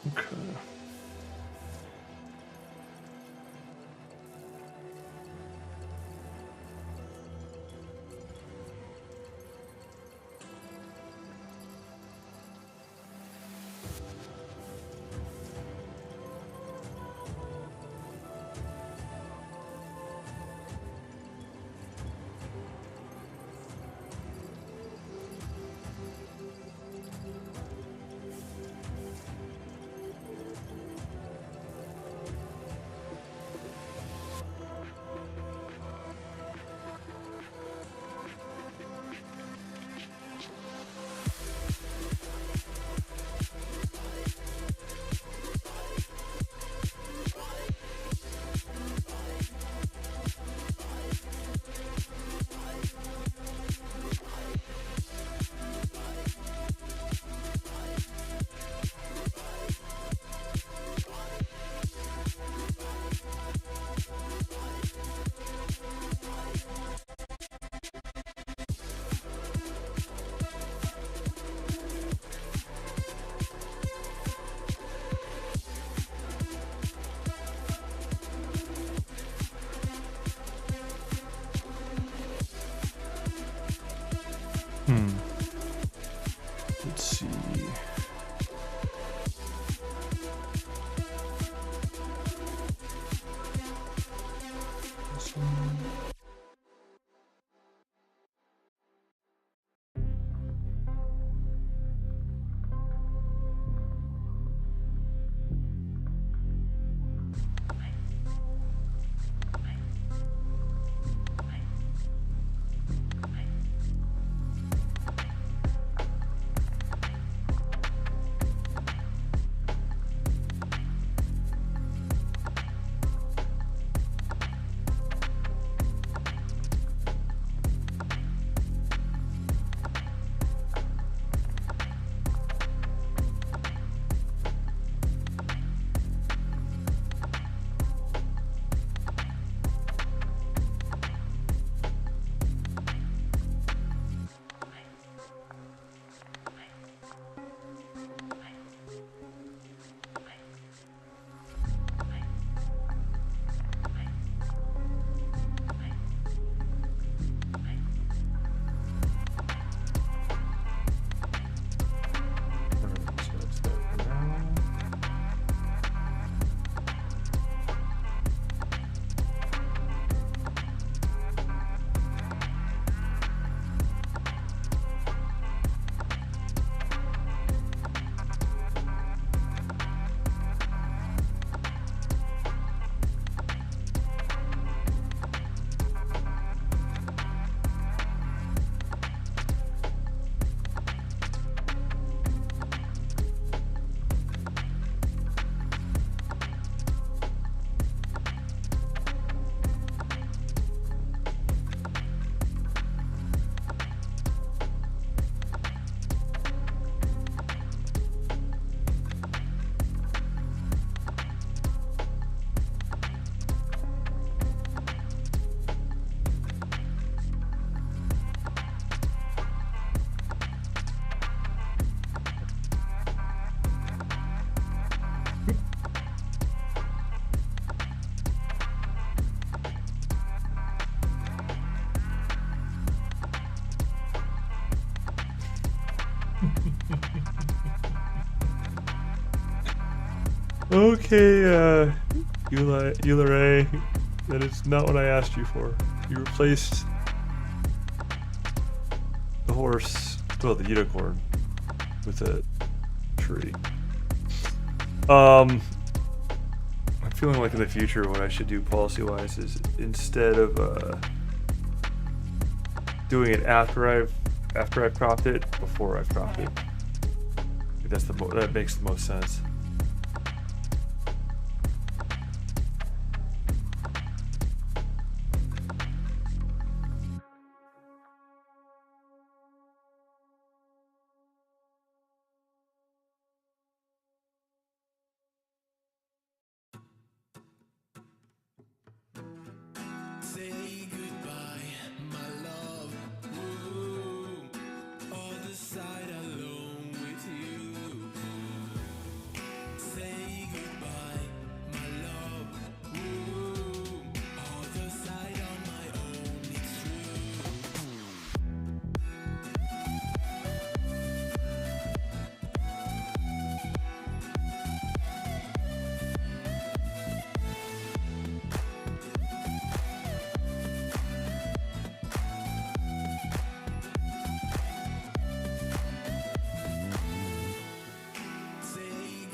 Okay. Let's see. This one. Alright, so that's that for now. Okay, Eularay, that is not what I asked you for. You replaced the horse, well, the unicorn, with a tree. I'm feeling like in the future what I should do policy-wise is instead of doing it after I've cropped it, before I've cropped it. I think that makes the most sense. Say goodbye, my love. Ooh, other side alone with you.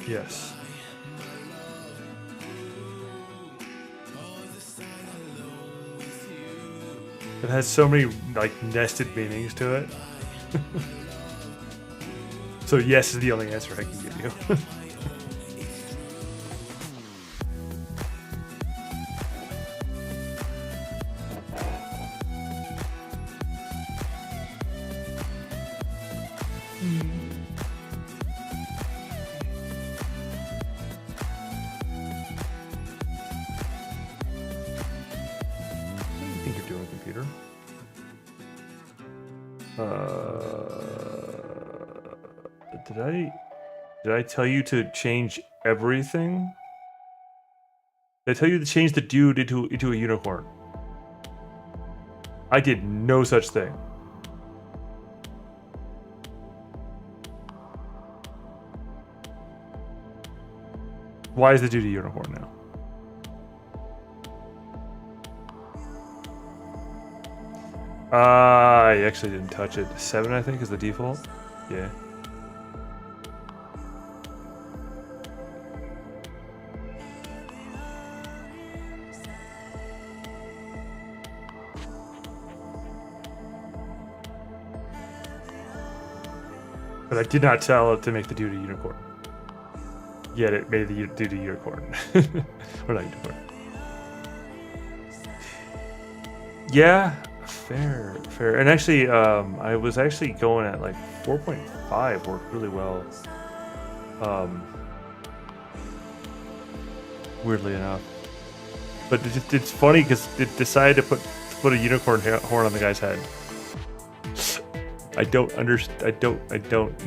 Yes. It has so many like nested meanings to it. So yes is the only answer I can give you. What do you think you're doing, computer? Did I tell you to change everything? Did I tell you to change the dude into a unicorn? I did no such thing. Why is the dude a unicorn now? I actually didn't touch it. 7, I think, is the default. Yeah. But I did not tell it to make the dude a unicorn. Yet it made the dude a unicorn. Or not unicorn. Yeah, fair. And actually, I was actually going at like 4.5, worked really well. Weirdly enough. But it's funny because it decided to put a unicorn horn on the guy's head. I don't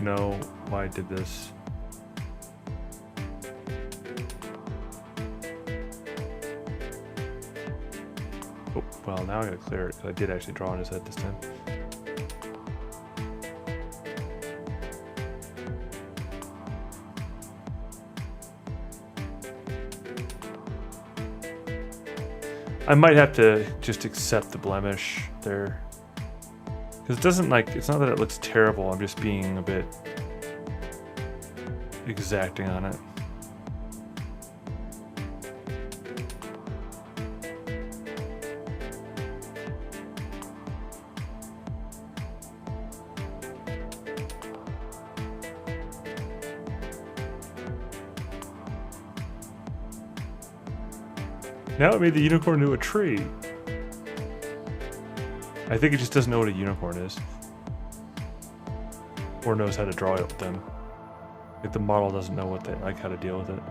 know why I did this. Oh, well, now I gotta clear it because I did actually draw on his head this time. I might have to just accept the blemish there. Because it doesn't like, it's not that it looks terrible, I'm just being a bit exacting on it. Now it made the unicorn into a tree. I think it just doesn't know what a unicorn is. Or knows how to draw it with them. Like the model doesn't know what they like how to deal with it.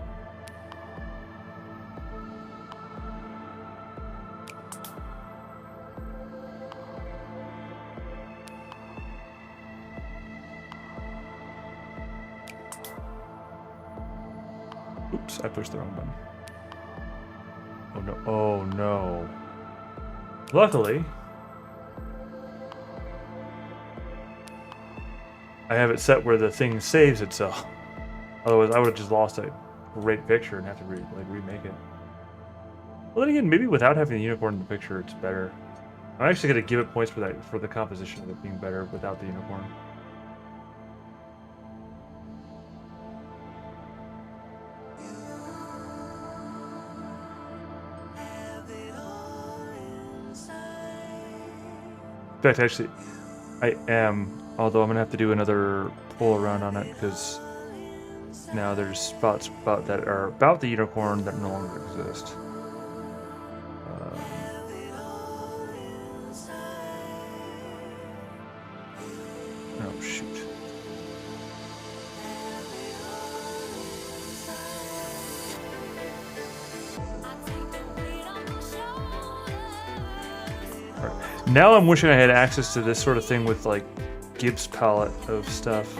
Oops, I pushed the wrong button. Oh no, oh no. Luckily, I have it set where the thing saves itself. Otherwise, I would have just lost a great picture and have to remake it. Well, then again, maybe without having the unicorn in the picture, it's better. I'm actually going to give it points for the composition of it being better without the unicorn. In fact, actually, I am. Although I'm gonna have to do another pull around on it because now there's spots that are about the unicorn that no longer exist. Oh shoot! All right. Now I'm wishing I had access to this sort of thing with like Gibbs palette of stuff.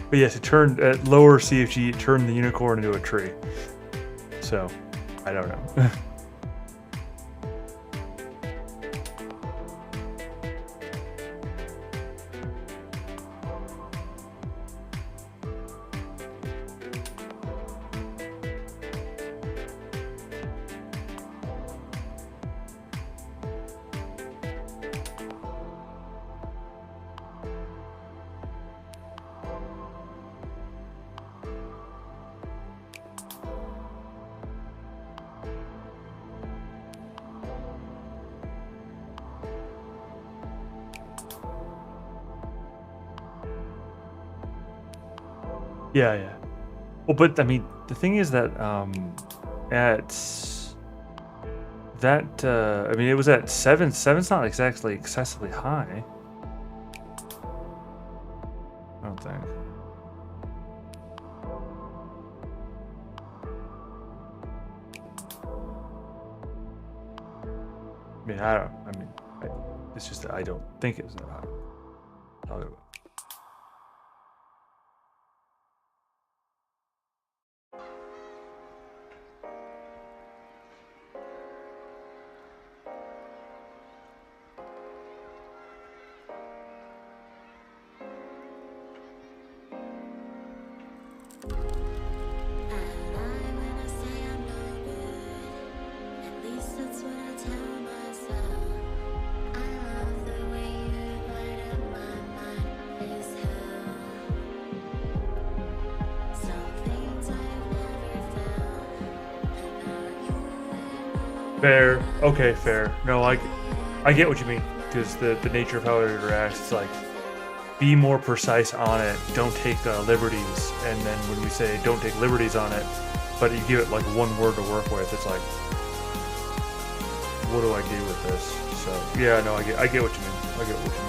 But yes, it turned at lower CFG, it turned the unicorn into a tree. So I don't know. Yeah, yeah. Well, but I mean, the thing is that at that I mean, it was at 7. 7's not exactly excessively high. I don't think. I mean, it's just that I don't think it was that high. Fair. Okay, fair. No, I get what you mean, because the nature of how it interacts, it's like, be more precise on it. Don't take liberties. And then when we say don't take liberties on it, but you give it like one word to work with, it's like, what do I do with this? So yeah, no, I get what you mean. I get what you mean.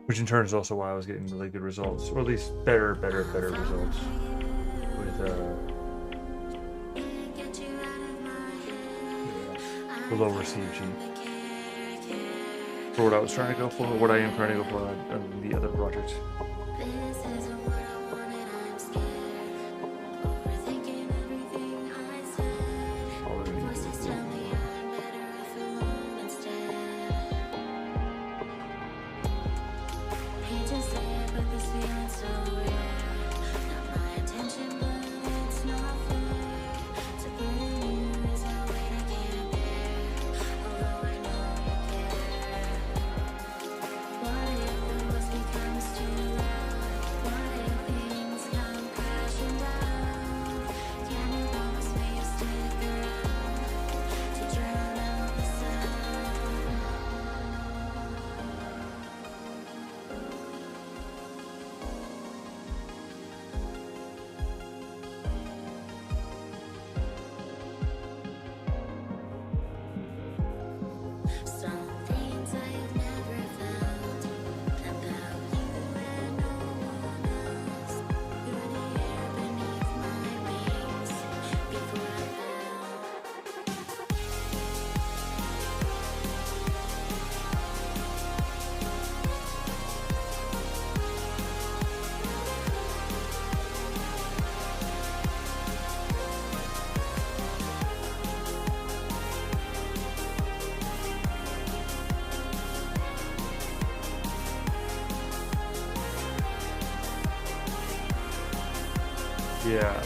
Which in turn is also why I was getting really good results, or at least better results with the lower CG. For what I was trying to go for, what I am trying to go for on the other projects. Yeah.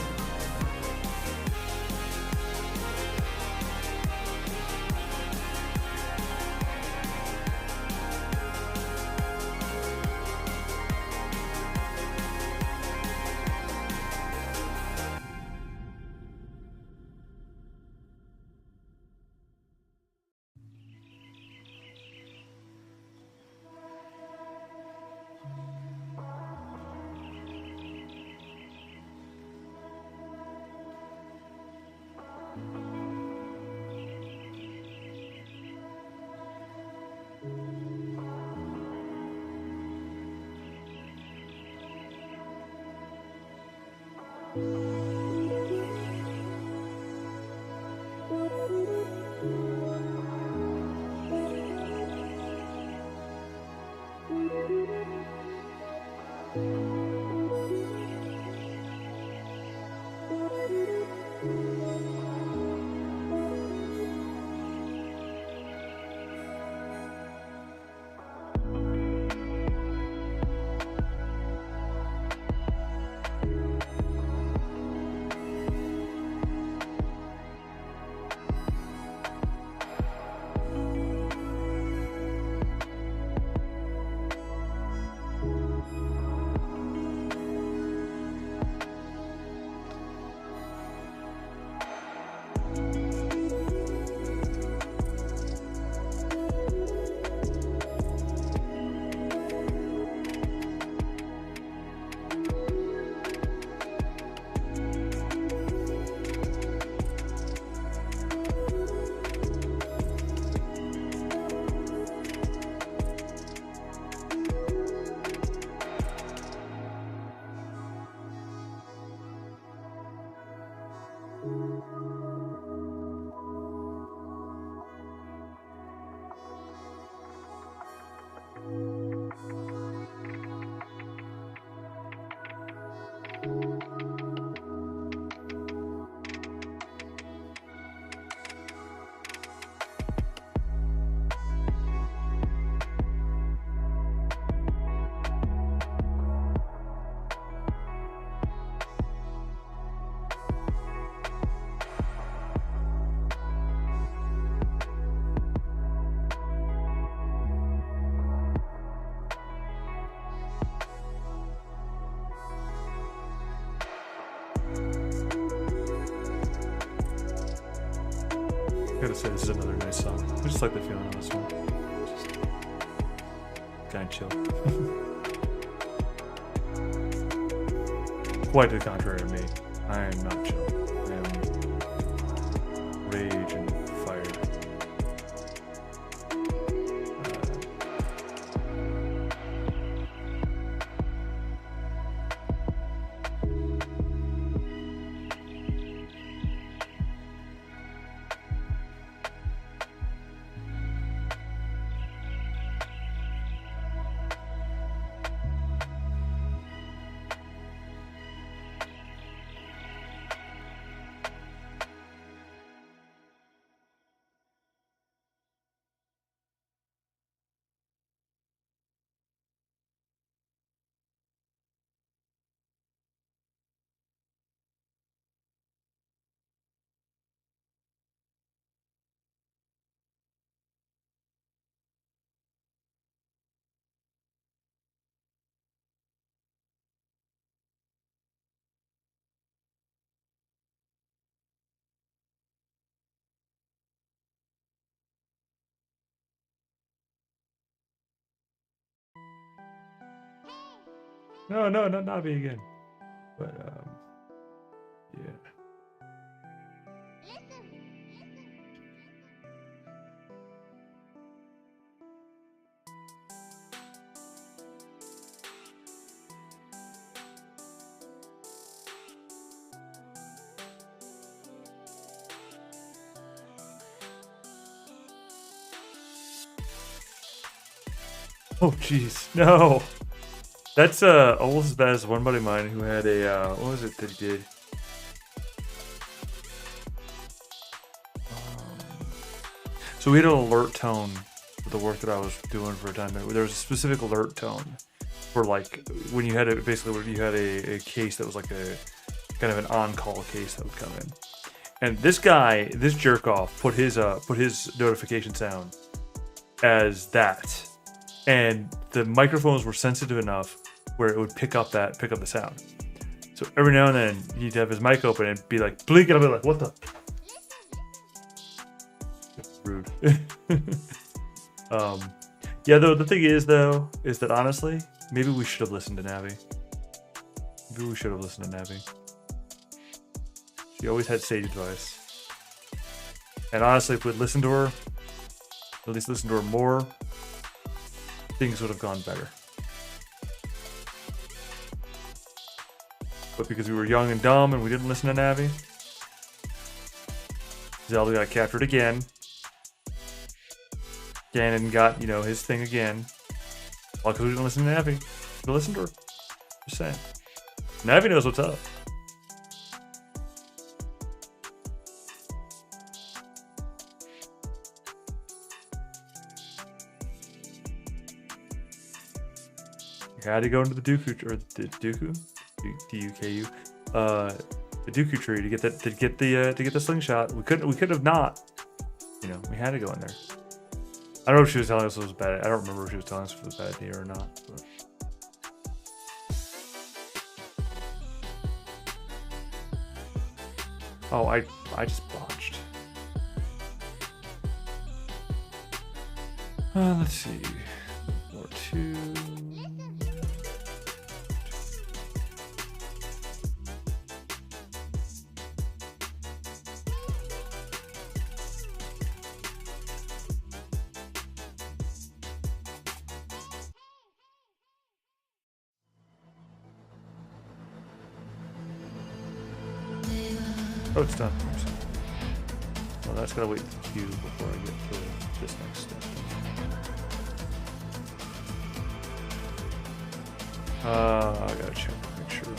Gotta say, this is another nice song. I just like the feeling of this one. Just kind of chill. Quite to the contrary of me. I am not chill. I am rage and fire. No, not me again. But yeah. Oh jeez, no. That's almost as bad as one buddy of mine who had a what was it that he did? So we had an alert tone for the work that I was doing for a time. There was a specific alert tone for like when you had a basically when you had a case that was like a kind of an on-call case that would come in. And this guy, this jerk off, put his notification sound as that, and the microphones were sensitive enough where it would pick up the sound. So every now and then he'd have his mic open and be like, blink, and I'd be like, what the? Rude. Yeah, though the thing is that honestly, maybe we should have listened to Navi. Maybe we should have listened to Navi. She always had sage advice. And honestly, if we'd listened to her, at least listen to her more, things would have gone better. But because we were young and dumb and we didn't listen to Navi, Zelda got captured again. Ganon got, his thing again. All because we didn't listen to Navi. We listened to her. Just saying. Navi knows what's up. You had to go into the Dooku, or the Dooku? D-U-K-U. The Dooku tree to get the slingshot. We could have not. We had to go in there. I don't know if she was telling us it was a bad. I don't remember if she was telling us it was a bad idea or not. But. Oh, I just botched. Let's see. More 2. Oh, it's done. Well, that's gotta wait in the queue before I get to this next step. I gotta check, make sure.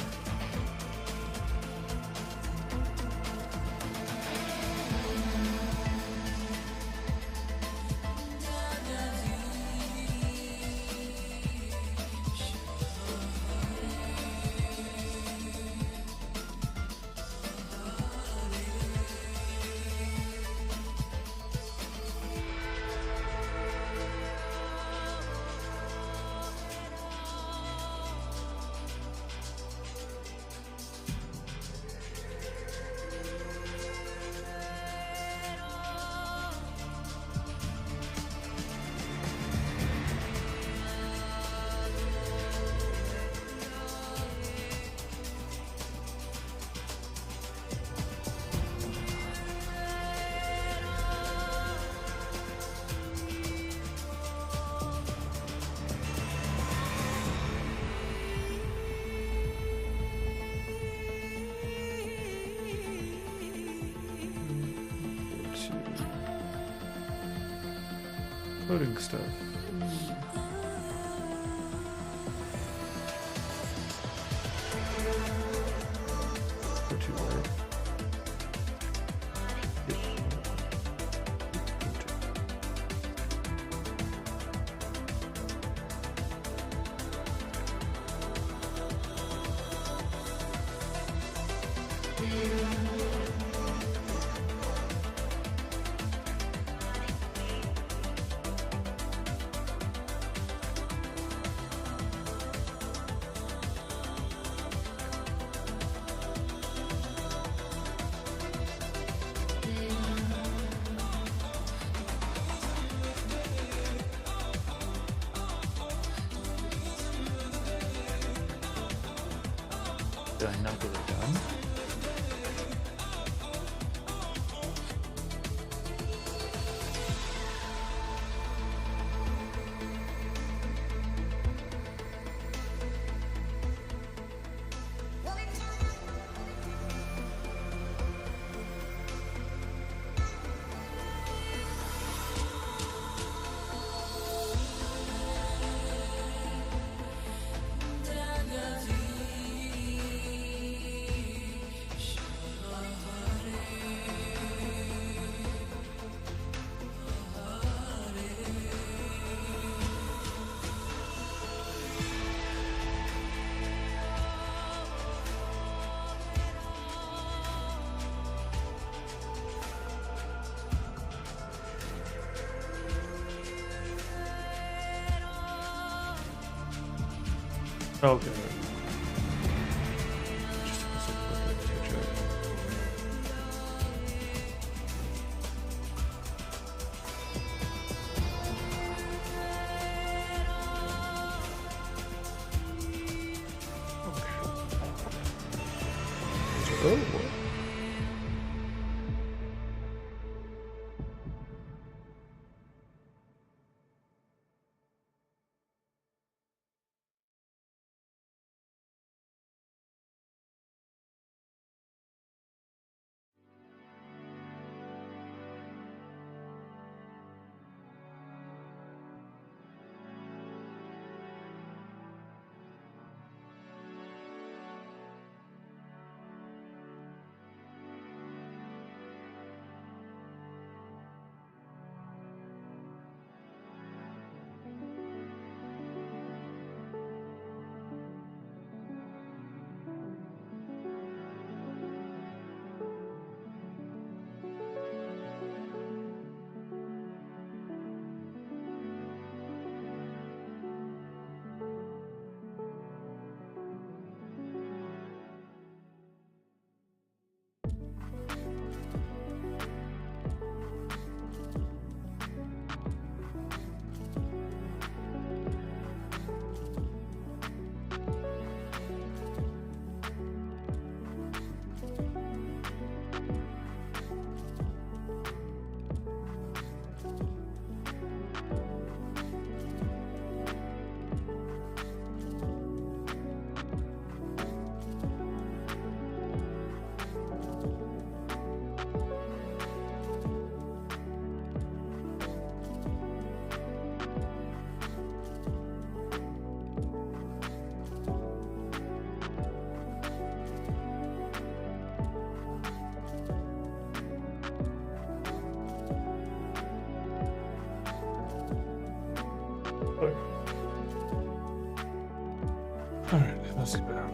Coding stuff. Go to where? Did I not get it done? Okay. Just take a second look at it, check. Okay. Oh. All right, let's get back.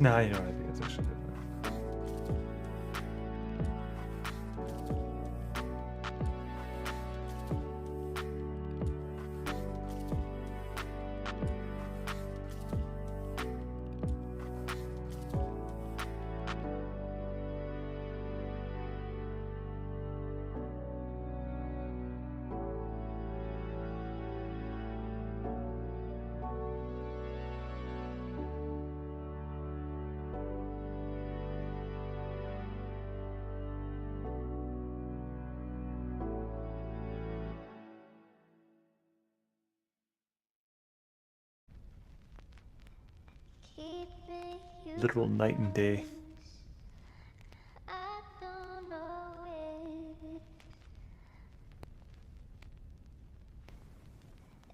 Nah, you know, I think it's actually different. Keeping you Literal night and day. close. I don't know it.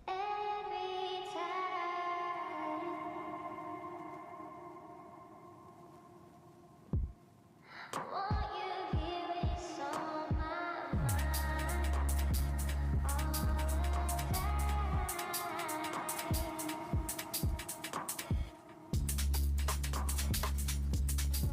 Every time want you here, it's on my mind all the time.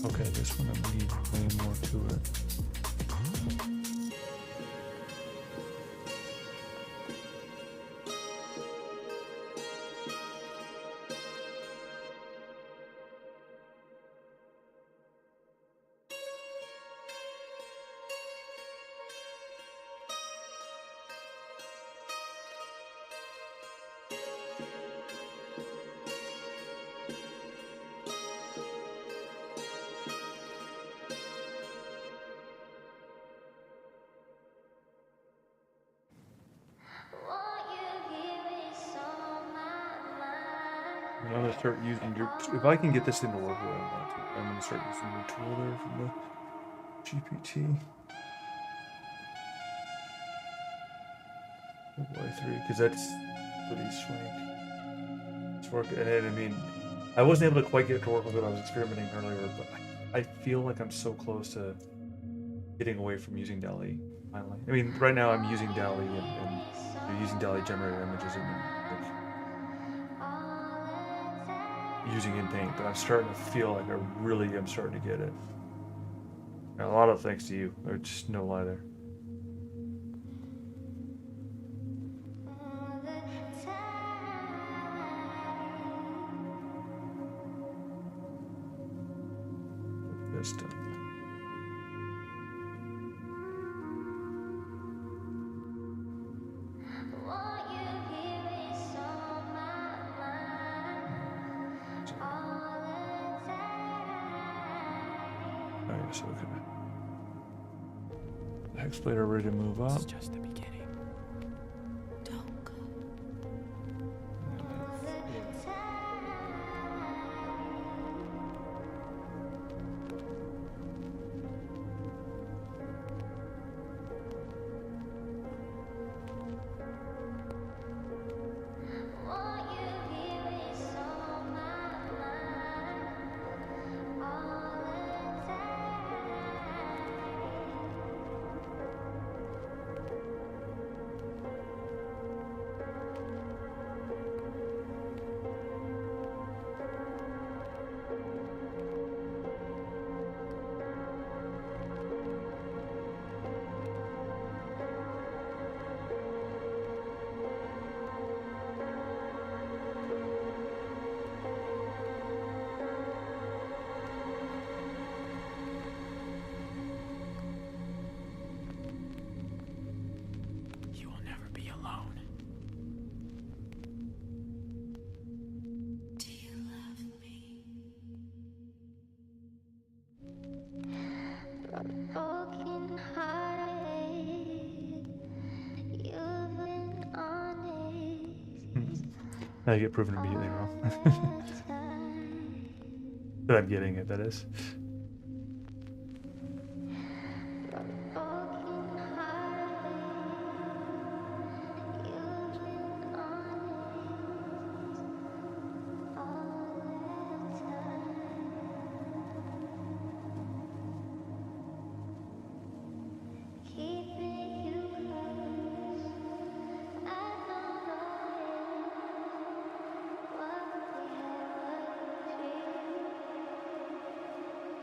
Okay, this one I need way more to it. What you hear is on my mind. I'm gonna start using your. If I can get this thing to work the way I want it to, I'm gonna start using your tool there from the GPT. Y3, because that's pretty swank. It's working, and I mean, I wasn't able to quite get it to work with it. I was experimenting earlier, but I feel like I'm so close to getting away from using DALL-E finally. I mean, right now I'm using DALL-E and you're using DALL-E generated images and then like, using in Paint, but I'm starting to feel like I really am starting to get it. And a lot of thanks to you. There's just no lie there. All the time. This done. What you hear is on my mind. All the time. Oh, yes, okay. The hex plate are ready to move up. It's just the beginning. Don't go. All the time. What you hear is on my mind. All the time. You will never be alone. Do you love me? Broken hearted, you've been honest I get proven immediately wrong. all the time. But I'm getting it, that is. Broken hearted, you've been honest all the time. Keeping you close, I don't know what we had was real.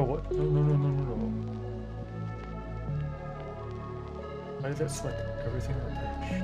what? No, no, no, no, no, no. Why did that select everything on the page?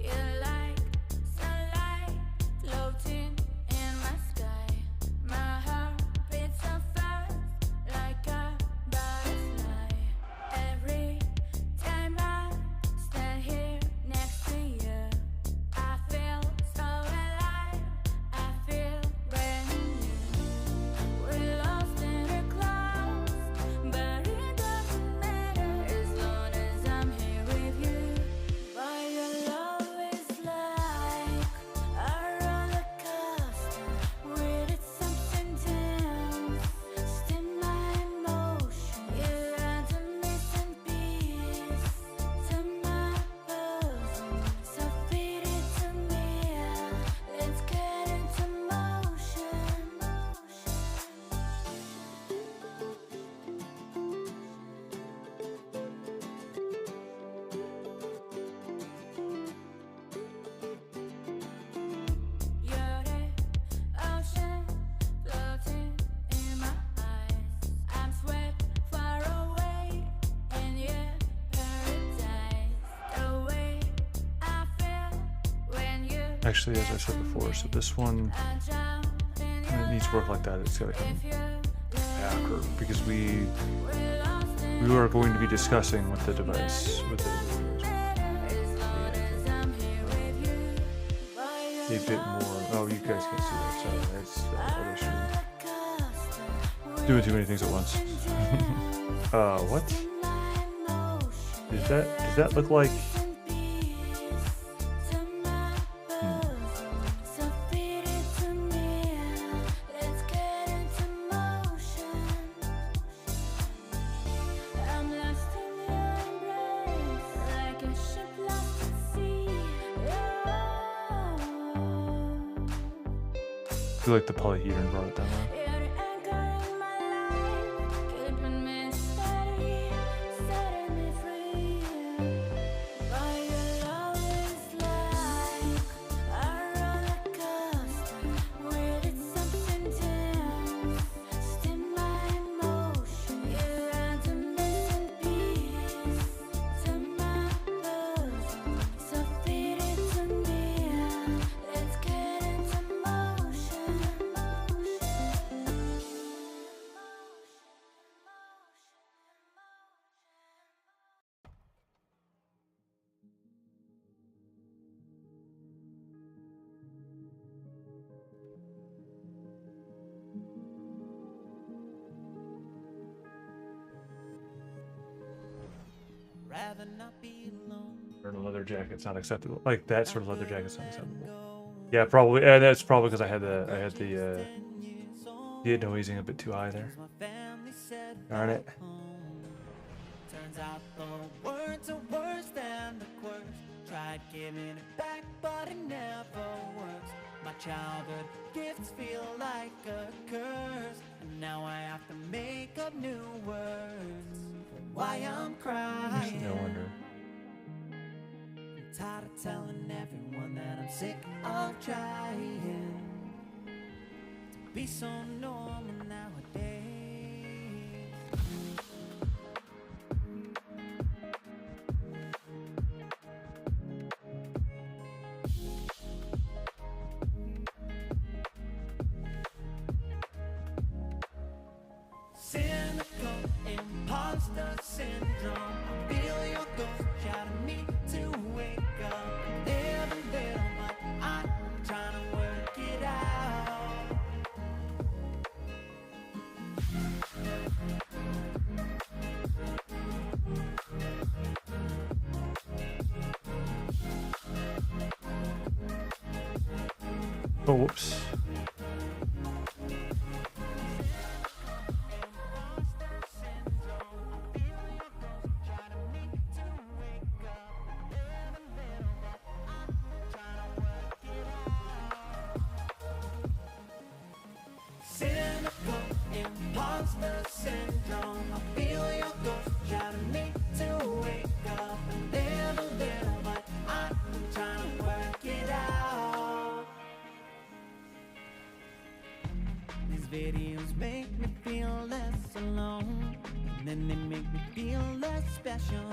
You're like sunlight floating in my sky. My heart beats so fast like a butterfly. Every time I stand here next to you, I feel so alive. I feel brand new. We're lost in the clouds, but it doesn't matter as long as I'm here with you. But your love is like a roller coaster with its ups and downs. Still my emotion, you are the missing piece to my puzzle. So feed it to me, let's get into motion. You're the ocean floating in my eyes. I'm swept far away in your paradise. The way I feel when you Actually, as I said before, so this one, drown in when it needs to work like that, it's got to come if you look after because we are going to be discussing with the device a bit more. Oh, you guys can't see that. Sorry, that's other stream. Doing too many things at once. What? Does that look like? I feel like the polyhedron brought it down. Rather not be alone. Or a leather jacket's not acceptable. Like that sort of leather jacket's not acceptable. Yeah, probably. Yeah, that's probably because I had the noising a bit too high there. Darn it. Turns out the words are worse than the quirks. Tried giving it back, but it never works. My childhood gifts feel like a curse, and now I have to make up new words. Why I'm crying. No wonder. I'm tired of telling everyone that I'm sick of trying to be so normal nowadays. Cynical imposter syndrome. I feel your ghost shouting me to wake up. Live a little, but I'm trying to work it out. Oh, whoops. Cynical imposter syndrome. I feel your ghost shouting me to wake up and live a little, but I'm trying to work it out. These videos make me feel less alone, and then they make me feel less special.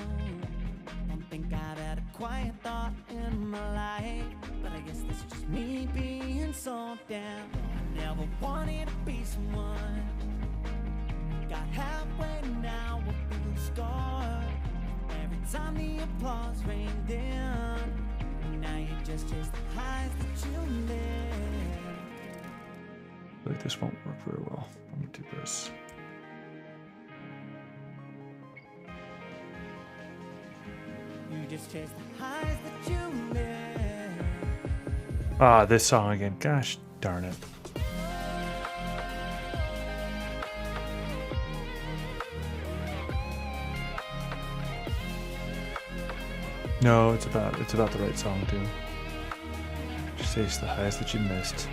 Don't think I've had a quiet thought in my life, but I guess that's just me being so down. I never wanted to be someone. Got halfway now, I feel scarred. Every time the applause rained in, now you just chase the highs that you live. I feel like this won't work very well. I'm gonna do this. You just chase the highs that you live. Ah, this song again. Gosh darn it. No, it's about the right song too. Just chase the highs that you missed.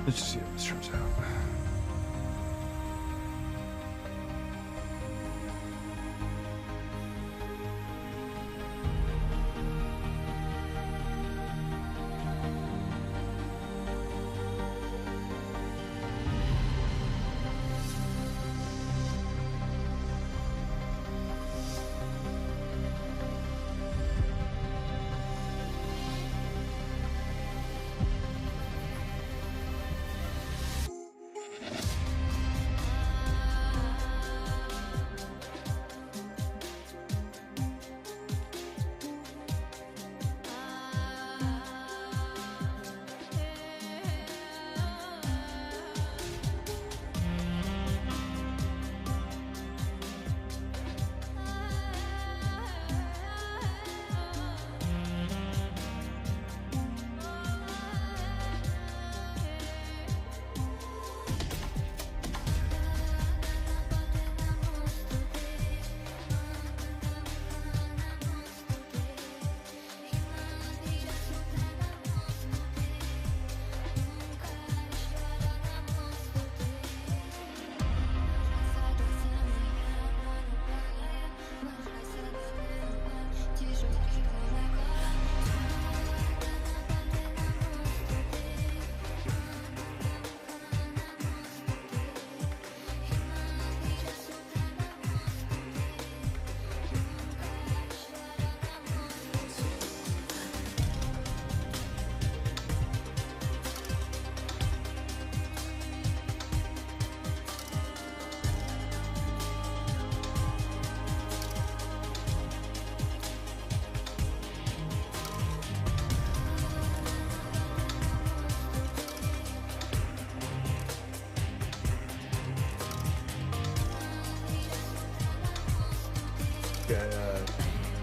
Let's just see how this turns out.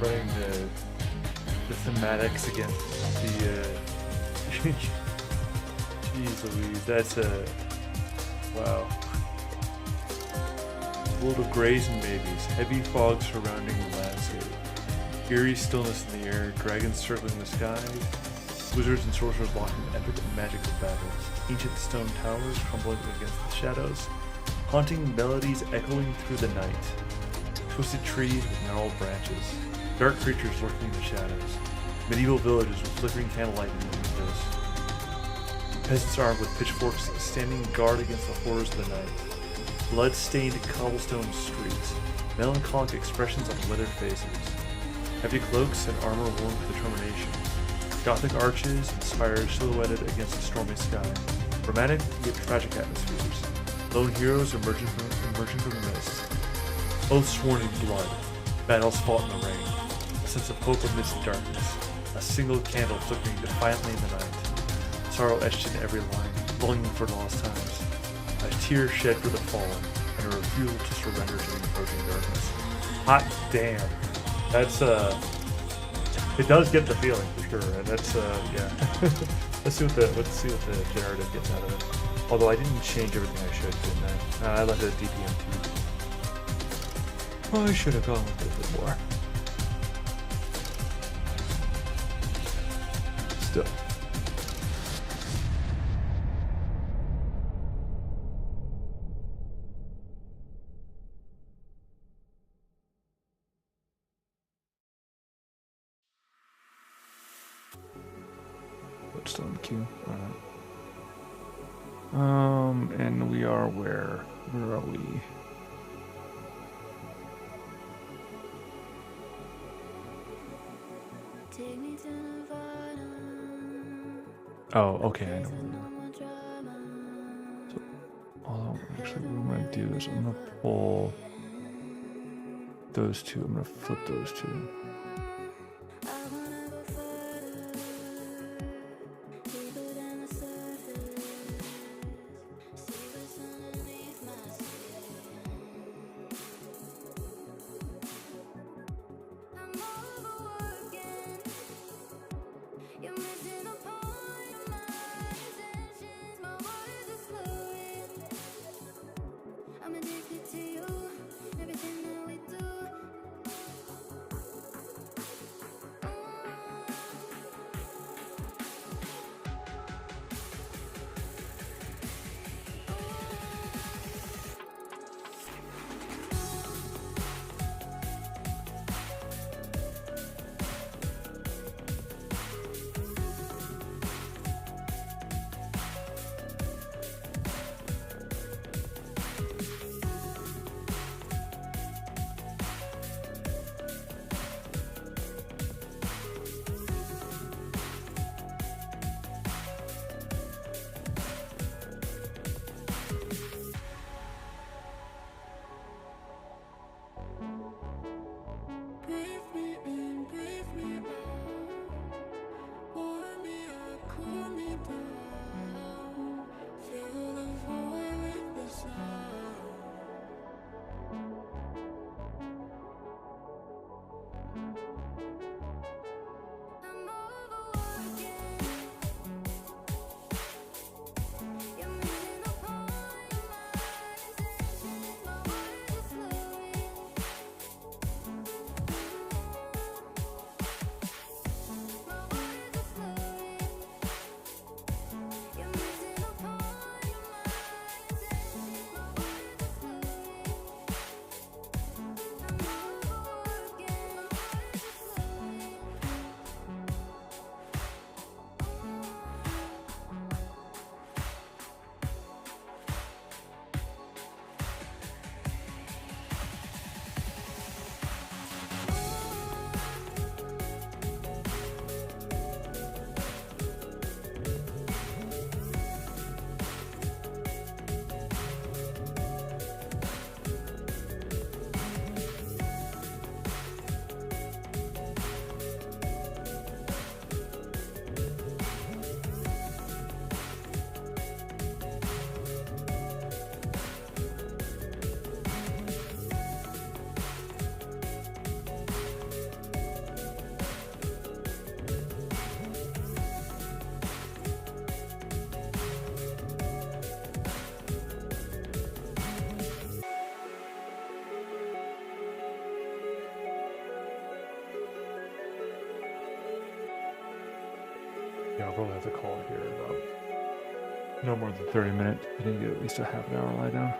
Running the thematics against the jeez Louise, that's a wow. World of grays and maybes, heavy fog surrounding the landscape, eerie stillness in the air, dragons circling the sky, wizards and sorcerers locking epic and magical battles, ancient stone towers crumbling against the shadows, haunting melodies echoing through the night, twisted trees with gnarled branches, dark creatures lurking in the shadows, medieval villages with flickering candlelight in the windows, peasants armed with pitchforks standing guard against the horrors of the night, blood-stained cobblestone streets, melancholic expressions on weathered faces, heavy cloaks and armor worn with determination, gothic arches and spires silhouetted against the stormy sky, romantic yet tragic atmospheres, lone heroes emerging from the mist, oaths sworn in blood, battles fought in the rain, a sense of hope amidst the darkness, a single candle flickering defiantly in the night, sorrow etched in every line, longing for lost times, a tear shed for the fallen, and a refusal to surrender to the approaching darkness. Hot damn. That's, it does get the feeling for sure, and that's, yeah. let's see what the generative gets out of it. Although I didn't change everything I should, didn't I? I left it at DPM2. I should have gone with it a bit more. Still. But still in the queue. Alright. And we are where? Where are we? Take me to Nirvana. Oh, okay, I know. So, actually, what I'm gonna do is I'm gonna pull those two. I'm gonna flip those two. Yeah, I'll probably have to call it here in about no more than 30 minutes. I need to get at least a half an hour lie down.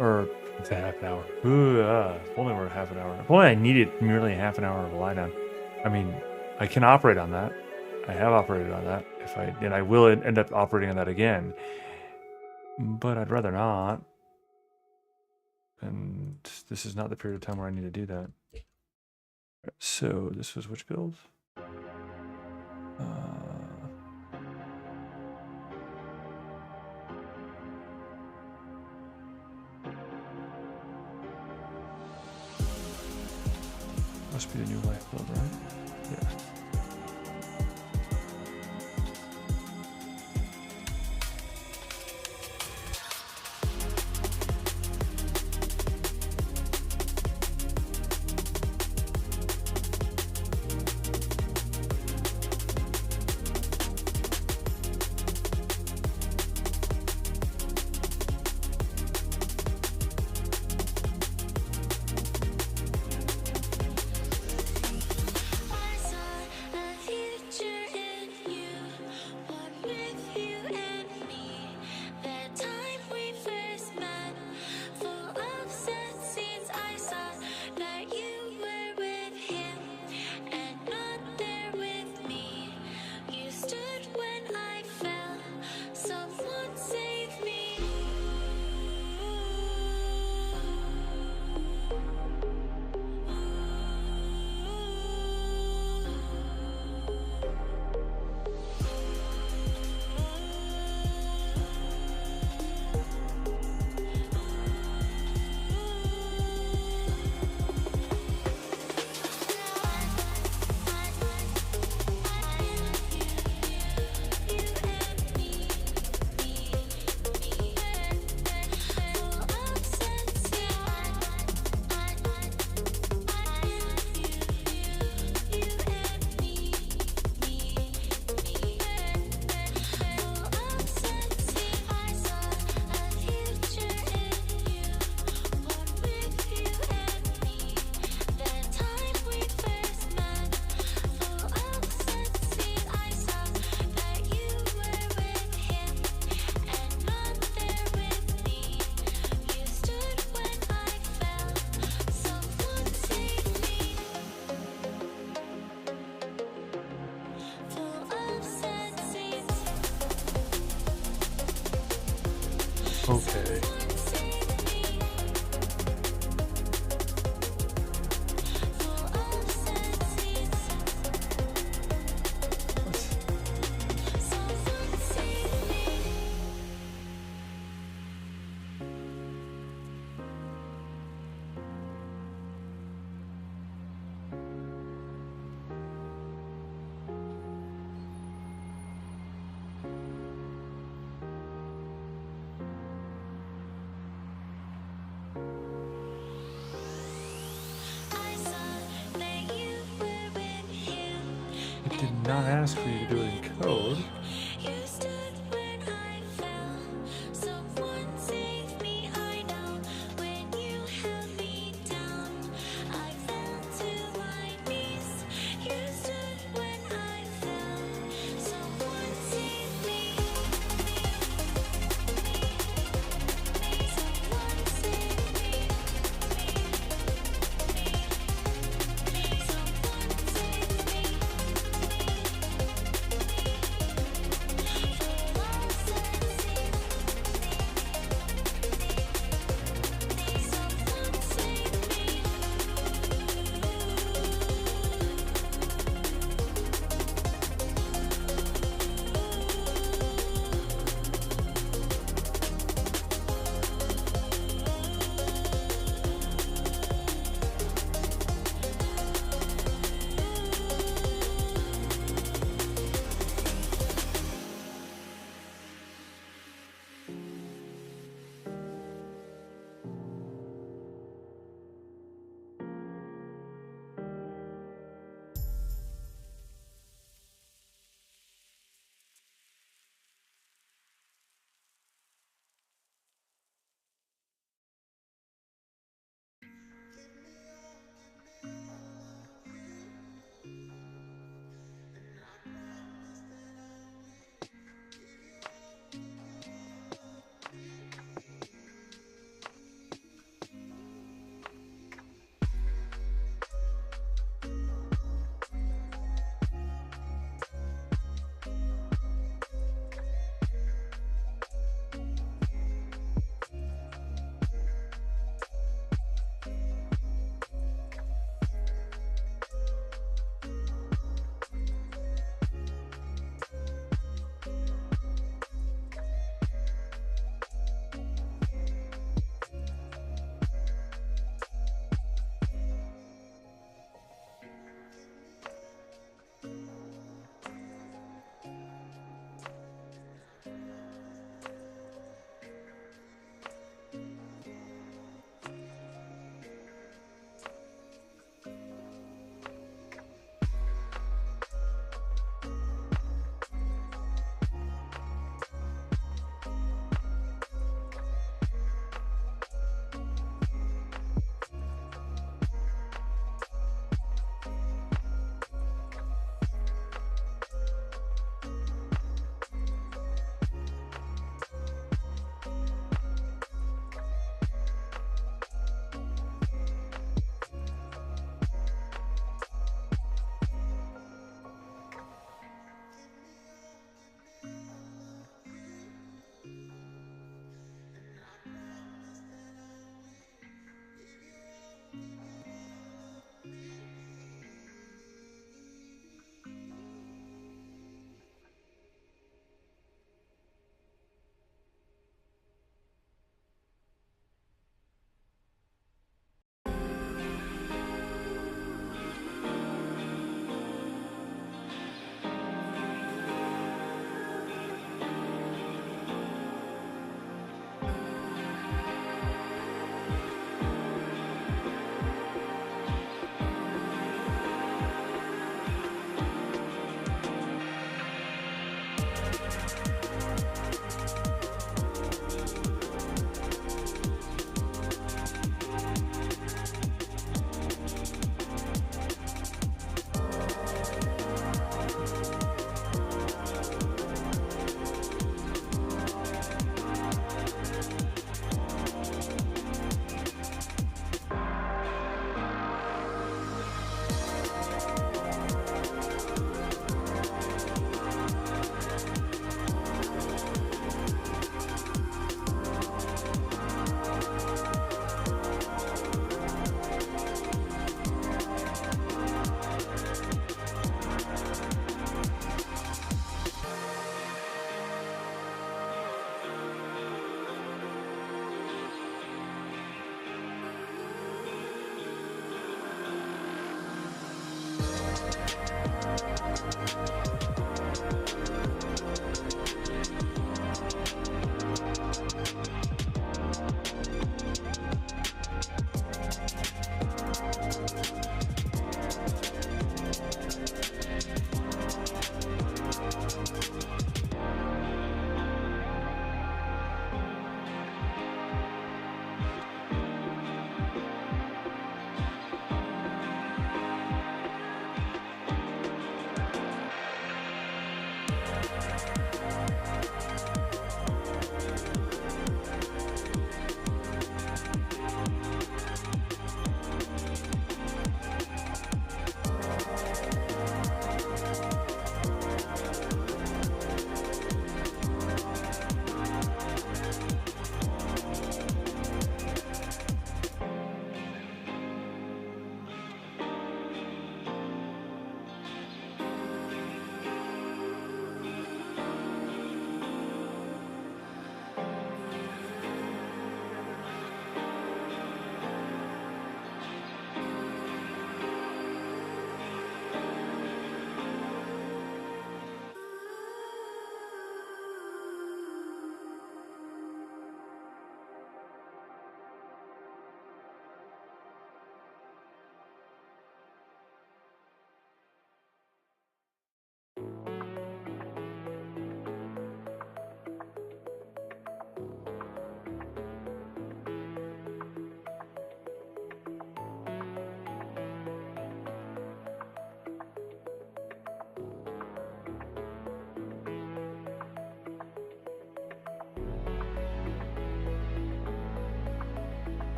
Or It's a half an hour. if only we're half an hour. If only I needed merely half an hour of a lie down. I mean, I can operate on that. I have operated on that. And I will end up operating on that again. But I'd rather not. And this is not the period of time where I need to do that. So this was which build? Must be the new life build, right? Yeah. I saw a future in you, one with you and me. That time we first met, full of sad scenes. I saw that you were with him and not there with me. You stood when I fell, someone save me. Okay. It did not ask for you to do it in code. You stood when I fell. Someone save me, I know. When you held me down, I fell to my knees. You stood when I fell. Someone save me. Someone save me. Someone save me.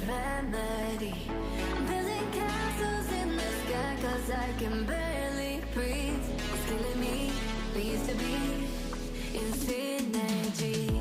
remedy. Building castles in the sky, cause I can barely breathe. It's killing me, we used to be in synergy.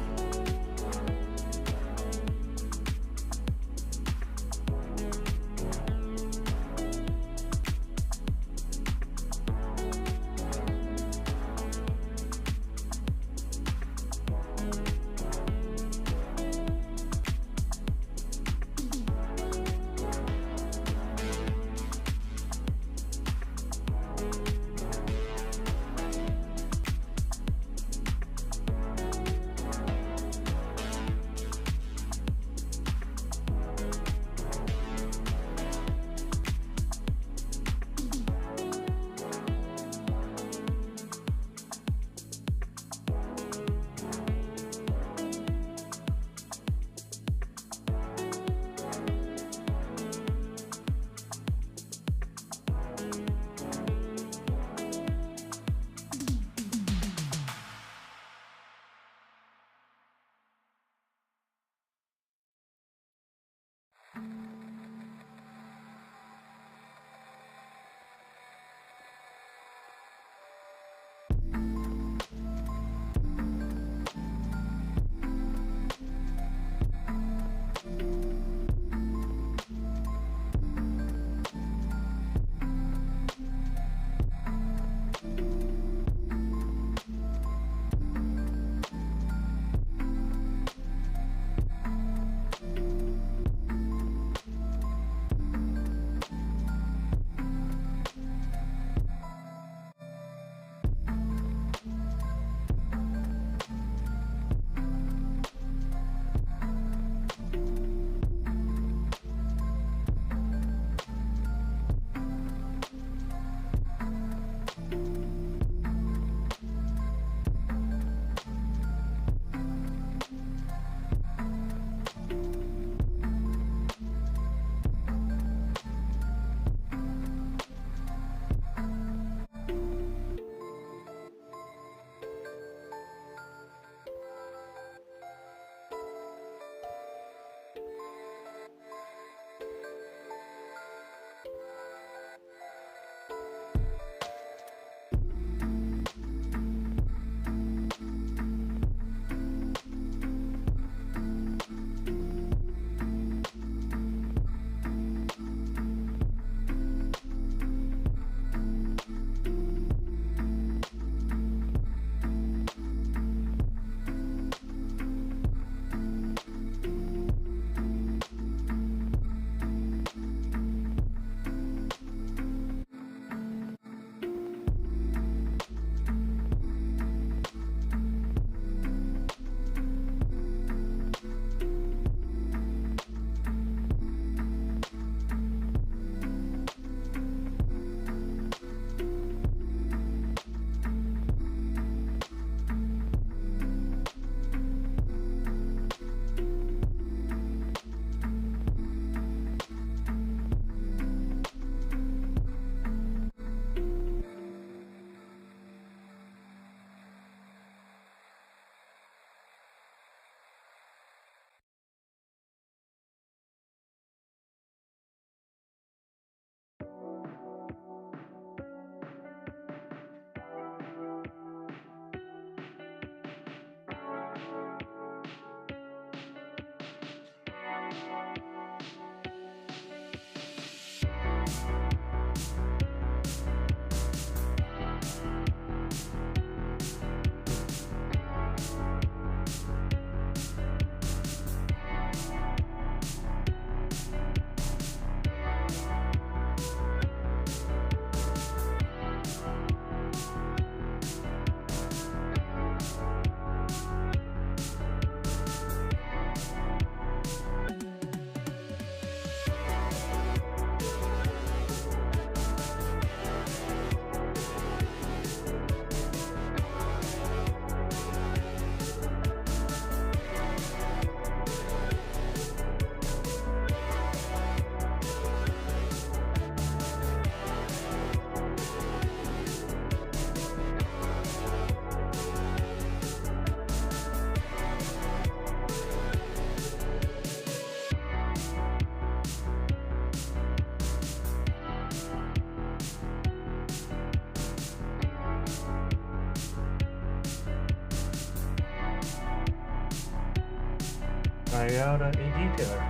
try out a detailer,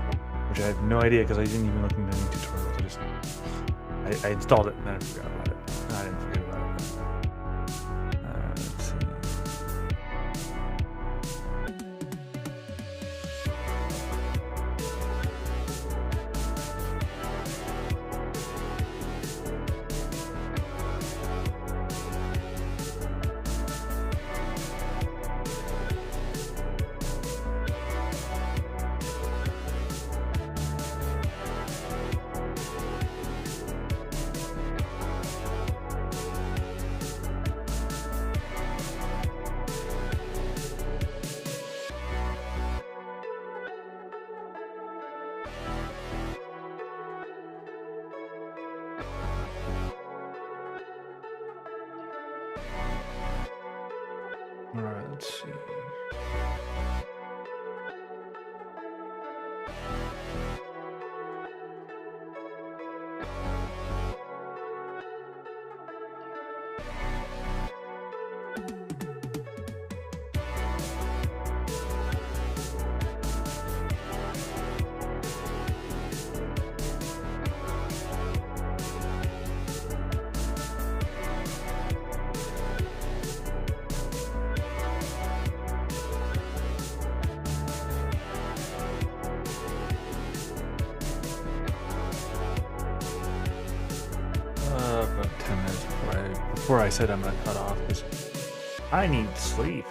which I have no idea because I didn't even look into any tutorials. I installed it and then I forgot about it. No, I didn't forget about it. Let's see. All right, let's see. About 10 minutes before I said I'm gonna cut off because I need sleep.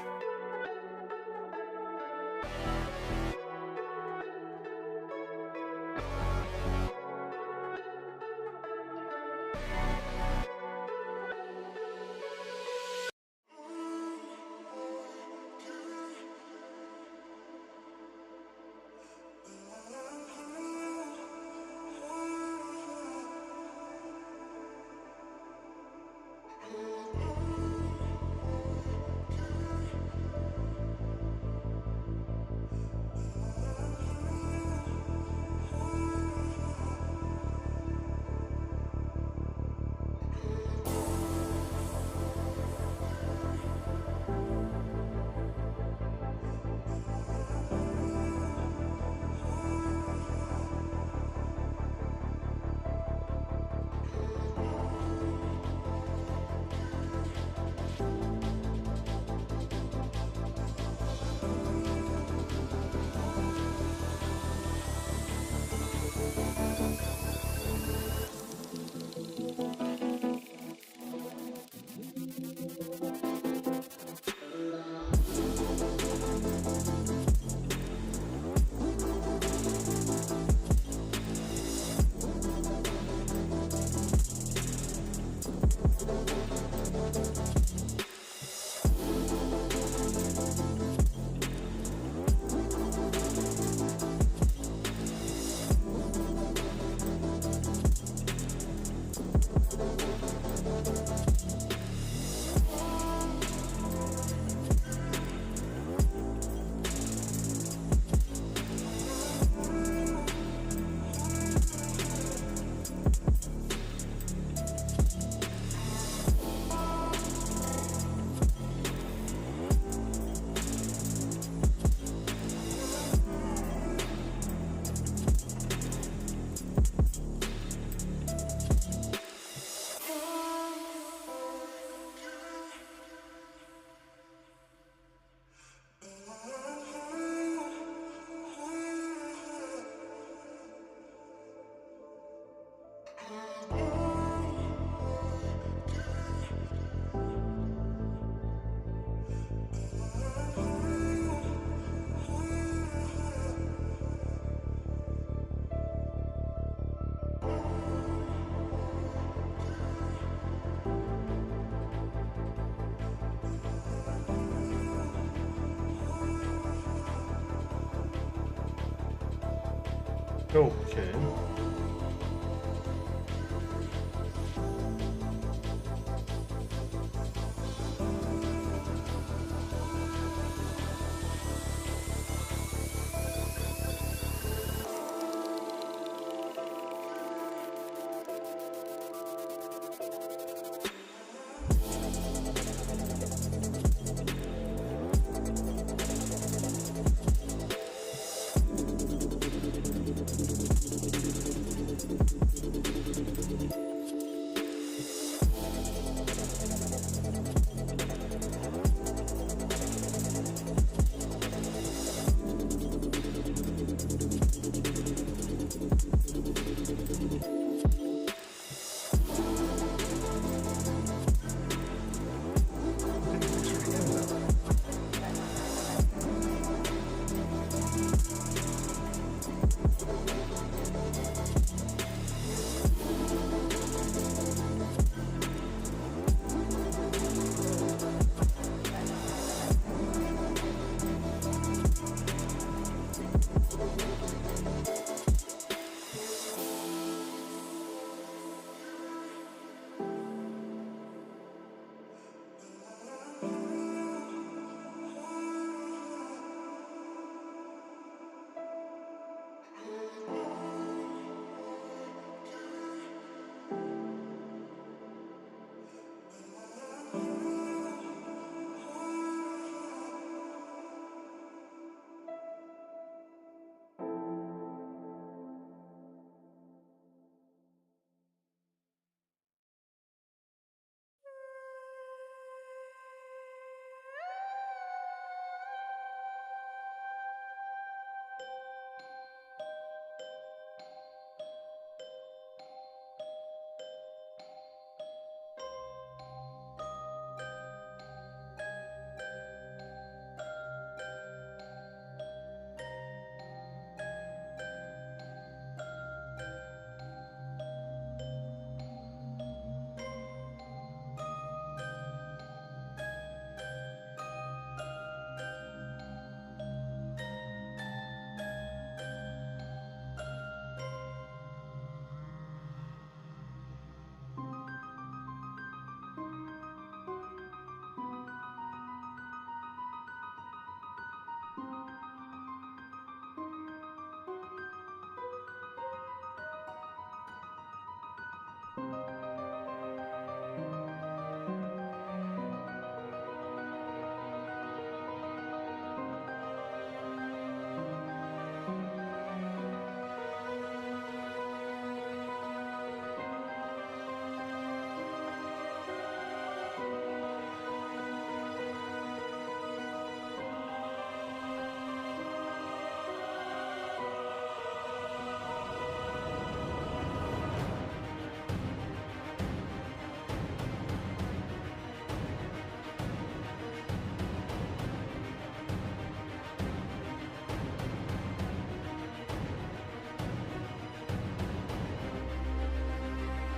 Okay.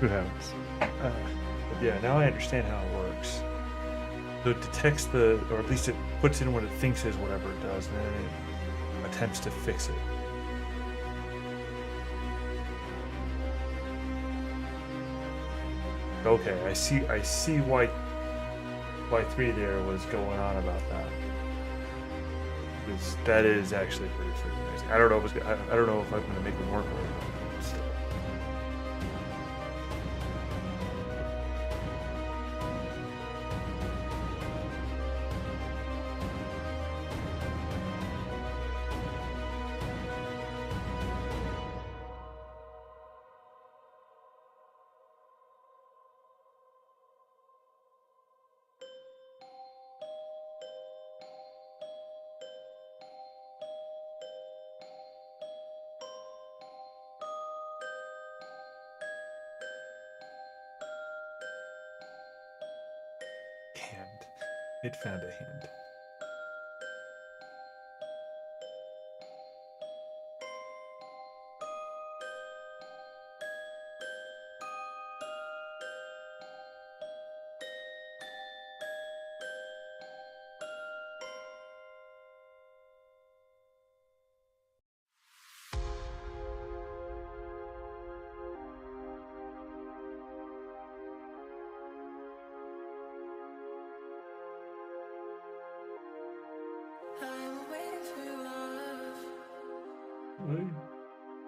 Good heavens. But yeah, now I understand how it works. So it detects or at least it puts in what it thinks is whatever it does, and then it attempts to fix it. Okay, I see why 3 there was going on about that. Because that is actually pretty freaking amazing. I don't know if I'm gonna make them work or not. Still. Hand. It found a hand. I'm waiting for your love. Really?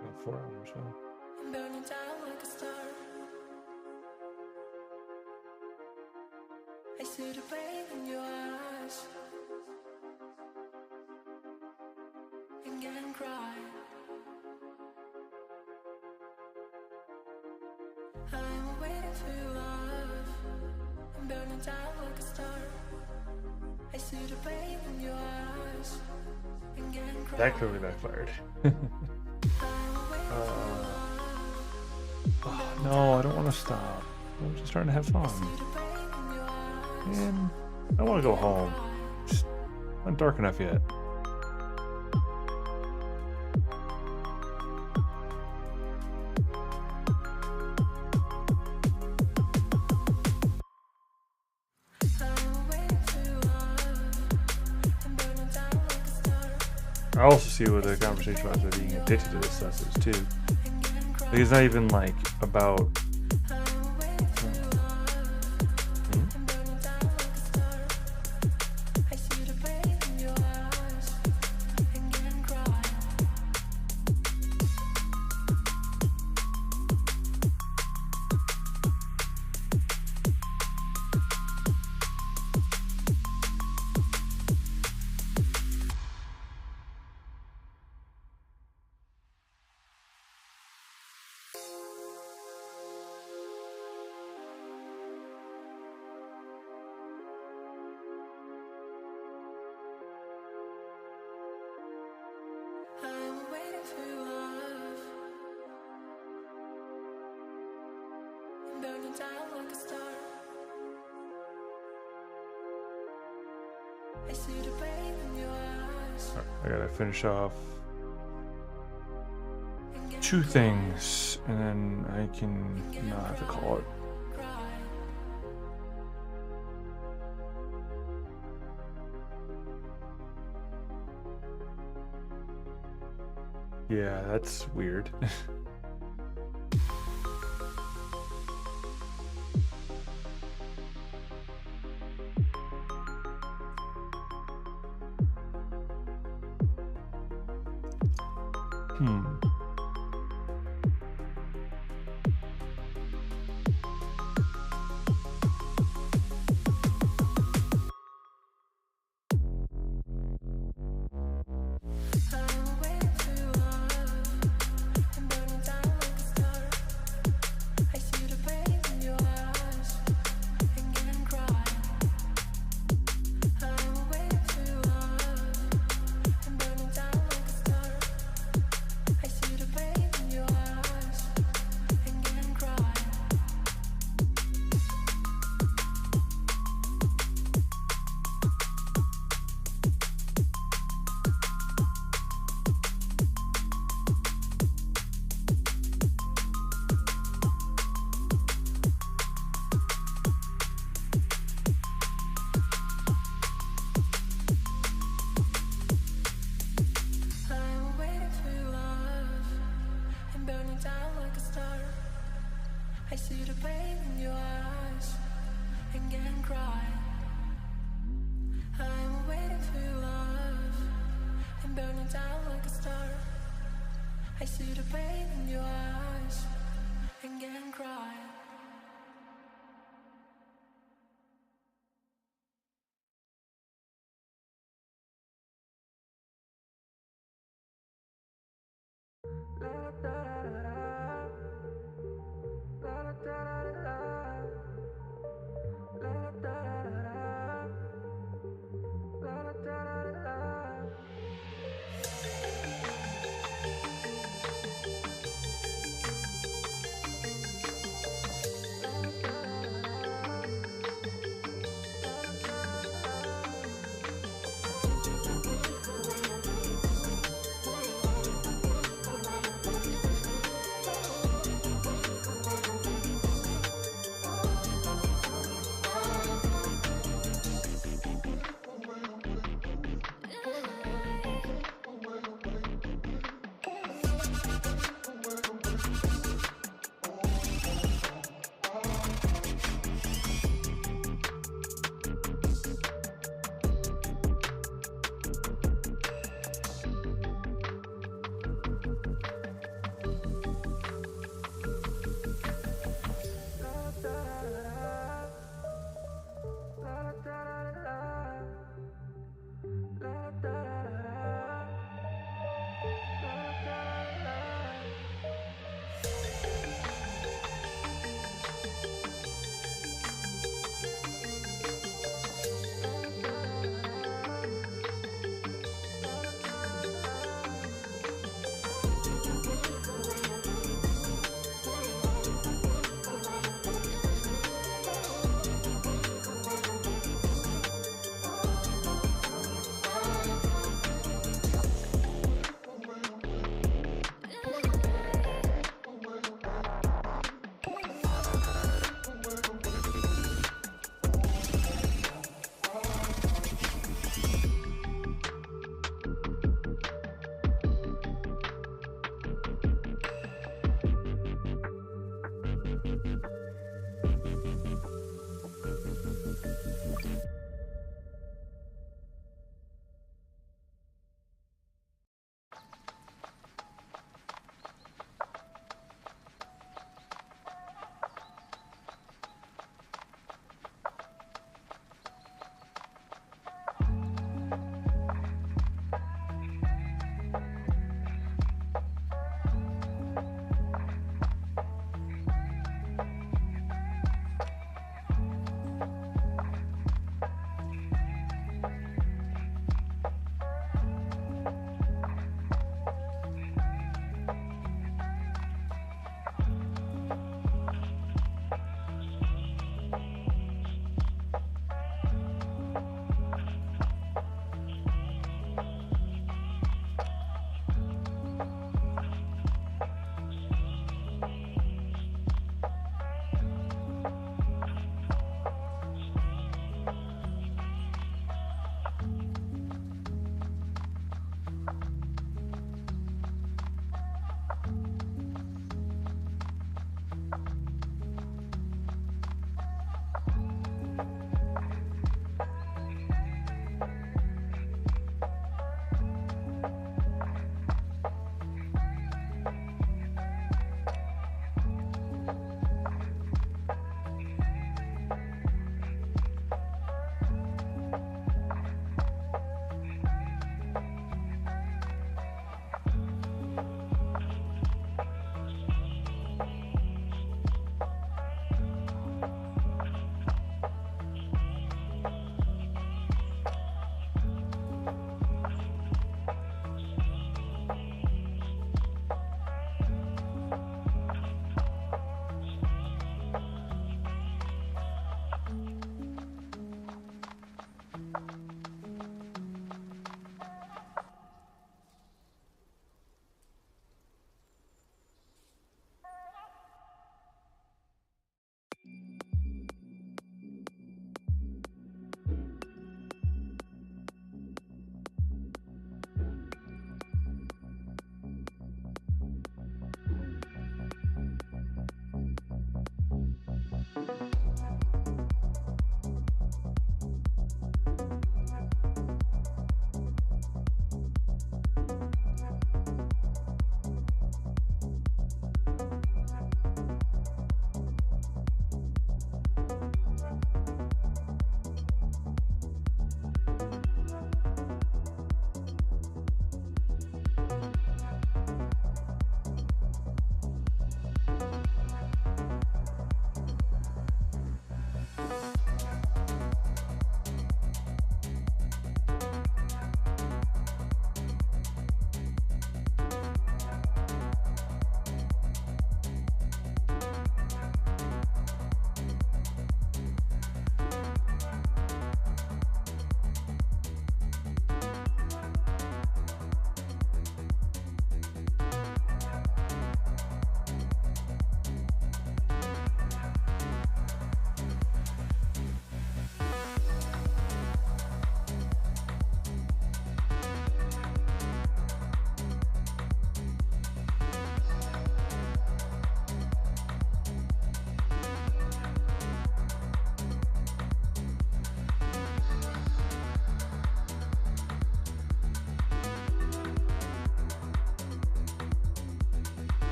About 4 hours, huh? I'm burning down like a star. I see the pain in your eyes and can cry. I'm waiting for your love. I'm burning down like a star. I see the pain in your eyes and can cry. That clearly backfired. Oh, no, I don't want to stop. I'm just trying to have fun. Man, I want to go home. Just not dark enough yet. I also see what the conversation was about being addicted to this stuff is too. Like it's not even like about. I'm waiting for your love. I'm burning down like a star. I see the pain in your eyes. I gotta finish off 2 things, and then I can not have to call it. Yeah, that's weird. I'm waiting for your love. I'm burning down like a star. I see the pain in your eyes and can cry. I'm waiting for your love. I'm burning down like a star. I see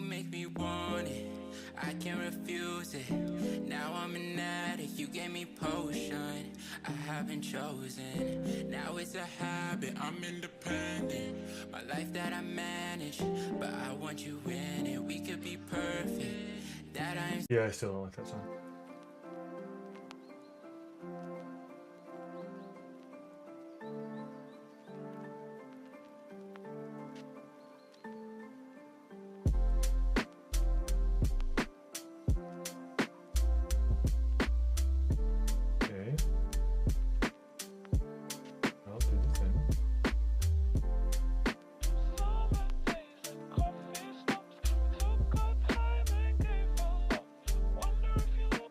make me want it, I can't refuse it. Now I'm an addict, you gave me potion I haven't chosen. Now it's a habit, I'm independent. My life that I manage, but I want you in it. We could be perfect, that I'm Yeah, I still don't like that song. Okay. I'll do the thing. Summer days and coffee stops. We took our time and gave a lot. Wonder if you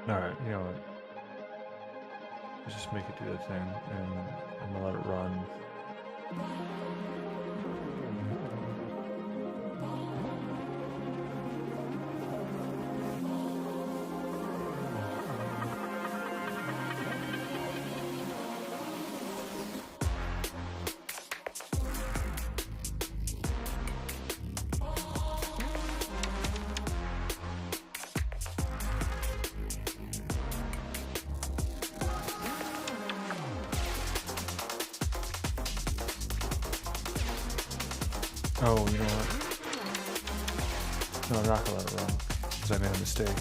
All right, you know what? Let's just make it do the thing, and I'm gonna let it run. Oh, you know what? No, I'm not gonna let it run because I made a mistake.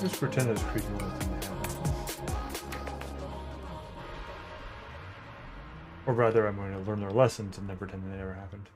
Just pretend it's creepy when it's in the happen. Or rather, I'm going to learn their lessons and then pretend they never happened.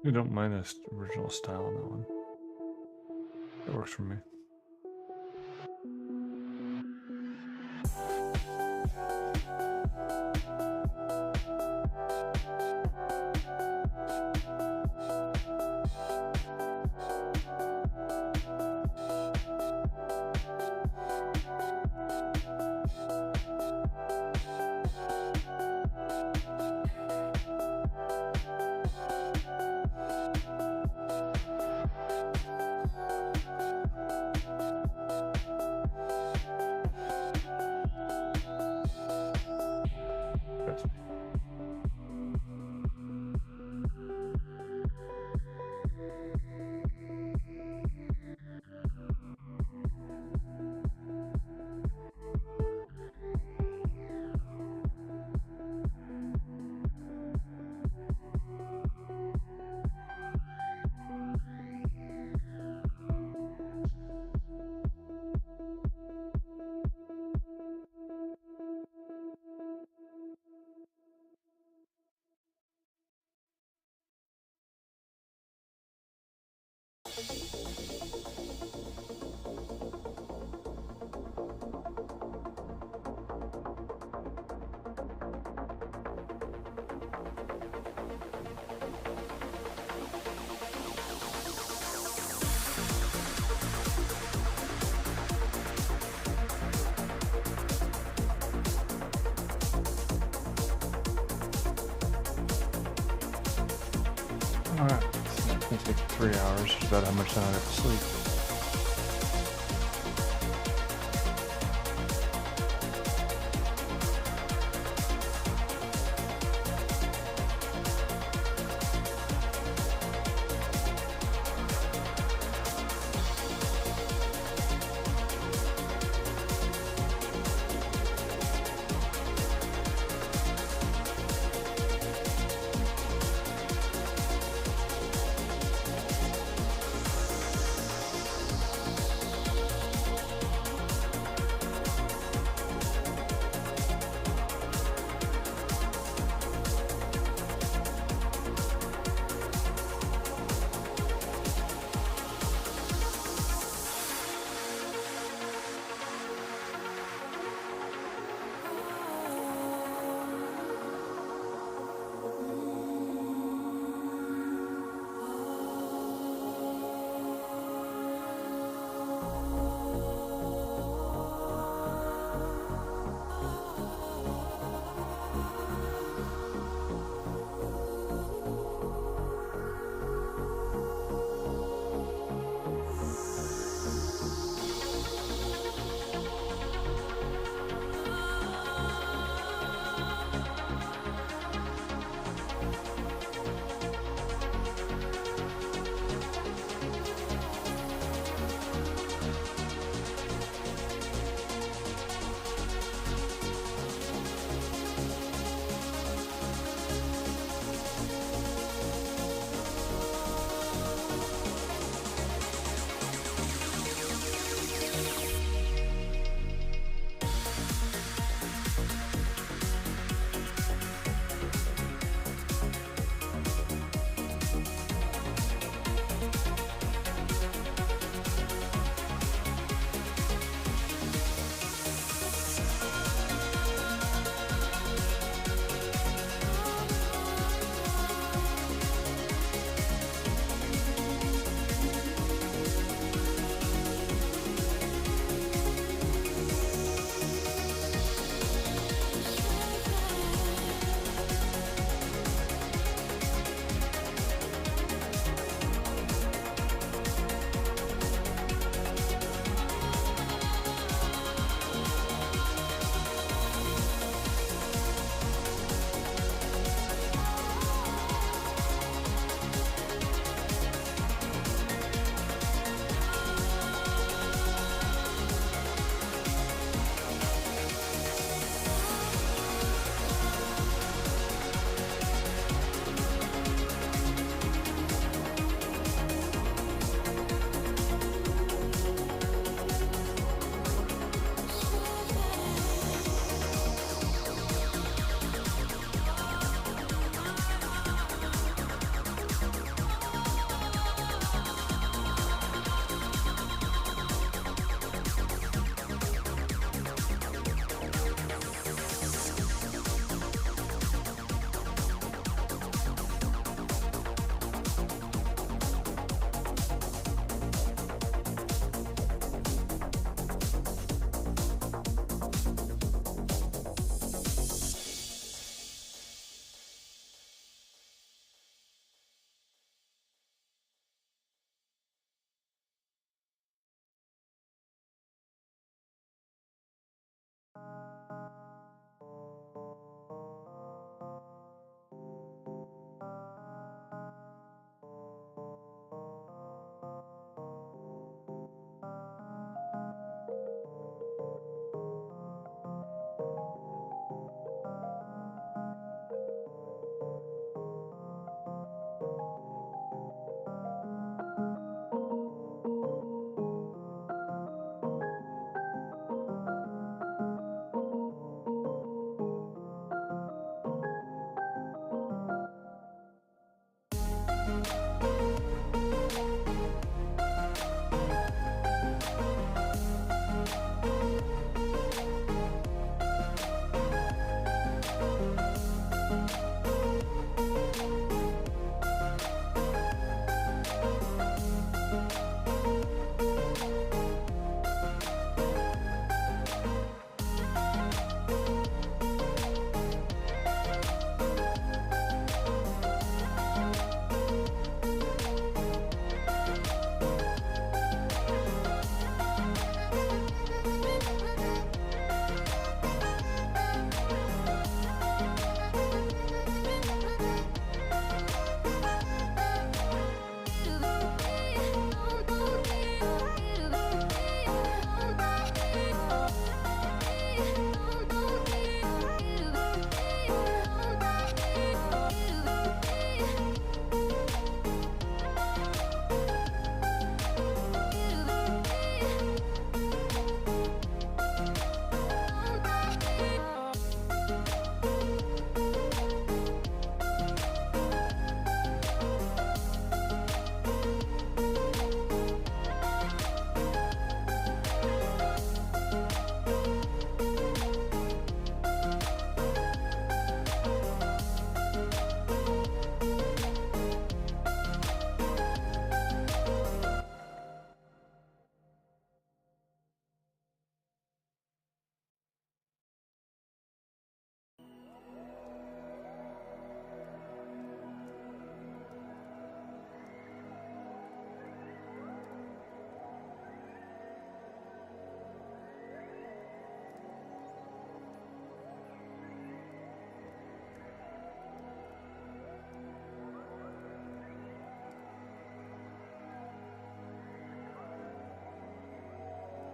I don't mind the original style on that one. That works for me. Yes. Alright, so it's gonna take 3 hours, which is about how much time I have to sleep.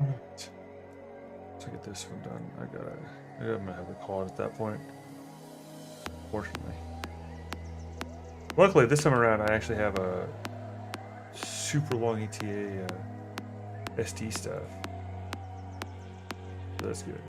Alright. To get this one done, I'm gonna have to call it at that point. Fortunately. Luckily, this time around, I actually have a super long ETA SD stuff. So that's good.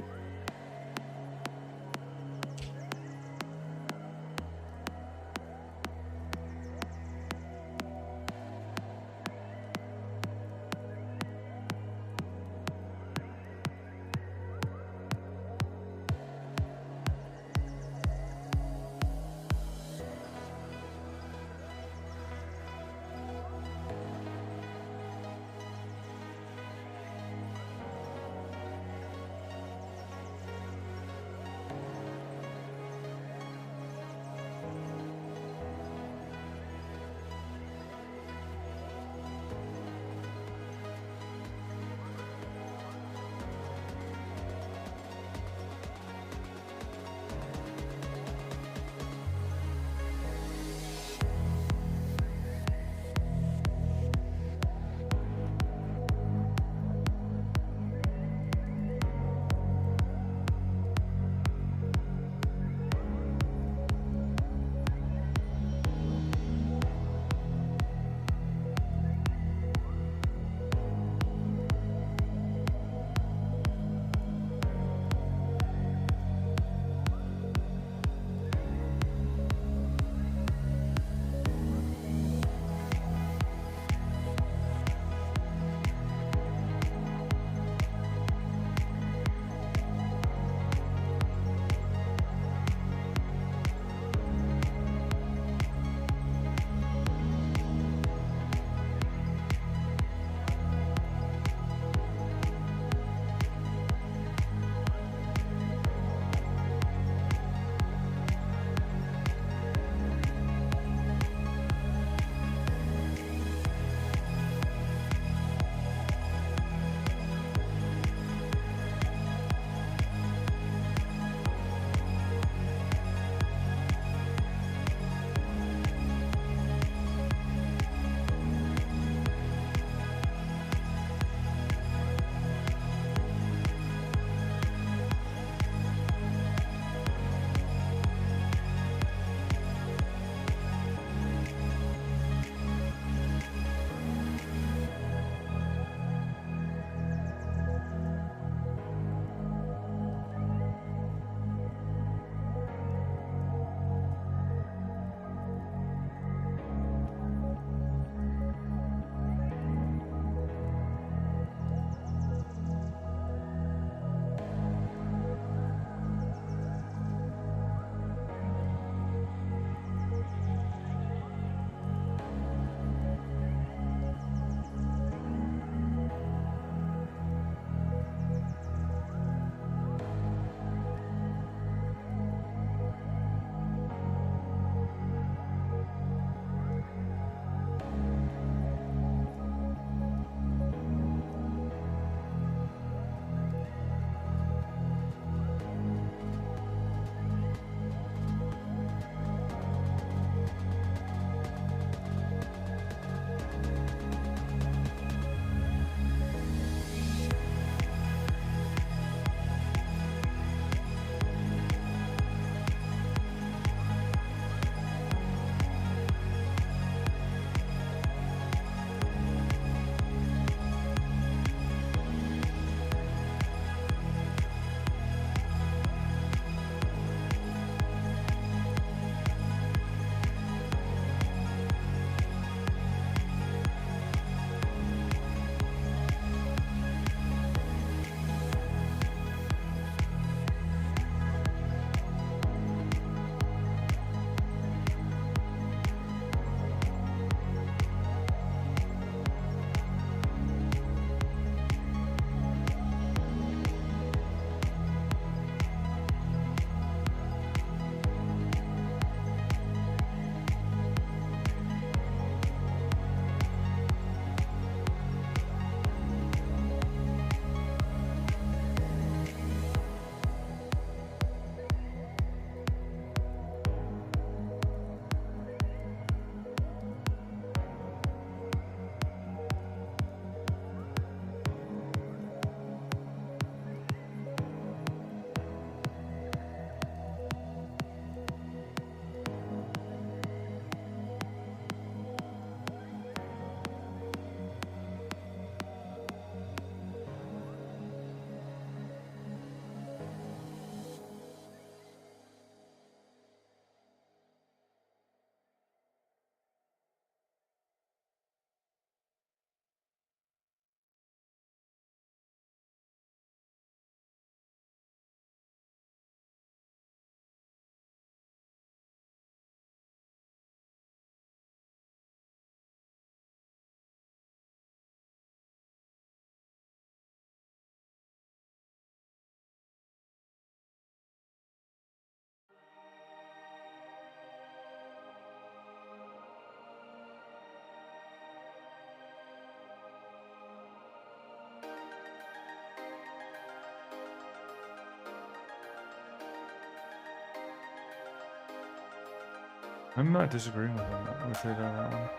I'm not disagreeing with him. I'm gonna trade on that one.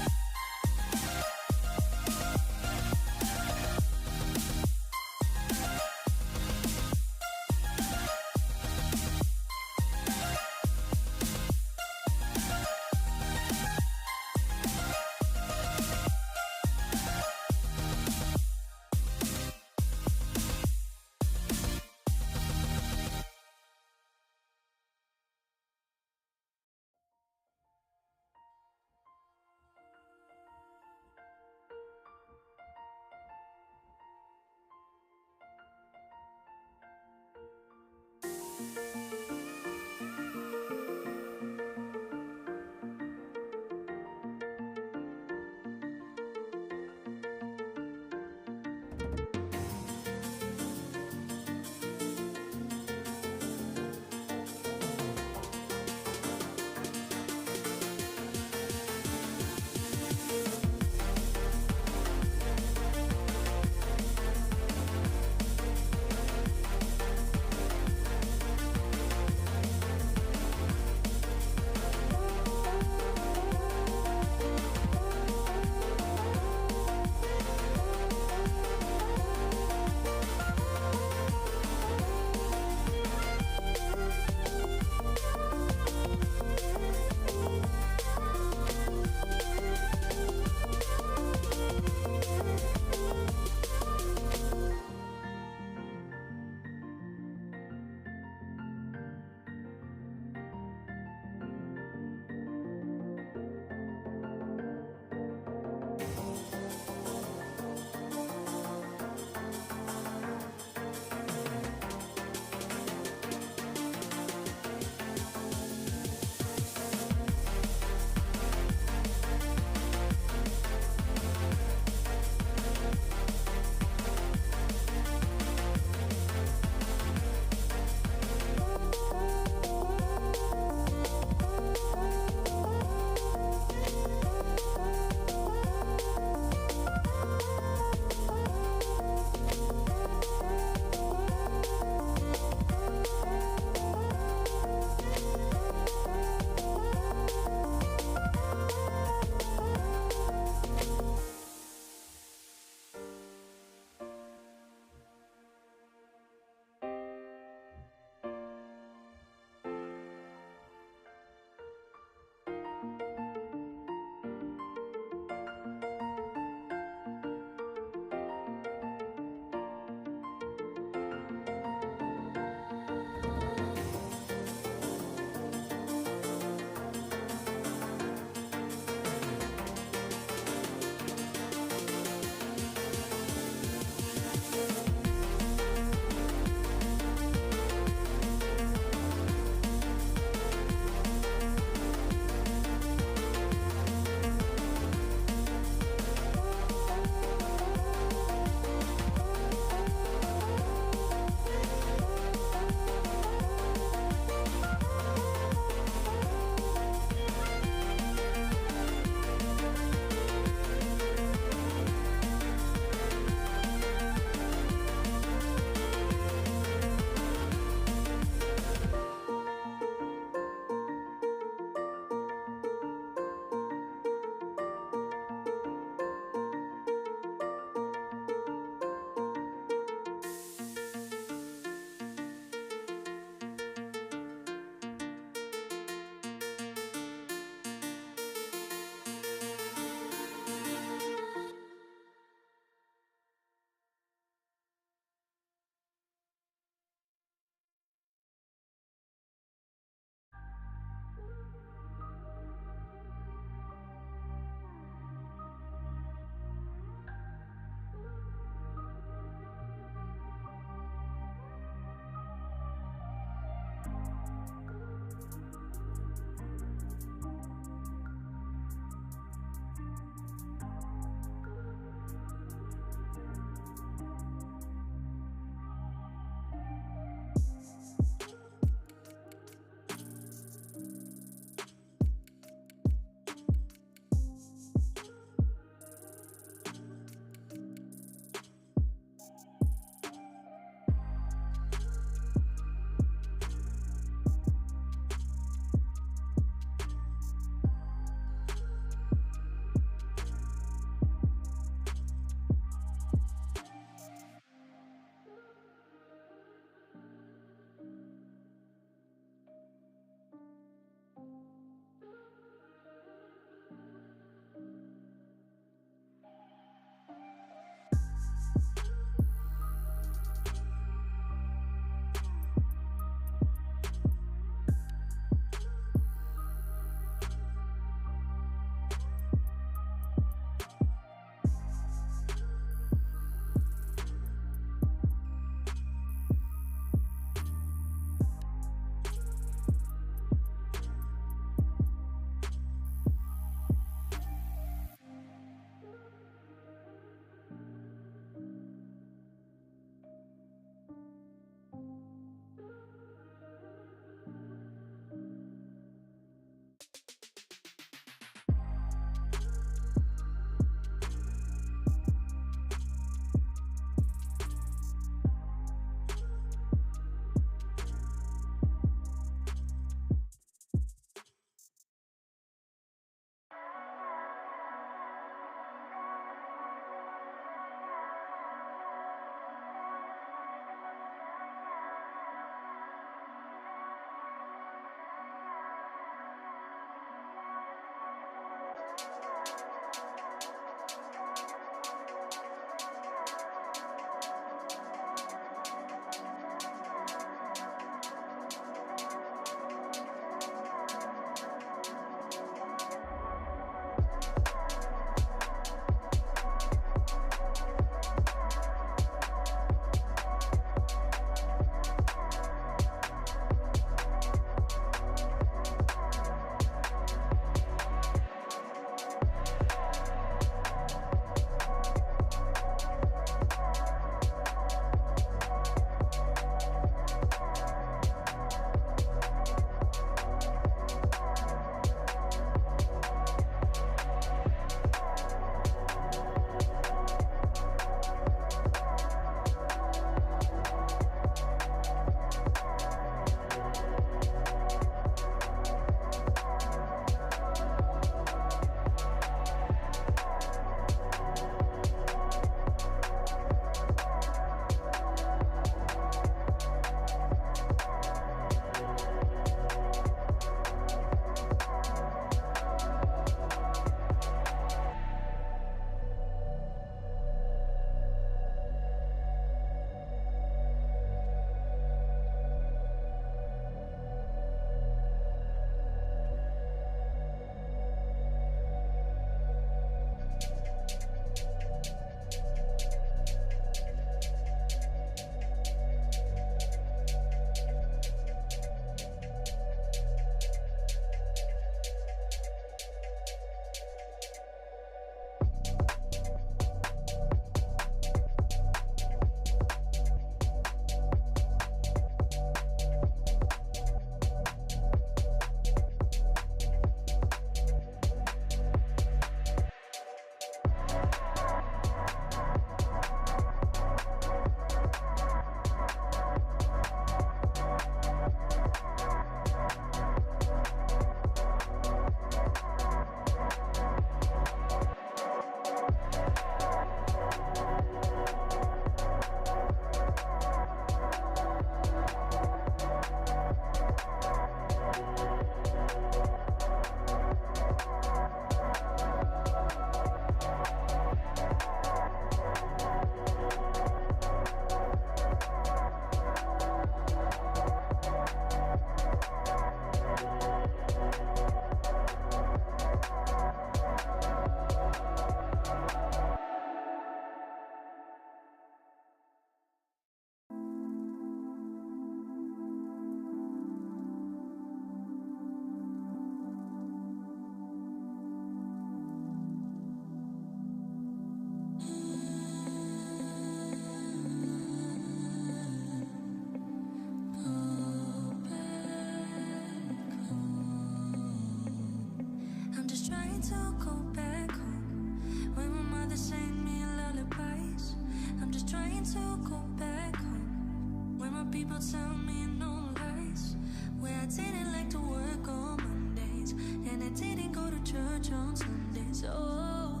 people tell me no lies, where I didn't like to work on Mondays, and I didn't go to church on Sundays. Oh,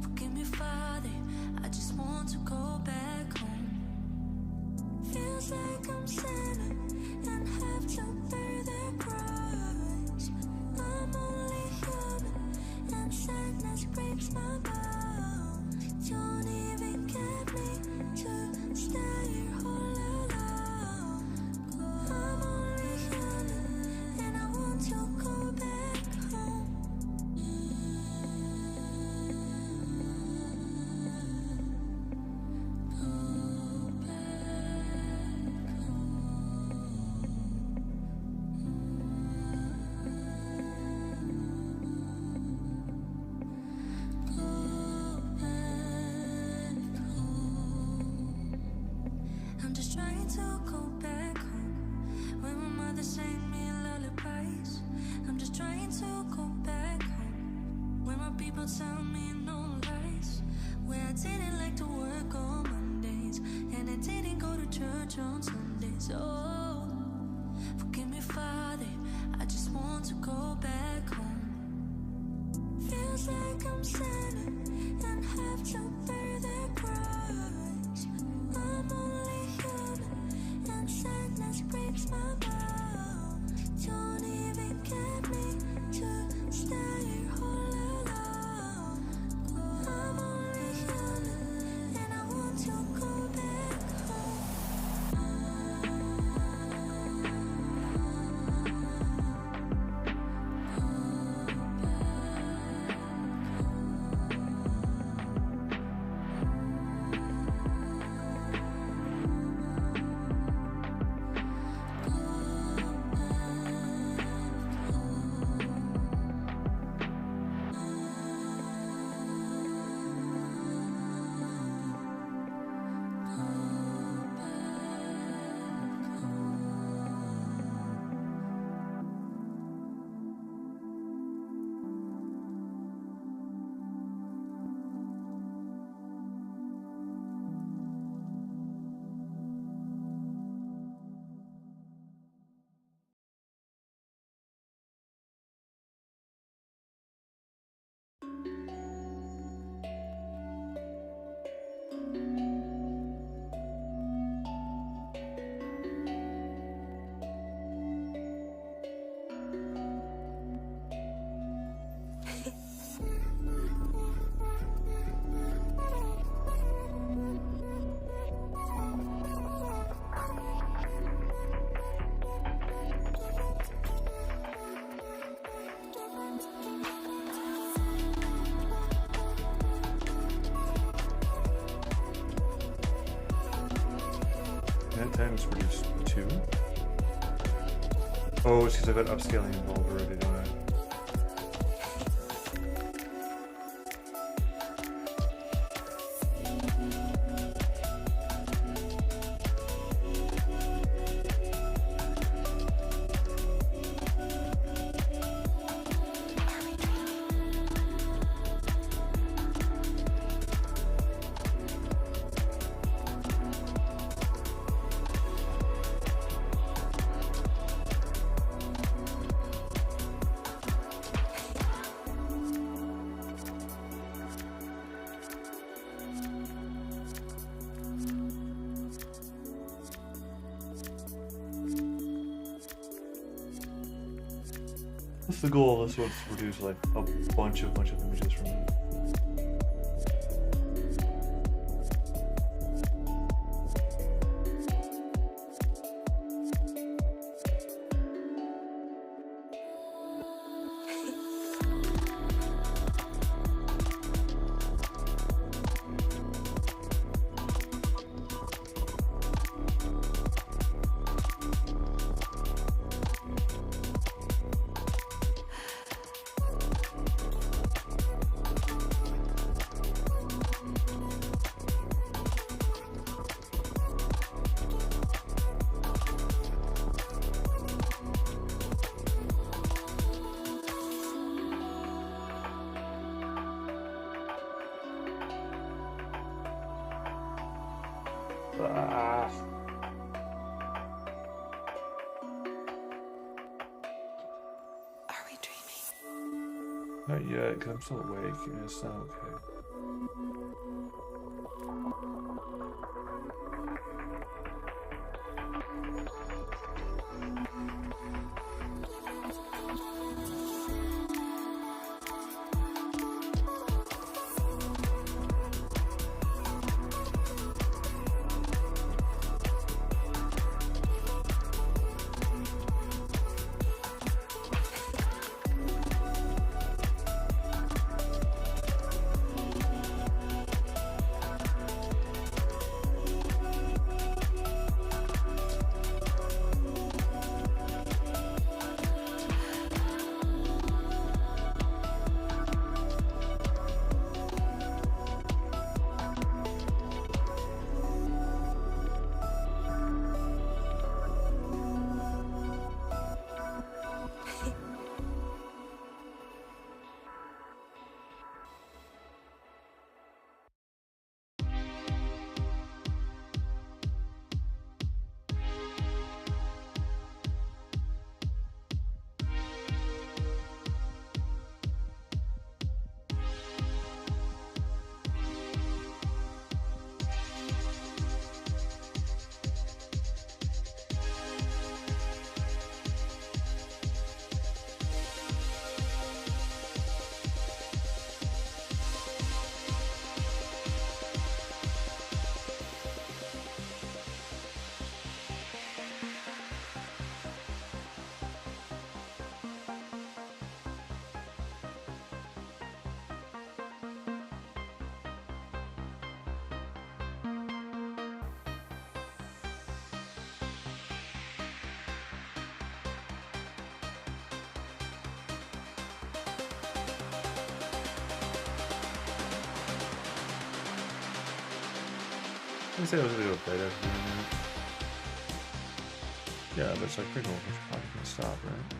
forgive me, Father, I just want to go back home. Feels like I'm sinning and have to bear their cries. I'm only human and sadness breaks my bones. Don't even get me to stay here all alone. I'm only human and I want to go back home. Go back I'm just trying to go back home, where my mother sang me lullabies. I'm just trying to go back home, where my people tell me no lies, where I didn't like to work on Mondays, and I didn't go to church on Sundays. Oh, forgive me, Father, I just want to go back home. Feels like I'm sinning and have to bear their cries. I'm only human and sadness breaks my bones. Don't even get me to stay here all alone. I'm only human and I want to go back home. And times reduced 2. Oh, it's because I've got upscaling involved already, don't I? What's the goal of this one? To produce like a bunch of images from it. Not yet, because I'm still awake and it's not okay. I said I was gonna go to bed after doing that. Yeah, but it's like pretty cool. We should probably gonna stop, right?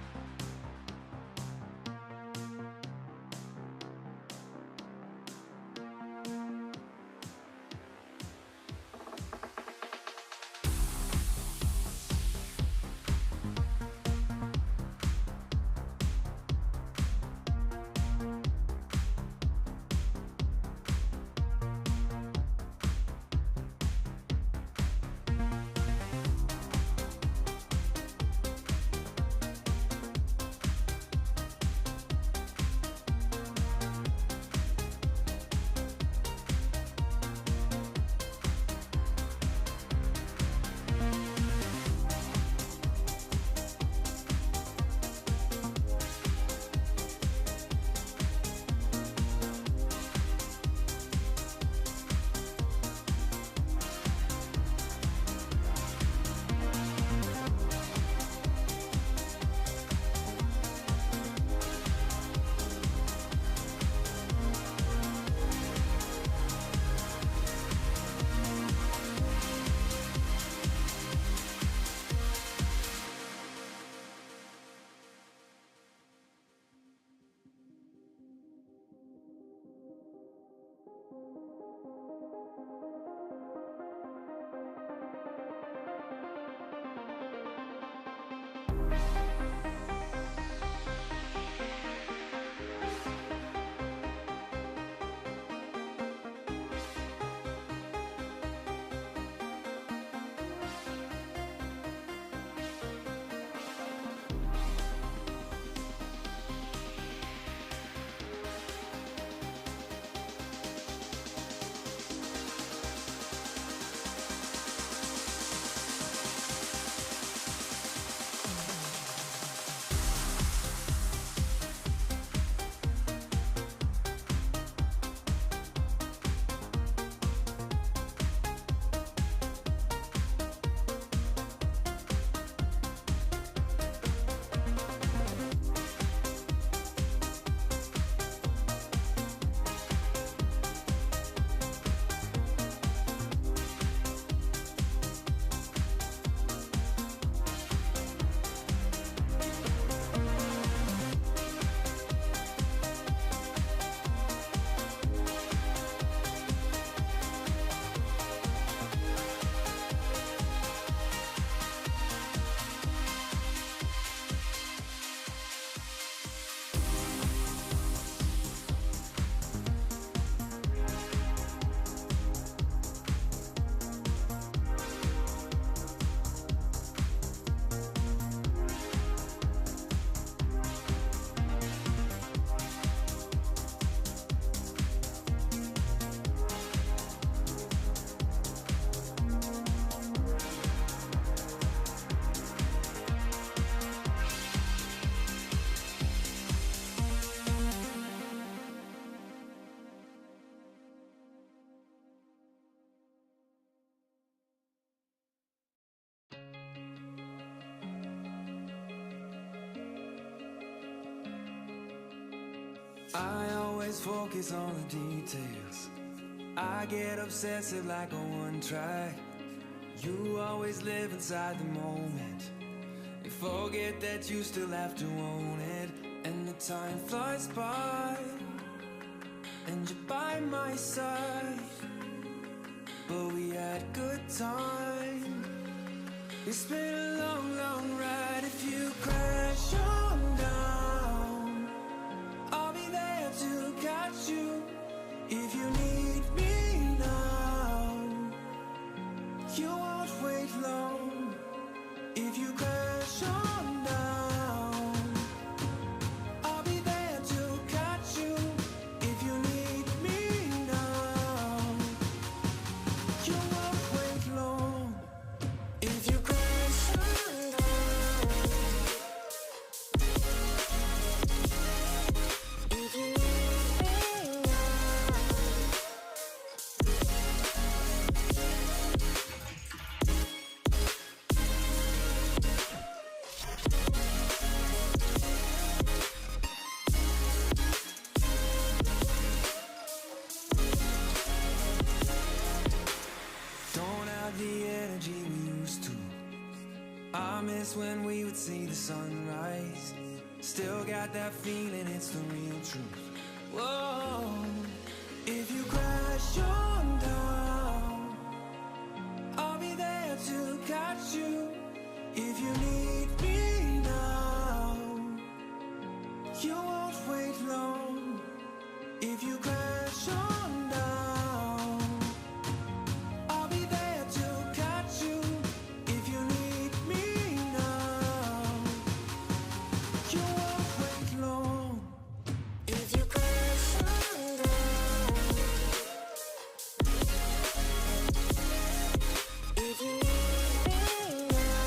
I always focus on the details. I get obsessive like on one track. You always live inside the moment and forget that you still have to own it. And the time flies by and you're by my side, but we had good time. It's been a long, long ride. If you crash on down, I'll be there to catch you. If you need me now, you won't wait long. If you crash on down, I'll be there to catch you. If you need me now, you won't wait long. If you crash on down, if you need me now. Don't have the energy we used to. I miss when we would see the sunrise. Still got that feeling, it's the real truth. Whoa, if you crash on down, I'll be there to catch you. If you need me now, you won't wait long. If you crash on down, I'll be there to catch you. If you need me now, you won't wait long. If you crash on down, if you need me now,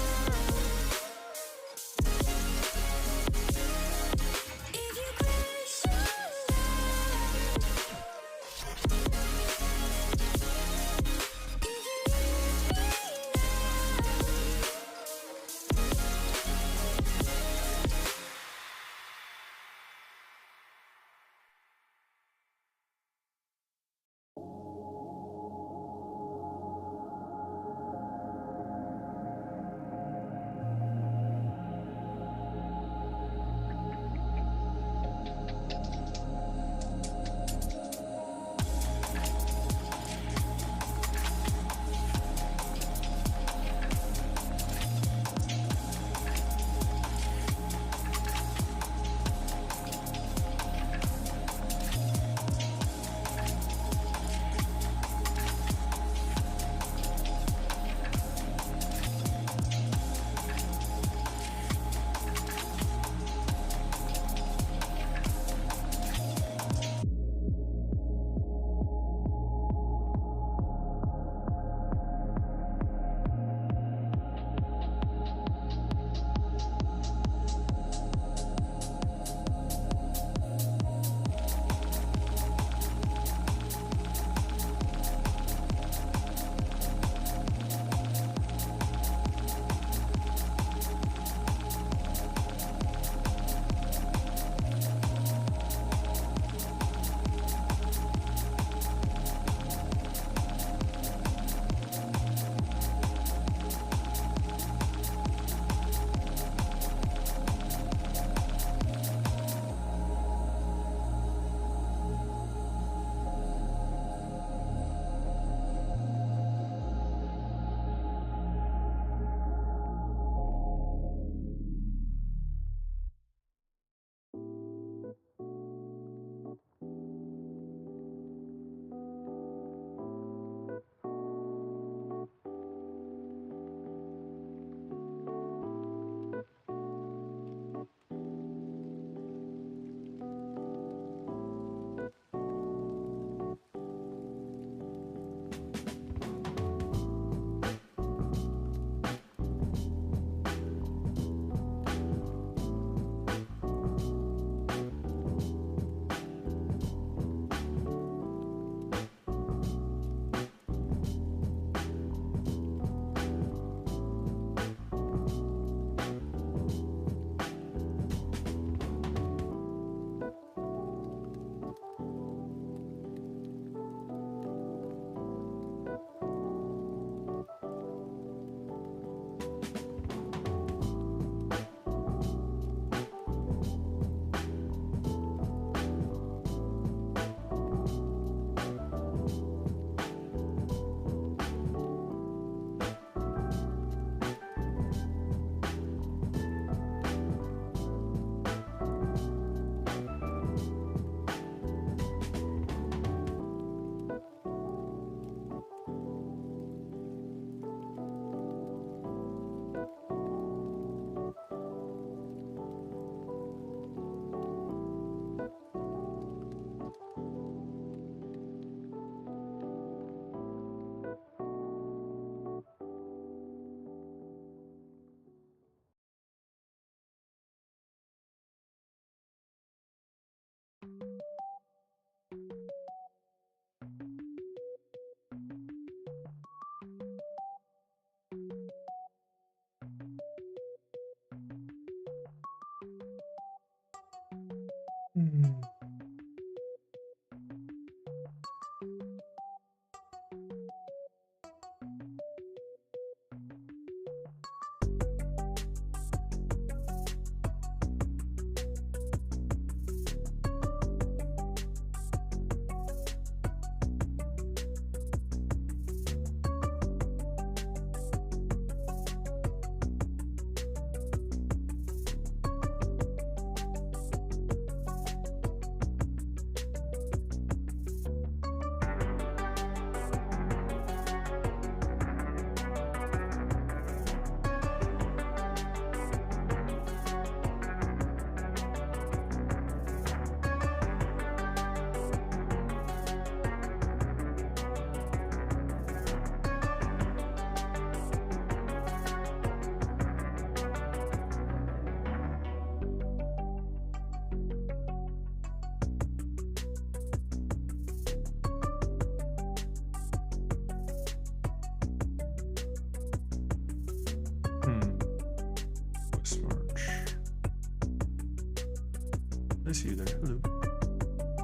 see you there. Hello.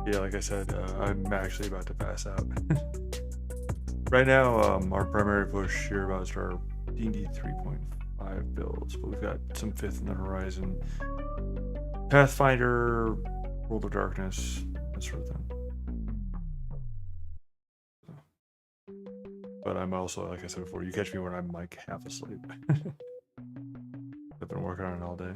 Yeah, like I said, I'm actually about to pass out. Right now, our primary push here about is our D&D 3.5 builds, but we've got some 5th in the horizon. Pathfinder, World of Darkness, that sort of thing. But I'm also, like I said before, you catch me when I'm like half asleep. I've been working on it all day.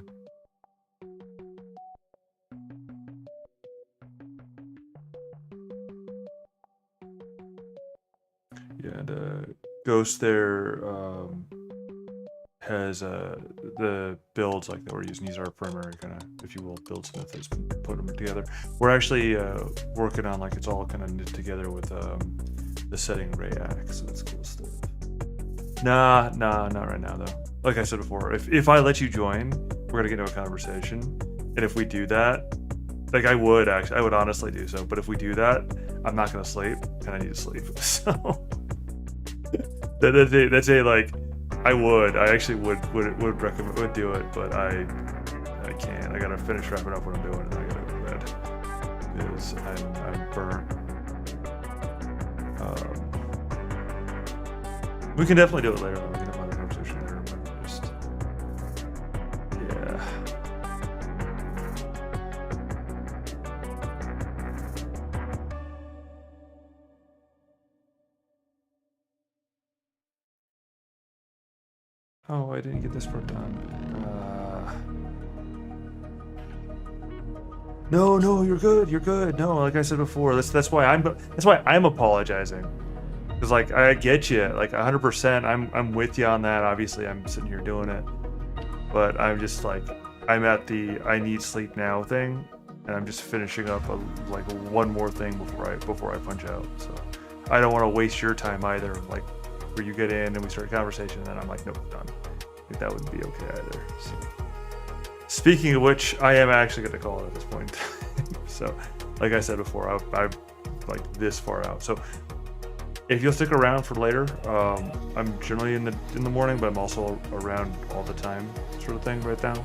Yeah, and Ghost there has the builds like that we're using. These are our primary kind of, if you will, build smith that's been put them together. We're actually working on like it's all kind of knit together with the setting Ray Axe. So that's cool stuff. Nah, not right now though. Like I said before, if I let you join, we're gonna get into a conversation, and if we do that, like I would honestly do so. But if we do that, I'm not gonna sleep, and I need to sleep. So that's a like. I actually would recommend, would do it, but I can't. I gotta finish wrapping up what I'm doing, and I gotta go to bed because I'm burnt. We can definitely do it later. We can have a conversation later. But just yeah. Oh, I didn't get this part done. No, you're good. You're good. No, like I said before, that's why I'm apologizing. Cause like I get you, like 100%. I'm with you on that. Obviously, I'm sitting here doing it, but I'm just like I'm at the I need sleep now thing, and I'm just finishing up like one more thing before I punch out. So I don't want to waste your time either. Like where you get in and we start a conversation, and then I'm like, nope, done. I think that wouldn't be okay either. So. Speaking of which, I am actually going to call it at this point. So, like I said before, I'm like this far out. So, if you'll stick around for later, I'm generally in the morning, but I'm also around all the time, sort of thing right now.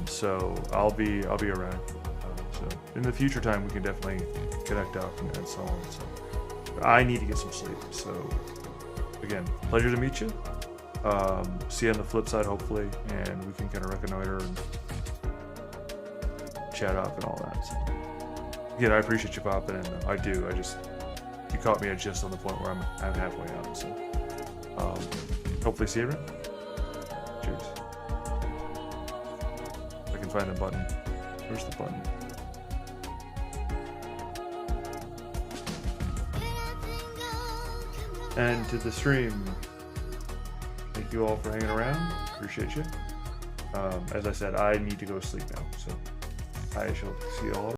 So I'll be around. So in the future time, we can definitely connect up and so on. So I need to get some sleep. So again, pleasure to meet you. See you on the flip side, hopefully, and we can kind of reconnoiter and chat up and all that. So, again, I appreciate you popping in. I do. You caught me at just on the point where I'm halfway out. So, hopefully, see you around. Cheers. If I can find the button. Where's the button? And to the stream. Thank you all for hanging around. Appreciate you. As I said, I need to go sleep now, so I shall see you all.